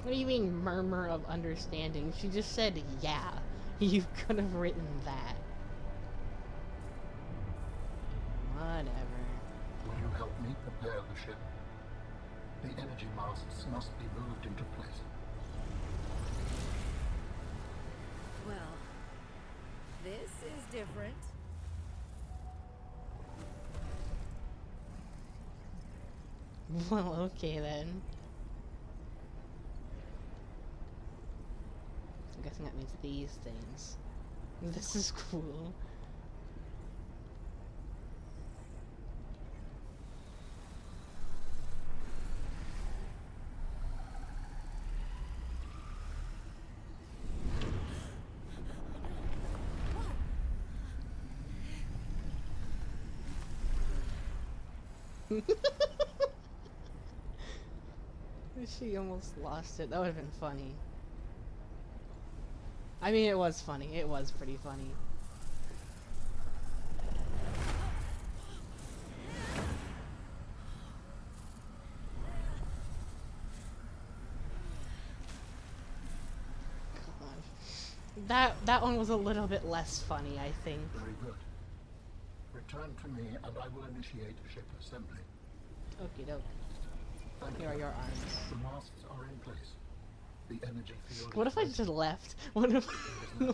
What do you mean, murmur of understanding? She just said, yeah. You could have written that. Whatever. Will you help me prepare the ship? The energy masts must be moved into place. Well, this is different. Well, okay then. I'm guessing that means these things. This is cool. She almost lost it. That would have been funny. I mean, it was funny. It was pretty funny. That one was a little bit less funny, I think. Very good. Return to me and I will initiate ship assembly. Okie doke. Thank Here are you. your arms. The masts are in place. The energy field What is if I ready. just left? What if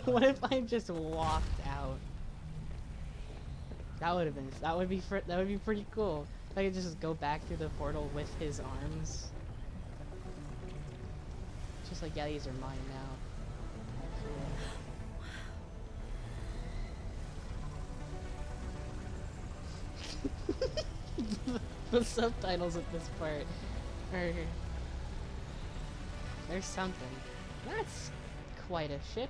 what if I just walked out? That would have been that would be pretty cool. If I could just go back through the portal with his arms. Just like, yeah, these are mine now. The subtitles at this part are... There's something. That's quite a ship.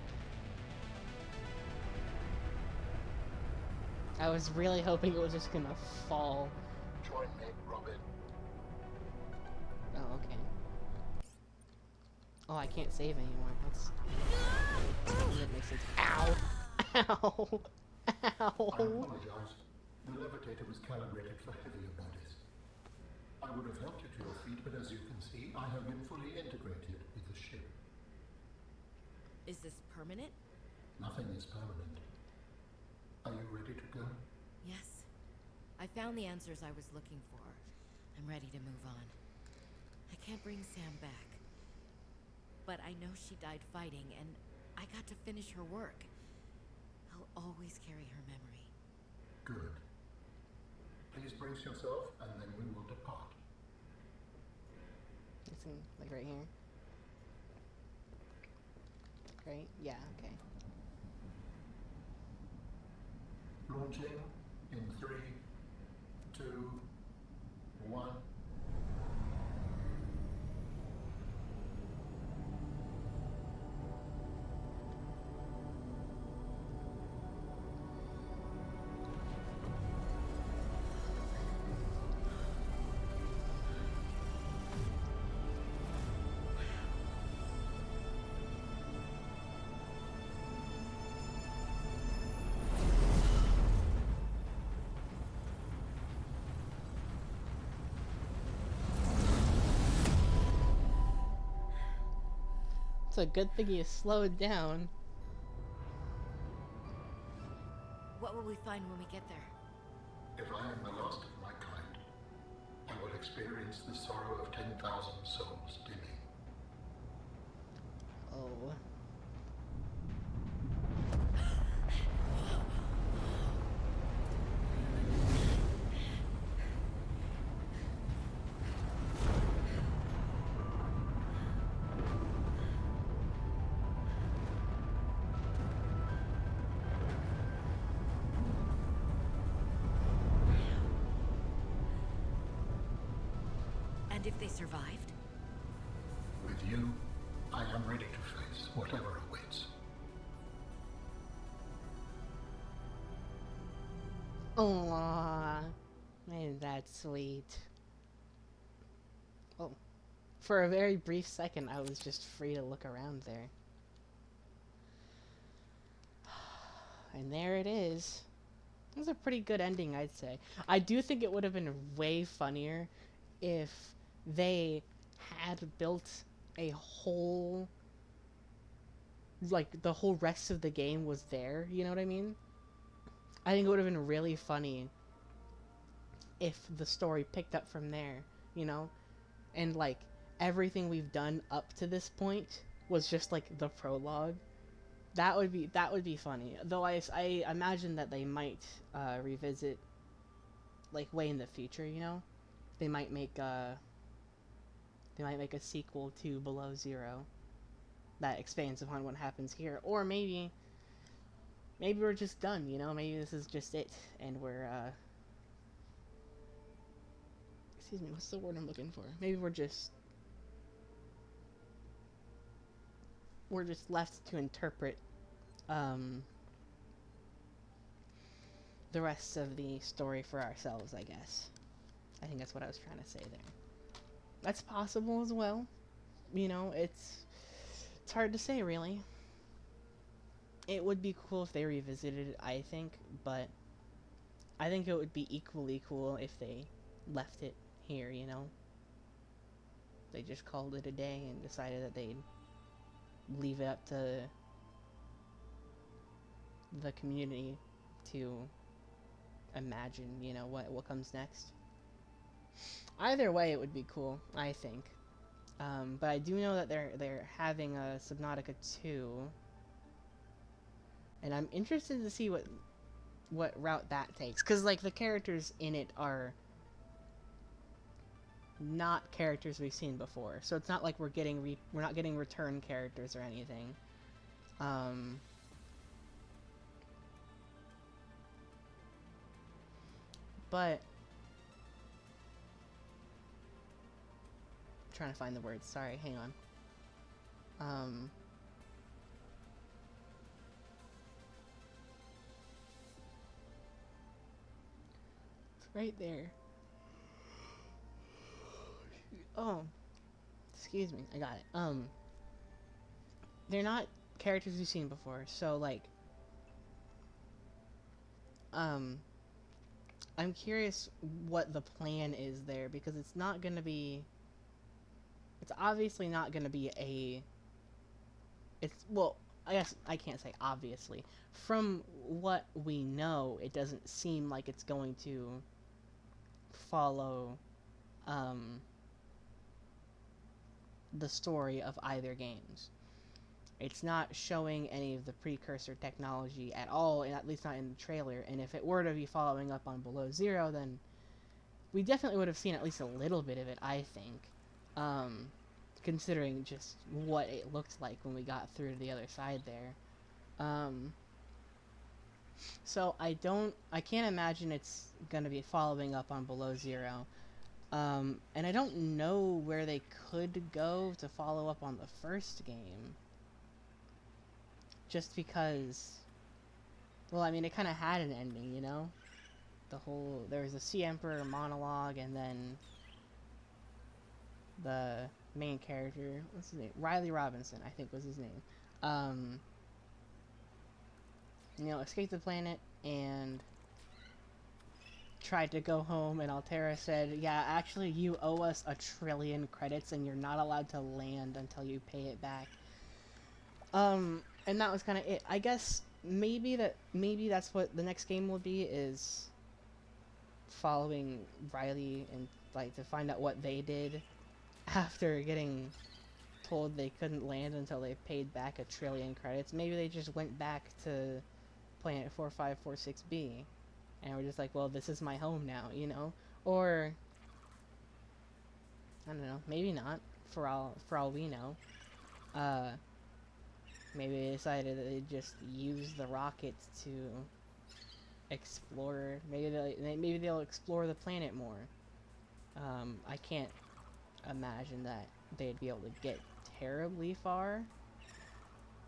I was really hoping it was just gonna fall. Join me, Robin. Oh, okay. Oh, I can't save anymore. That makes sense. Ow! Ow! I Ow! apologize. The levitator was calibrated for heavier bodies. I would have helped you to your feet, but as you can see, I have been fully integrated with the ship. Is this permanent? Nothing is permanent. Are you ready to go? Yes. I found the answers I was looking for. I'm ready to move on. I can't bring Sam back. But I know she died fighting, and I got to finish her work. I'll always carry her memory. Good. Please brace yourself, and then we will depart. It's in, like, right here. Right? Yeah, okay. Launching in 3, 2, 1. It's a good thing you slowed down. What will we find when we get there? If I am the last of my kind, I will experience the sorrow of 10,000 souls dimming. Oh. And if they survived? With you, I am ready to face whatever awaits. Aww. Man, that's sweet. Oh. For a very brief second, I was just free to look around there. And there it is. It was a pretty good ending, I'd say. I do think it would have been way funnier if they had built a whole... Like, the whole rest of the game was there, you know what I mean? I think it would have been really funny if the story picked up from there, you know? And, like, everything we've done up to this point was just, like, the prologue. That would be funny. Though I imagine that they might revisit, like, way in the future, you know? They might make a sequel to Below Zero that expands upon what happens here. Or maybe we're just done, you know? Maybe this is just it, and we're, excuse me, what's the word I'm looking for? Maybe we're just left to interpret, the rest of the story for ourselves, I guess. I think that's what I was trying to say there. That's possible as well. You know, it's hard to say, really. It would be cool if they revisited it, I think, but I think it would be equally cool if they left it here, you know? They just called it a day and decided that they'd leave it up to the community to imagine, you know, what comes next. Either way, it would be cool, I think. But I do know that they're having a Subnautica 2, and I'm interested to see what route that takes, because like the characters in it are not characters we've seen before, so it's not like we're not getting return characters or anything. But I'm trying to find the words. Sorry, hang on. It's right there. Oh, excuse me, I got it. They're not characters we've seen before, so like, I'm curious what the plan is there, because it's not gonna be. It's obviously not gonna be a. It's, well, I guess I can't say obviously. From what we know, it doesn't seem like it's going to follow the story of either games. It's not showing any of the precursor technology at all, and at least not in the trailer. And if it were to be following up on Below Zero, then we definitely would have seen at least a little bit of it, I think. Considering just what it looked like when we got through to the other side there. So I can't imagine it's gonna be following up on Below Zero. And I don't know where they could go to follow up on the first game. Just because, well, I mean, it kind of had an ending, you know? There was a Sea Emperor monologue, and then the main character, what's his name? Riley Robinson, I think was his name. You know, escaped the planet and tried to go home, and Altera said, yeah, actually, you owe us 1 trillion credits, and you're not allowed to land until you pay it back. And that was kind of it. I guess maybe that's what the next game will be, is following Riley and like to find out what they did after getting told they couldn't land until they paid back 1 trillion credits. Maybe they just went back to Planet 4546B and were just like, well, this is my home now, you know? Or I don't know, maybe not, for all we know. Maybe they decided that they'd just use the rockets to explore. Maybe they'll explore the planet more. I can't imagine that they'd be able to get terribly far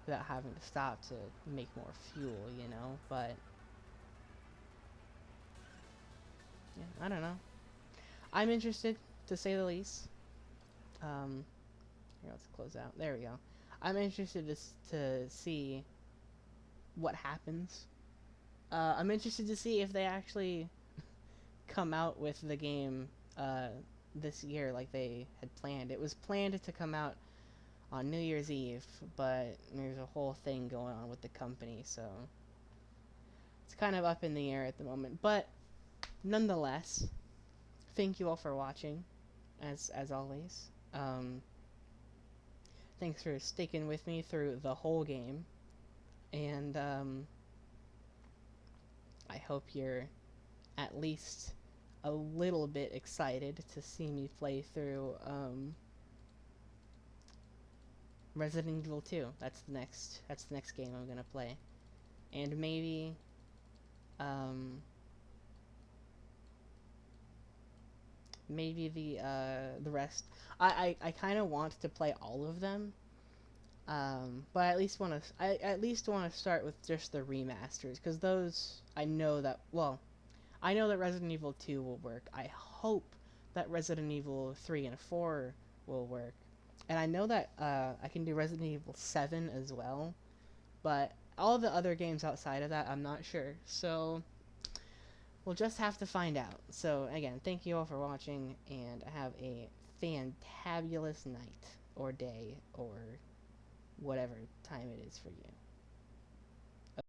without having to stop to make more fuel, you know? But yeah, I don't know. I'm interested, to say the least. Here, let's close out. There we go. I'm interested to see what happens. I'm interested to see if they actually come out with the game this year like they had planned. It was planned to come out on New Year's Eve, but there's a whole thing going on with the company, so it's kind of up in the air at the moment. But nonetheless, thank you all for watching, as always. Thanks for sticking with me through the whole game, and I hope you're at least a little bit excited to see me play through Resident Evil 2. That's the next game I'm gonna play, and maybe maybe the rest. I kind of want to play all of them, but I at least want to start with just the remasters, because those I know that Resident Evil 2 will work. I hope that Resident Evil 3 and 4 will work. And I know that I can do Resident Evil 7 as well, but all the other games outside of that, I'm not sure. So we'll just have to find out. So again, thank you all for watching, and have a fantabulous night or day or whatever time it is for you.